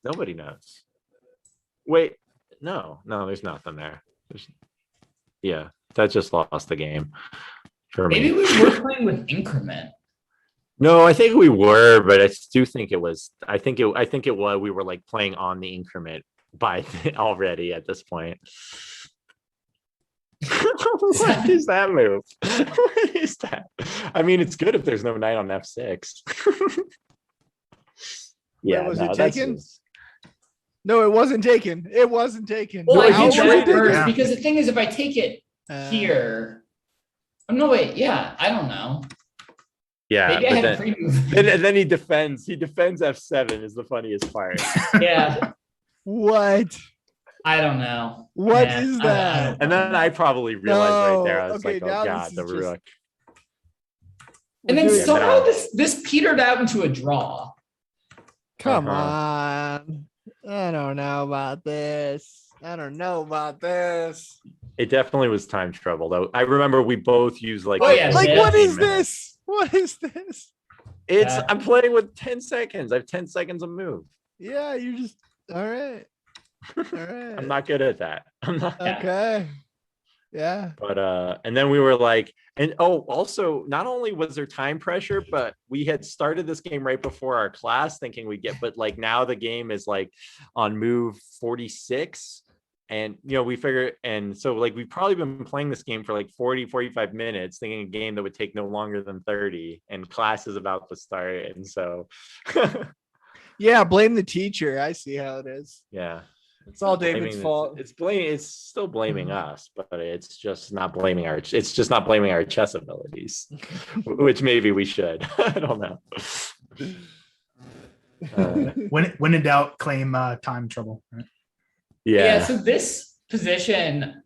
Nobody knows. Wait, no, there's nothing there. Yeah, that just lost the game for me. Maybe we were playing with increment. No, I think we were, but I do think it was. I think it was. We were like playing on the increment already at this point. What is that move? What is that? I mean, it's good if there's no knight on F6. Yeah, was it taken? No, it wasn't taken. It wasn't taken. Well, no, I did that first Yeah. because the thing is, if I take it here, oh no, wait, yeah, I don't know. Yeah, Maybe I but had a then, pre-move. then he defends. He defends F7 is the funniest part. Yeah, What? I don't know. What Man, is I that? don't And then know. I probably realized right there. I No. was Okay, like, oh now god, this the is just- rook. And then We're doing- somehow now. this petered out into a draw. Come Uh-huh. on. I don't know about this. I don't know about this. It definitely was time trouble though. I remember we both used like. Oh, yeah, Like, yeah. what 15 is minutes. this? What is this? It's Yeah. I'm playing with 10 seconds. I have 10 seconds of move. Yeah, you're just all right. All right. I'm not good at that. I'm not. Yeah. Okay. Yeah. But and then we were like, and also not only was there time pressure, but we had started this game right before our class thinking we'd get, but like now the game is like on move 46. And we figure, and so like we've probably been playing this game for like 40-45 minutes, thinking a game that would take no longer than 30, and class is about to start. And so Yeah, blame the teacher. I see how it is. yeah. It's all David's Blaming- fault. It's still blaming us, but it's just not blaming our chess abilities, which maybe we should. I don't know. When in doubt, claim time trouble. Right? Yeah. So this position,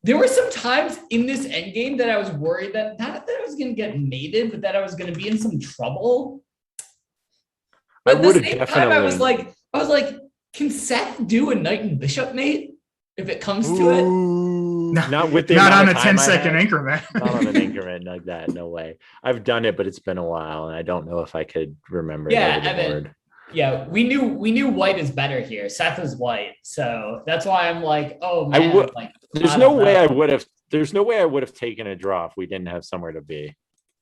there were some times in this endgame that I was worried that not that I was going to get mated, but that I was going to be in some trouble. But at the would've same time, definitely. I was like, can Seth do a knight and bishop mate if it comes to it? Ooh. Not with the Not amount on of a time 10 I second had. increment. Not on an increment like that. No way. I've done it, but it's been a while, and I don't know if I could remember. it Yeah, over the Evan. board. Yeah, we knew white is better here. Seth is white, so that's why I'm like, oh I man, would- like There's I no don't way know. I would have. There's no way I would have taken a draw if we didn't have somewhere to be.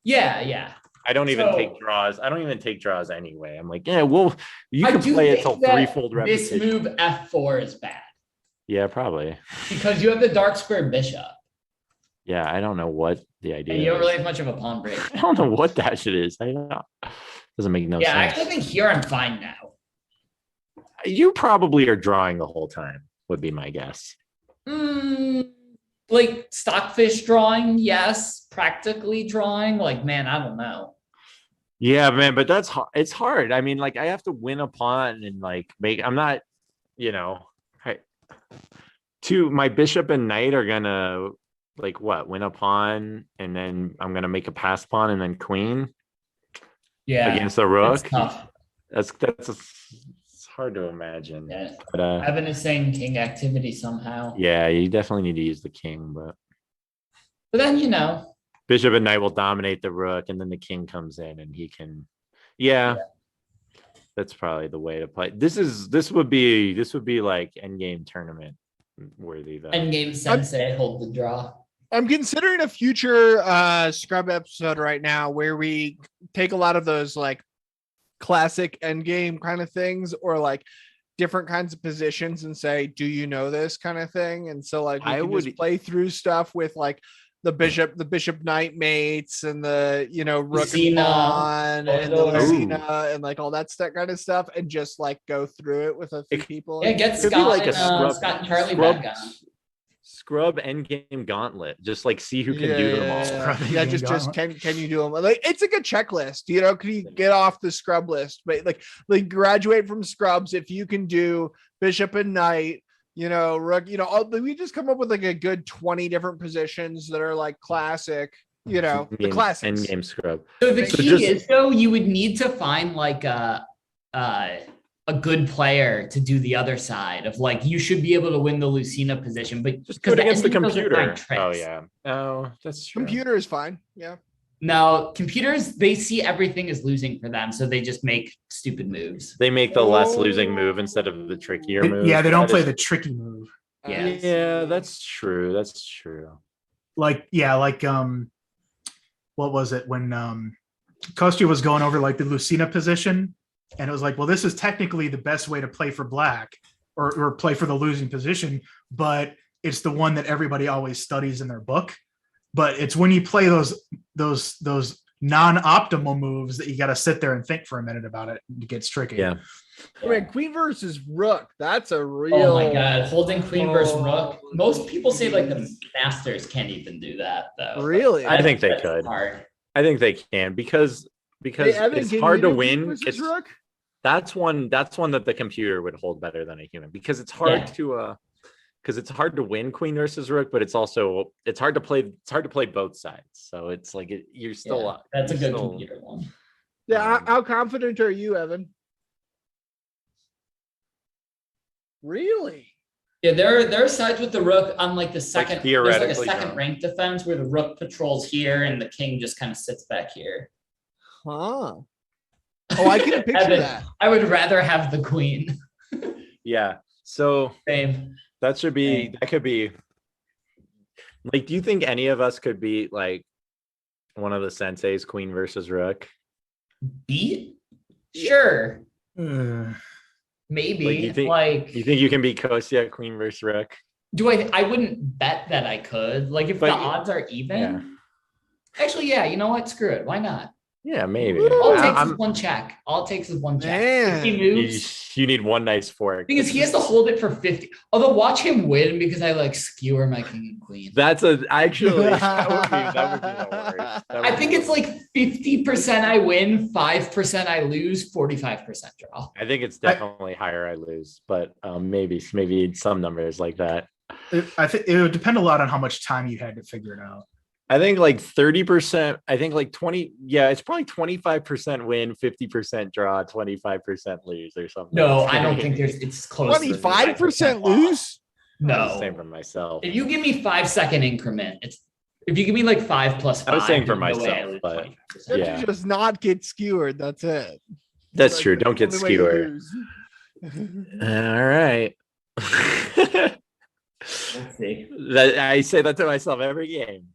Yeah. I don't even So- take draws. I don't even take draws anyway. I'm like, yeah, well, you I can do play it think till that threefold This repetition. move F4 is bad Yeah, probably. because you have the dark square bishop, Yeah, I don't know what the idea and you don't is. really have much of a pawn break. I don't know what that shit is. I don't know. Doesn't make no Yeah, I sense. actually think here I'm fine now. You probably are drawing the whole time, would be my guess. Like stockfish drawing, yes. Practically drawing, like man, I don't know. Yeah, man, but it's hard. I mean, like I have to win a pawn and like I'm not, my bishop and knight are gonna like win a pawn, and then I'm gonna make a pass pawn and then queen Yeah, against the rook. it's tough. It's hard to imagine. Yeah. But Evan is saying king activity somehow, yeah, you definitely need to use the king, but but then bishop and knight will dominate the rook, and then the king comes in and he can. Yeah. That's probably the way to play. This would be like endgame tournament worthy though. endgame sensei hold the draw. I'm considering a future scrub episode right now where we take a lot of those like classic endgame kind of things or like different kinds of positions and say, do you know this kind of thing? And so like we can just play through stuff with like the bishop knight mates and the rook and pawn and the Lucina and like all that kind of stuff and just like go through it with a few people. Yeah, get Could be Scott, like a Scott and Charlie back on. Scrub endgame gauntlet. Just like see who can do them all. Yeah, just can you do them? Like it's like a checklist, can you get off the scrub list? But like graduate from scrubs if you can do bishop and knight, rook, we just come up with like a good 20 different positions that are like classic, the classics. Endgame scrub. So the So key just- is though, you would need to find like a good player to do the other side of like you should be able to win the Lucina position, but Just do it against the endgame doesn't computer. find tricks. Oh yeah. Oh, that's true. Computer is fine. Yeah. No, computers, they see everything as losing for them, so they just make stupid moves. They make the less losing move instead of the trickier move. Yeah, they don't That play is- the tricky move. Yeah. Yeah, that's true. That's true. Like what was it when Kostya was going over like the Lucina position, and it was like, well, this is technically the best way to play for black or play for the losing position, but it's the one that everybody always studies in their book. But it's when you play those non-optimal moves that you got to sit there and think for a minute about it. It gets tricky. Yeah. Wait, queen versus rook. That's a real. Oh my god, holding queen versus rook. Most people say like the masters can't even do that though. Really? I think they That's could. hard. I think they can because Hey, Evan, it's can hard you to do win. versus It's rook? that's one that the computer would hold better than a human because it's hard Yeah. to because it's hard to win queen versus rook, but it's hard to play both sides. So it's like you're still Yeah, that's a you're good still, computer one. Yeah, Um, how confident are you, Evan? Really? Yeah, there are sides with the rook on like the second. There's like a theoretically second drawn. rank defense where the rook patrols here and the king just kind of sits back here. Huh. Oh, I can picture Evan, that. I would rather have the queen. Yeah. So Same. that could be like, do you think any of us could be like one of the senseis queen versus rook? Beat? Sure. Uh, Maybe. Like, you think you can beat Kostya queen versus rook? I wouldn't bet that I could. Like if But the odds are even. Actually, yeah, you know what? Screw it. Why not? Yeah, maybe. All it takes I'm- is one check. All it takes is one check. Man. If he you, moves, you need one nice fork. because he has to hold it for 50. Although watch him win because I like skewer my king and queen. That's actually that would be the worst. I think it's like 50% I win, 5% I lose, 45% draw. I think it's definitely higher I lose, but maybe some numbers like that. I think it would depend a lot on how much time you had to figure it out. I think like 30%, I think like 20, yeah, it's probably 25% win, 50% draw, 25% lose or something. No, I don't think it's close. to 25% loss. lose? No. Same for myself. If you give me 5-second increment, if you give me like 5 plus 5, I was saying for there's no way I myself, lose but 25%. yeah. You just not get skewered. That's it. That's Like, true. the Don't get only way you skewered. lose. All right. Let's see. I say that to myself every game.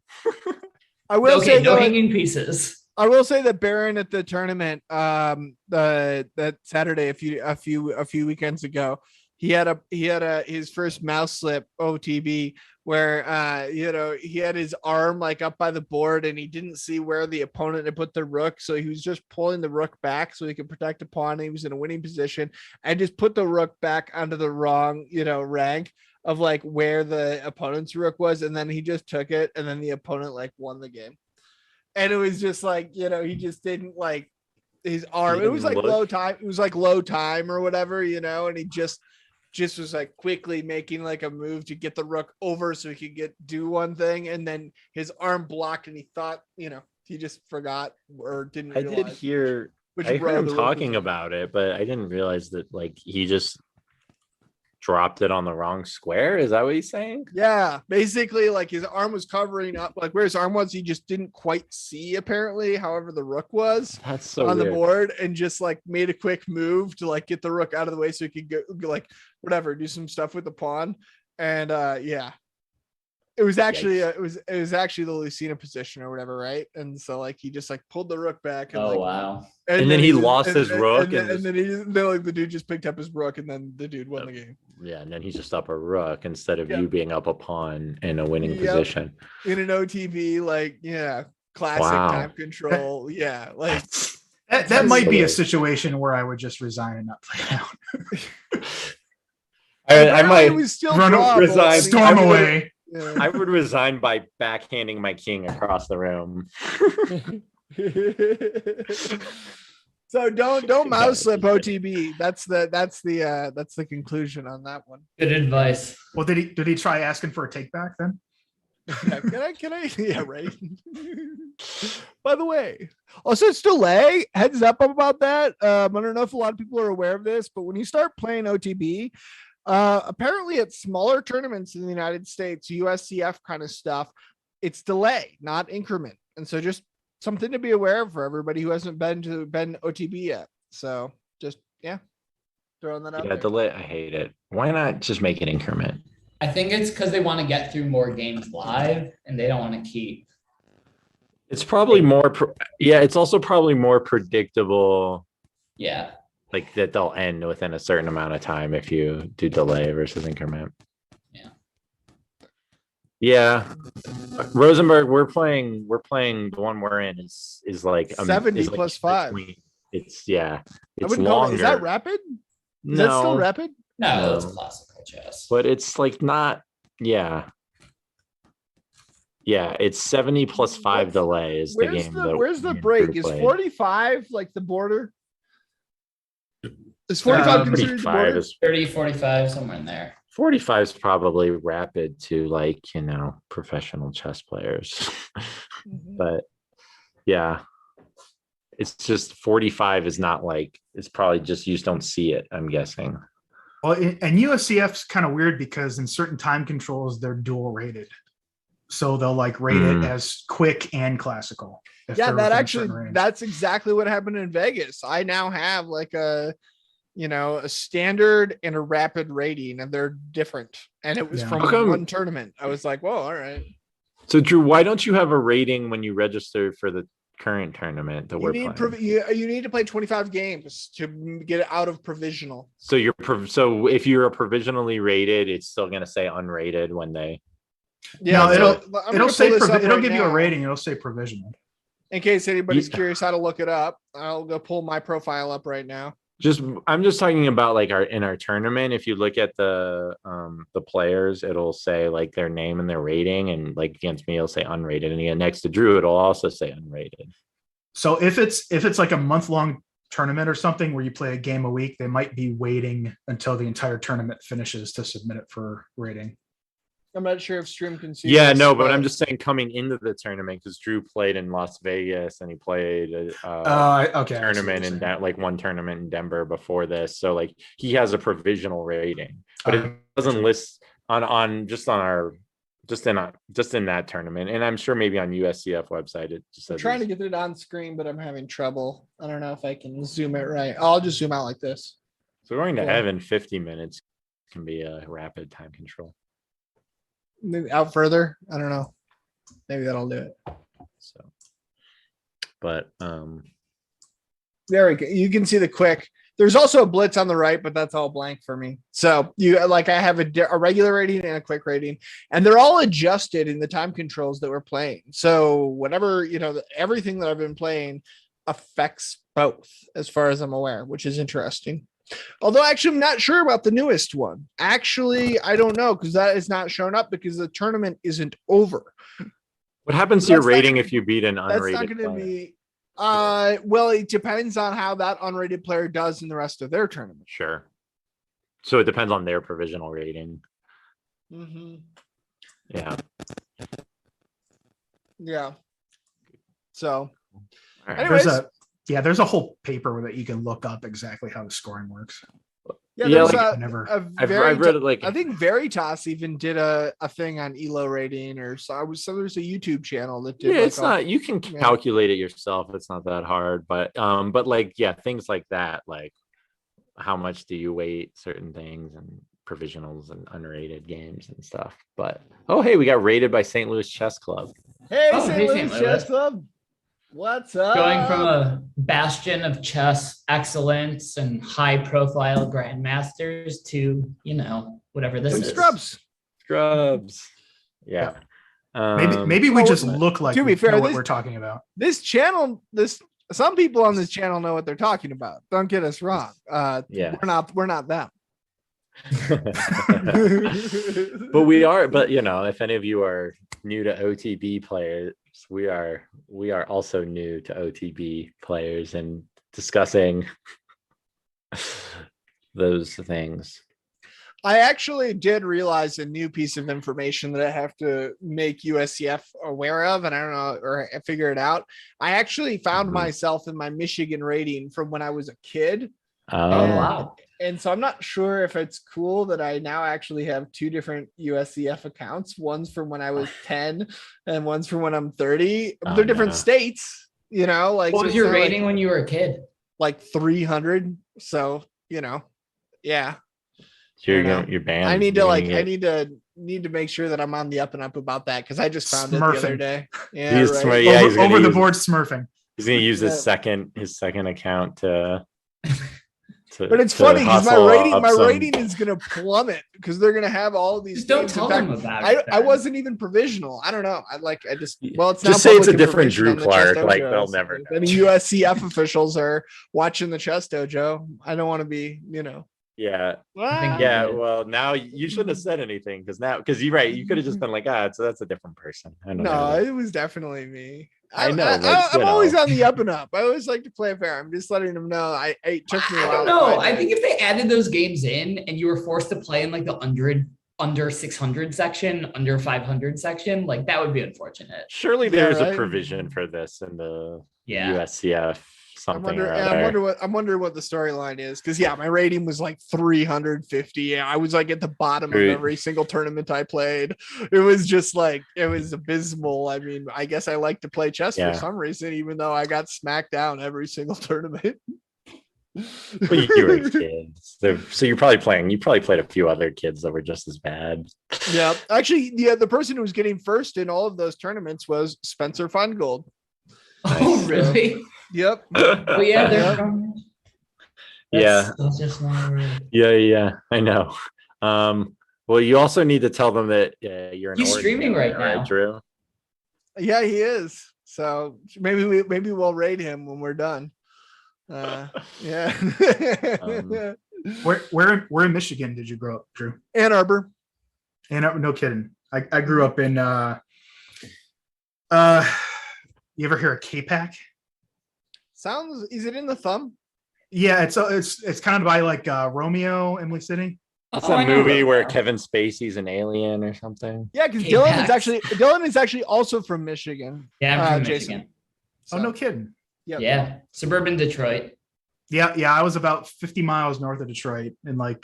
I will Okay, say no though, hanging pieces. I will say that Baron at the tournament, that Saturday a few weekends ago, he had his first mouse slip OTB where he had his arm like up by the board and he didn't see where the opponent had put the rook, so he was just pulling the rook back so he could protect a pawn. He was in a winning position and just put the rook back onto the wrong rank of like where the opponent's rook was, and then he just took it, and then the opponent like won the game. And it was just like, he just didn't like his arm. It was like low time. It was like low time or whatever, and he just was like quickly making like a move to get the rook over so he could do one thing. And then his arm blocked and he thought, he just forgot or didn't realize. I did hear, I heard him talking about it, but I didn't realize that like he just dropped it on the wrong square. Is that what he's saying? Yeah, basically like his arm was covering up, like where his arm was, he just didn't quite see apparently, however the rook was That's so on weird. the board, and just like made a quick move to like get the rook out of the way so he could go like whatever, do some stuff with the pawn. And yeah, it was actually it was actually the Lucina position or whatever, right? And so like he just like pulled the rook back and Wow. And then he lost his rook, and then like the dude just picked up his rook, and then the dude won the game. Yeah, and then he's just up a rook instead of you being up a pawn in a winning Yep. position. In an OTB, like classic time control. Yeah, like That might be a situation where I would just resign and not play out. I might was still resign. Storm away. Yeah. I would resign by backhanding my king across the room. So don't mouse slip OTB. That's the conclusion on that one. Good advice. Well, did he try asking for a take back then? Yeah, can I? Yeah, right. By the way, also it's delay. Heads up about that. I don't know if a lot of people are aware of this, but when you start playing OTB, apparently at smaller tournaments in the United States, USCF kind of stuff, it's delay, not increment. And so just something to be aware of for everybody who hasn't been OTB yet. So just throwing that out Yeah, there. delay. I hate it. Why not just make it increment? I think it's because they want to get through more games live and they don't want to keep. It's probably more. It's also probably more predictable. Yeah. Like that they'll end within a certain amount of time if you do delay versus increment. Yeah. Yeah. Rosenberg, we're playing the one we're in is like 70 is like plus 5. It's I it's wouldn't call it- longer. Is that rapid? Is that still rapid? No, No. it's classical chess. But it's like not, yeah. Yeah, it's 70 plus 5 delay is the game. Where's the me and break? Drew Is played. 45 like the border? Is 45 considered the 45 border? is 30, 45, somewhere in there. 45 is probably rapid to like, professional chess players. But yeah, it's just 45 is not like, it's probably just you just don't see it, I'm guessing. Well, and USCF's kind of weird because in certain time controls, they're dual rated. So they'll like rate it as quick and classical. Yeah, that's exactly what happened in Vegas. I now have like a standard and a rapid rating, and they're different. And it was from one tournament. I was like, whoa, all right. So Drew, why don't you have a rating when you register for the current tournament that we're playing? You need to play 25 games to get it out of provisional. So so if you're a provisionally rated, it's still going to say unrated when they. Yeah, no, it'll give you a rating. It'll say provisional. In case anybody's curious how to look it up, I'll go pull my profile up right now. I'm just talking about like in our tournament. If you look at the players, it'll say like their name and their rating, and like against me, it'll say unrated, and again next to Drew, it'll also say unrated. So if it's like a month-long tournament or something where you play a game a week, they might be waiting until the entire tournament finishes to submit it for rating. I'm not sure if stream can see. Yeah, no, but I'm just saying coming into the tournament, because Drew played in Las Vegas and he played a tournament in that, like one tournament in Denver before this. So like he has a provisional rating, but it doesn't list on just in that tournament. And I'm sure maybe on USCF website it just says. I'm trying to get it on screen, but I'm having trouble. I don't know if I can zoom it right. I'll just zoom out like this. So going to Evan 50 minutes can be a rapid time control. Maybe out further. I don't know. Maybe that'll do it. So, but there we go. You can see the quick. There's also a blitz on the right, but that's all blank for me. So I have a regular rating and a quick rating, and they're all adjusted in the time controls that we're playing. So whatever, everything that I've been playing affects both as far as I'm aware, which is interesting. Although actually I'm not sure about the newest one. Actually, I don't know, because that is not shown up because the tournament isn't over. What happens to your rating if you beat an unrated player? That's not going to be well, it depends on how that unrated player does in the rest of their tournament. Sure. So it depends on their provisional rating. Mm-hmm. Yeah. Yeah. So right. Anyways, there's a whole paper that you can look up exactly how the scoring works. Yeah, there's I've read it. Like I think Veritas even did a thing on ELO rating, or so there's a YouTube channel that did. Yeah, it's not. You can calculate it yourself. It's not that hard, but things like that, like how much do you weight certain things and provisionals and unrated games and stuff. But hey, we got rated by St. Louis Chess Club. Hey, St. Louis Chess Club. What's up? Going from a bastion of chess excellence and high profile grandmasters to, whatever this is. Scrubs. Yeah. Maybe we just look like we know what we're talking about. This channel, some people on this channel know what they're talking about. Don't get us wrong. We're not them. But we are, if any of you are new to OTB players, we are also new to OTB players and discussing those things. I actually did realize a new piece of information that I have to make USCF aware of, and I don't know, or figure it out. I actually found myself in my Michigan rating from when I was a kid. Wow. And so I'm not sure if it's cool that I now actually have two different USCF accounts. One's from when I was 10 and one's from when I'm 30. They're different states, like. What was your rating when you were a kid? Like 300. So, yeah. You're banned. I need to make sure that I'm on the up and up about that, because I just found it the other day. Yeah, he's right. Over the board smurfing. He's gonna use his second account to but it's funny because my rating is going to plummet because they're going to have all of these. Just don't tell them about it. I wasn't even provisional. I don't know. It's just say it's a different Drew Clark. Like they'll never know. Any USCF officials are watching the Chess Dojo. I don't want to be, Yeah. think Yeah. good. Well, now you shouldn't have said anything because you're right. You could have just been like, so that's a different person. I don't No, know. it was definitely me. I know, but, I'm you always know. on the up and up. I always like to play fair. I'm just letting them know. It took me a I while. don't know. I think if they added those games in and you were forced to play in like the under 600 section, under 500 section, like that would be unfortunate. Surely Yeah, there's right? a provision for this in the Yeah. USCF I'm something or other. I'm wondering what the storyline is, because my rating was like 350. I was like at the bottom of Right. every single tournament I played. It was just like, it was abysmal. I mean, I guess I like to play chess Yeah. for some reason, even though I got smacked down every single tournament. Well, you were kids. So you probably played a few other kids that were just as bad. Yeah, actually, the person who was getting first in all of those tournaments was Spencer Feingold. Oh, really? Yep. Oh, yeah. They're Yeah. from. Yeah. That's just not right. Yeah, I know. Well, you also need to tell them that you're an He's Oregon streaming guy, right now. Drew? Yeah, he is. So maybe we'll raid him when we're done. Yeah. Where in Michigan did you grow up, Drew? Ann Arbor. No kidding. I grew up in you ever hear of K-Pac? Is it in the thumb? Yeah, it's kind of by like Romeo, Emily City. It's I a know movie that where now. Kevin Spacey's an alien or something. Yeah, because K-Pax. Dylan is actually also from Michigan. Yeah, I'm from Jason. Michigan. Oh, no kidding. Yeah. Yeah, suburban Detroit. Yeah, I was about 50 miles north of Detroit in like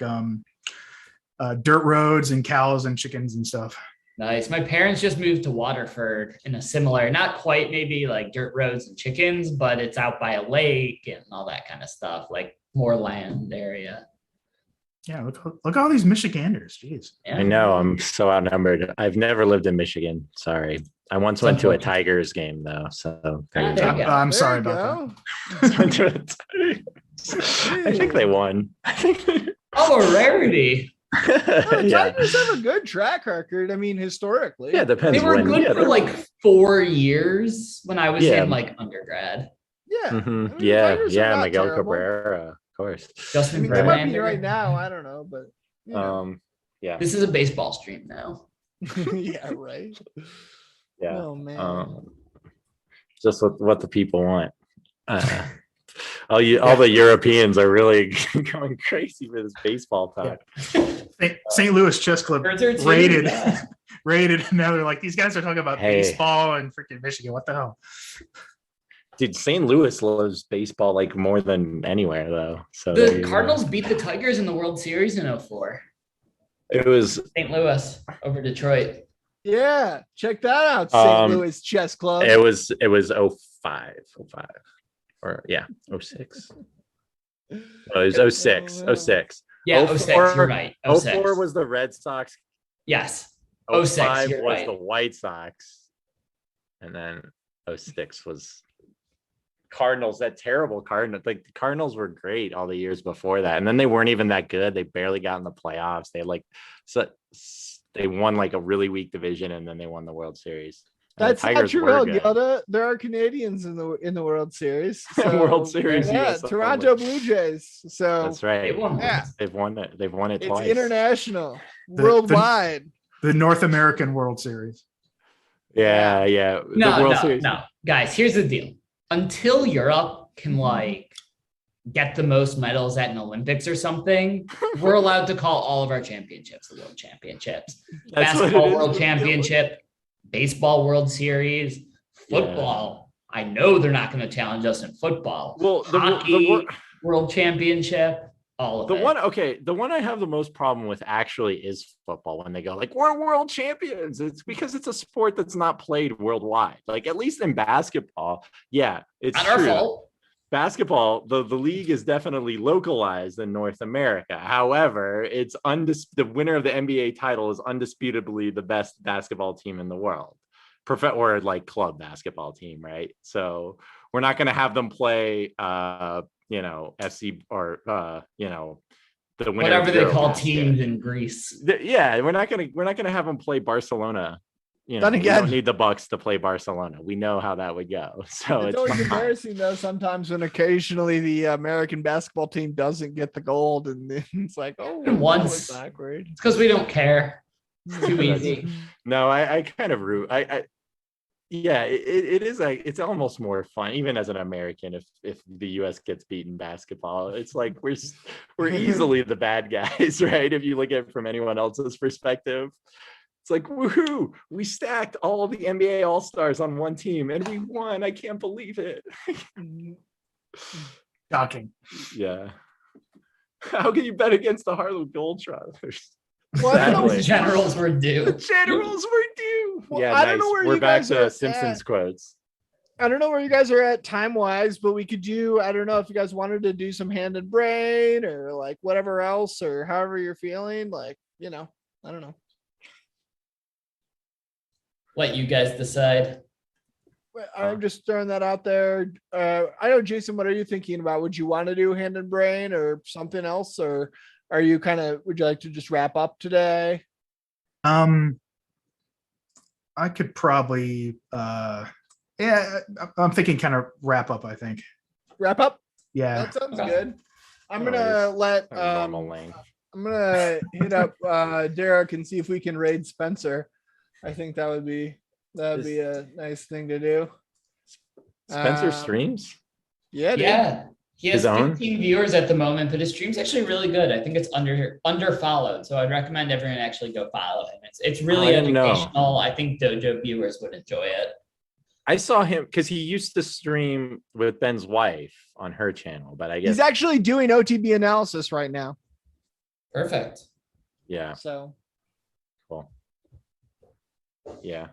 dirt roads and cows and chickens and stuff. Nice. My parents just moved to Waterford in a similar, not quite maybe like dirt roads and chickens, but it's out by a lake and all that kind of stuff, like more land area. Yeah, look at all these Michiganders. Jeez. Yeah. I know, I'm so outnumbered. I've never lived in Michigan. Sorry. I once went to a Tigers game though. So Ah, there you go. I'm There sorry you about go. I think they won. Oh, a rarity. The Yeah. Tigers have a good track record. I mean, historically. Yeah, depends. They were when. good Yeah, for like 4 years when I was Yeah. in like undergrad. Yeah. Mhm. I mean, the Yeah, Tigers are not Miguel terrible. Cabrera, of course. I Justin mean, they might be Verlander. right now. I don't know, but you know. Yeah. This is a baseball stream now. Yeah, right. Yeah. Oh man. Just what the people want. All the Europeans are really going crazy for this baseball talk. St. Louis Chess Club Birds are too, rated, yeah. rated. And now they're like, these guys are talking about Hey. baseball and freaking Michigan. What the hell? Dude, St. Louis loves baseball like more than anywhere though. So The Cardinals beat the Tigers in the World Series in 04. it was St. Louis over Detroit. Yeah, check that out. St. Louis Chess Club. it was 05 or 06. No, it was 06. Oh, 06. Yeah, 04 06. You're right. 06. 04 was the Red Sox. Yes. 05 06, you're was right. the White Sox. And then 06 was Cardinals. That terrible Cardinals. Like the Cardinals were great all the years before that. And then they weren't even that good. They barely got in the playoffs. They won like a really weak division and then they won the World Series. And the That's not Tigers true, were good. Yoda. There are Canadians in the World Series. World Series, Yeah, yes, Toronto Blue Jays. So That's right. They won. Yeah. They've won it. They've won it it's twice. international, The- worldwide. The North American World Series. Yeah. No, the World no, Series. no. Guys, here's the deal. Until Europe can like get the most medals at an Olympics or something, we're allowed to call all of our championships the World Championships. That's what it Basketball is. World Championship, baseball World Series, football. I know they're not going to challenge us in football. Well, Hockey, World Championship, all of the it. one I have the most problem with actually is football. When they go like, we're world champions, it's because it's a sport that's not played worldwide. Like at least in basketball, yeah, it's Not our true. fault. Basketball, the league is definitely localized in North America. However, it's the winner of the NBA title is undisputably the best basketball team in the world. Or like club basketball team, right? So we're not going to have them play FC or the winner Whatever of they call Eurobasket. teams in Greece. Yeah, we're not gonna have them play Barcelona, Then we again- don't need the Bucks to play Barcelona. We know how that would go. So It's always fine. embarrassing though. Sometimes when occasionally the American basketball team doesn't get the gold, and then it's like, oh, Once. that was awkward. It's because we don't care. It's too easy. No, I kind of root. Yeah, it is like it's almost more fun, even as an American, if the U.S. gets beaten basketball. It's like we're easily the bad guys, right? If you look at it from anyone else's perspective, it's like woohoo! We stacked all the NBA All Stars on one team and we won. I can't believe it. Shocking. Yeah. How can you bet against the Harlem Globetrotters? Well, I don't know- Sadly. The Generals were due. The Generals were due. Well, Yeah, I don't nice. know where We're you back guys to are Simpsons at. quotes. I don't know where you guys are at time wise, but we could do, I don't know if you guys wanted to do some hand and brain or like whatever else or however you're feeling. Like, I don't know. Let you guys decide. I'm just throwing that out there. I know, Jason, what are you thinking about? Would you want to do hand and brain or something else? Or are you would you like to just wrap up today? I could probably I'm thinking kind of wrap up, I think. Wrap up? Yeah. That sounds Okay. good. I'm No gonna worries. let Normal lane. I'm gonna hit up Derek and see if we can raid Spencer. I think that would be a nice thing to do. Spencer streams. Yeah, dude. Yeah. He has His own? 15 viewers at the moment, but his stream's actually really good. I think it's under followed. So I'd recommend everyone actually go follow him. It's really I didn't know. educational. I think Dojo viewers would enjoy it. I saw him because he used to stream with Ben's wife on her channel, but I guess He's actually doing OTB analysis right now. Perfect. yeah, So cool. Yeah.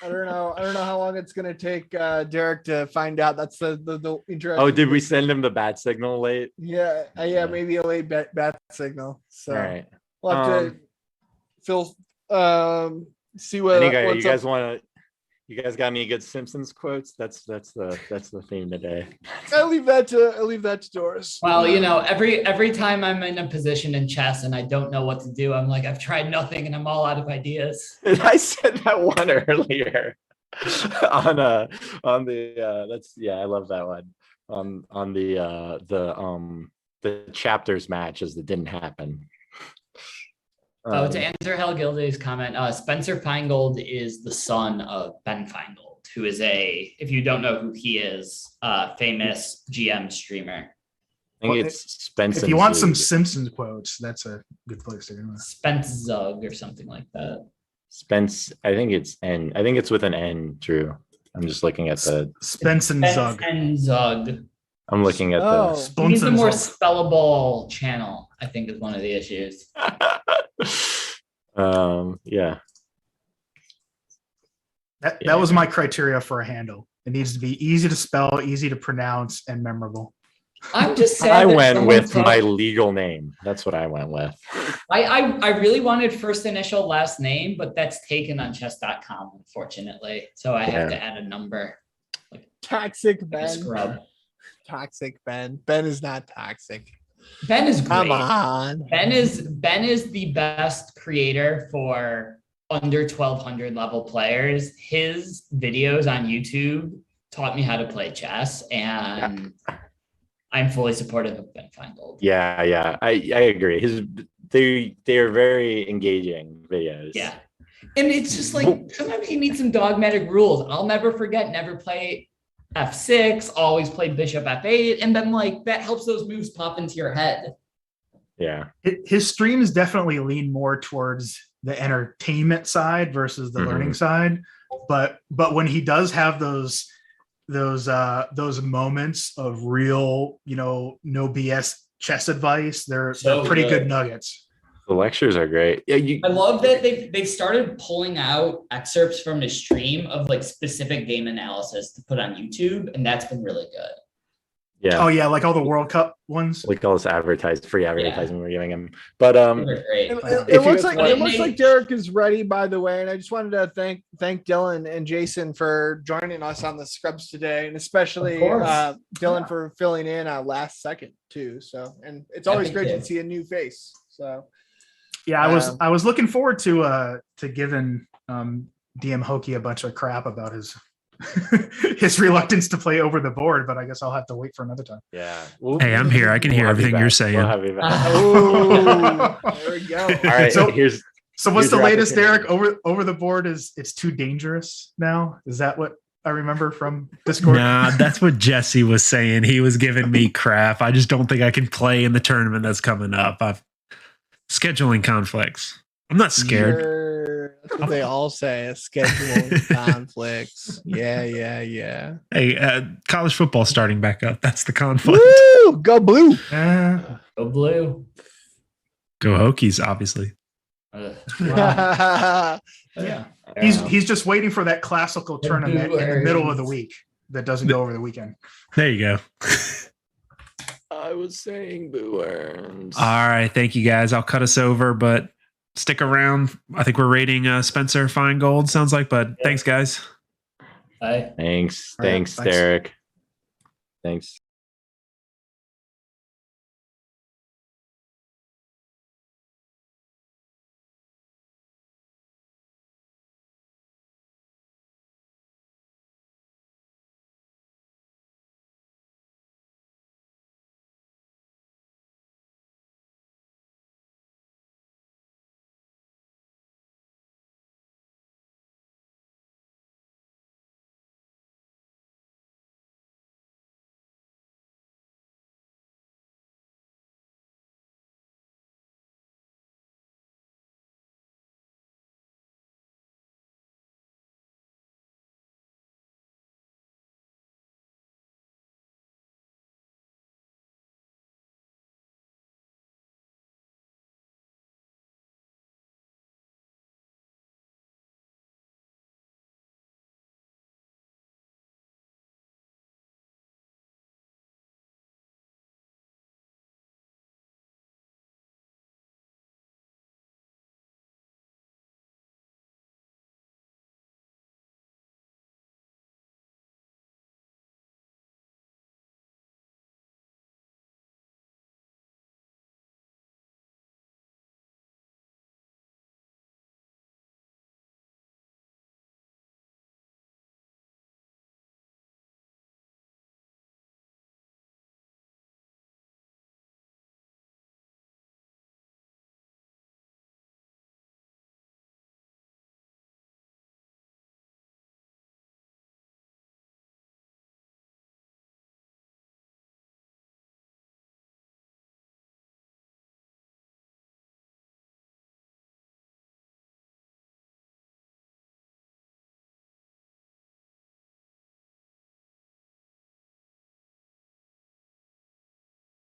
I don't know how long it's gonna take Derek to find out. That's the interesting. Oh, did we thing. send him the bat signal late? Yeah, Yeah. maybe a late bat signal. So All right. we'll have to Phil see what Any guy, what's you up. guys want to? You guys got any good Simpsons quotes? That's the theme today. I leave that to Doris. Well, every time I'm in a position in chess and I don't know what to do, I'm like, I've tried nothing and I'm all out of ideas. I said that one earlier on the that's I love that one on the chapters matches that didn't happen. To answer Hal Gilday's comment, Spencer Feingold is the son of Ben Feingold, who is if you don't know who he is, famous GM streamer. I think Well, it's Spencer. If you want some Simpsons quotes, that's a good place to go. Spence Zug or something like that. Spence, I think it's with an N, Drew. I'm just looking at the Spence and Spence Zug. and Zug. I'm looking at Oh. He needs a and more Zug. spellable channel, I think, is one of the issues. yeah. That was my criteria for a handle. It needs to be easy to spell, easy to pronounce, and memorable. I'm just sad. I that went someone with took- my legal name. That's what I went with. I really wanted first initial last name, but that's taken on chess.com, unfortunately. So I have Yeah. to add a number. Toxic Like a Ben. scrub. Toxic Ben. Ben is not toxic. Ben is great. Come on. Ben is the best creator for under 1200 level players. His videos on YouTube taught me how to play chess, and I'm fully supportive of Ben Feingold. Yeah. I agree. They are very engaging videos. Yeah. And it's just like sometimes you need some dogmatic rules. I'll never forget, never play F6, always play Bishop F8. And then that helps those moves pop into your head. Yeah. His streams definitely lean more towards the entertainment side versus the Mhm. learning side. But when he does have those moments of real, no BS chess advice, they're So pretty good. good nuggets. The lectures are great. Yeah, I love that they've started pulling out excerpts from the stream of specific game analysis to put on YouTube, and that's been really good. yeah. Oh yeah, like all the World Cup ones. Like all this free advertising we're giving him. But They're great. It If you looks guys like want- Derek is ready, by the way, and I just wanted to thank Dylan and Jason for joining us on the Scrubs today, and especially Of course. Dylan for filling in last second too. So, and it's always Epic great to kid. see a new face. So, Yeah, I was looking forward to giving DM Hokie a bunch of crap about his his reluctance to play over the board, but I guess I'll have to wait for another time. Yeah. Hey, I'm here. I can hear We'll have you everything you're back. saying. We'll have you back. Ooh, there we go. All right. So- Here's So what's Here's the your latest, Derek? opportunity. Over the board is it's too dangerous now. Is that what I remember from Discord? Nah, that's what Jesse was saying. He was giving me crap. I just don't think I can play in the tournament that's coming up. I've scheduling conflicts. I'm not scared. Sure. That's what they all say. Scheduling conflicts. Yeah. Hey, college football starting back up. That's the conflict. Woo! Go blue. Go blue. Go Hokies, obviously. Ugh. Yeah. He's just waiting for that classical The tournament in the middle of the Brewers. week that doesn't go over the weekend. There you go. I was saying boo worms. All right. Thank you, guys. I'll cut us over, but stick around. I think we're rating Spencer Feingold, sounds like, but thanks, guys. Bye. Thanks. All right, Thanks, thanks. Derek. Thanks.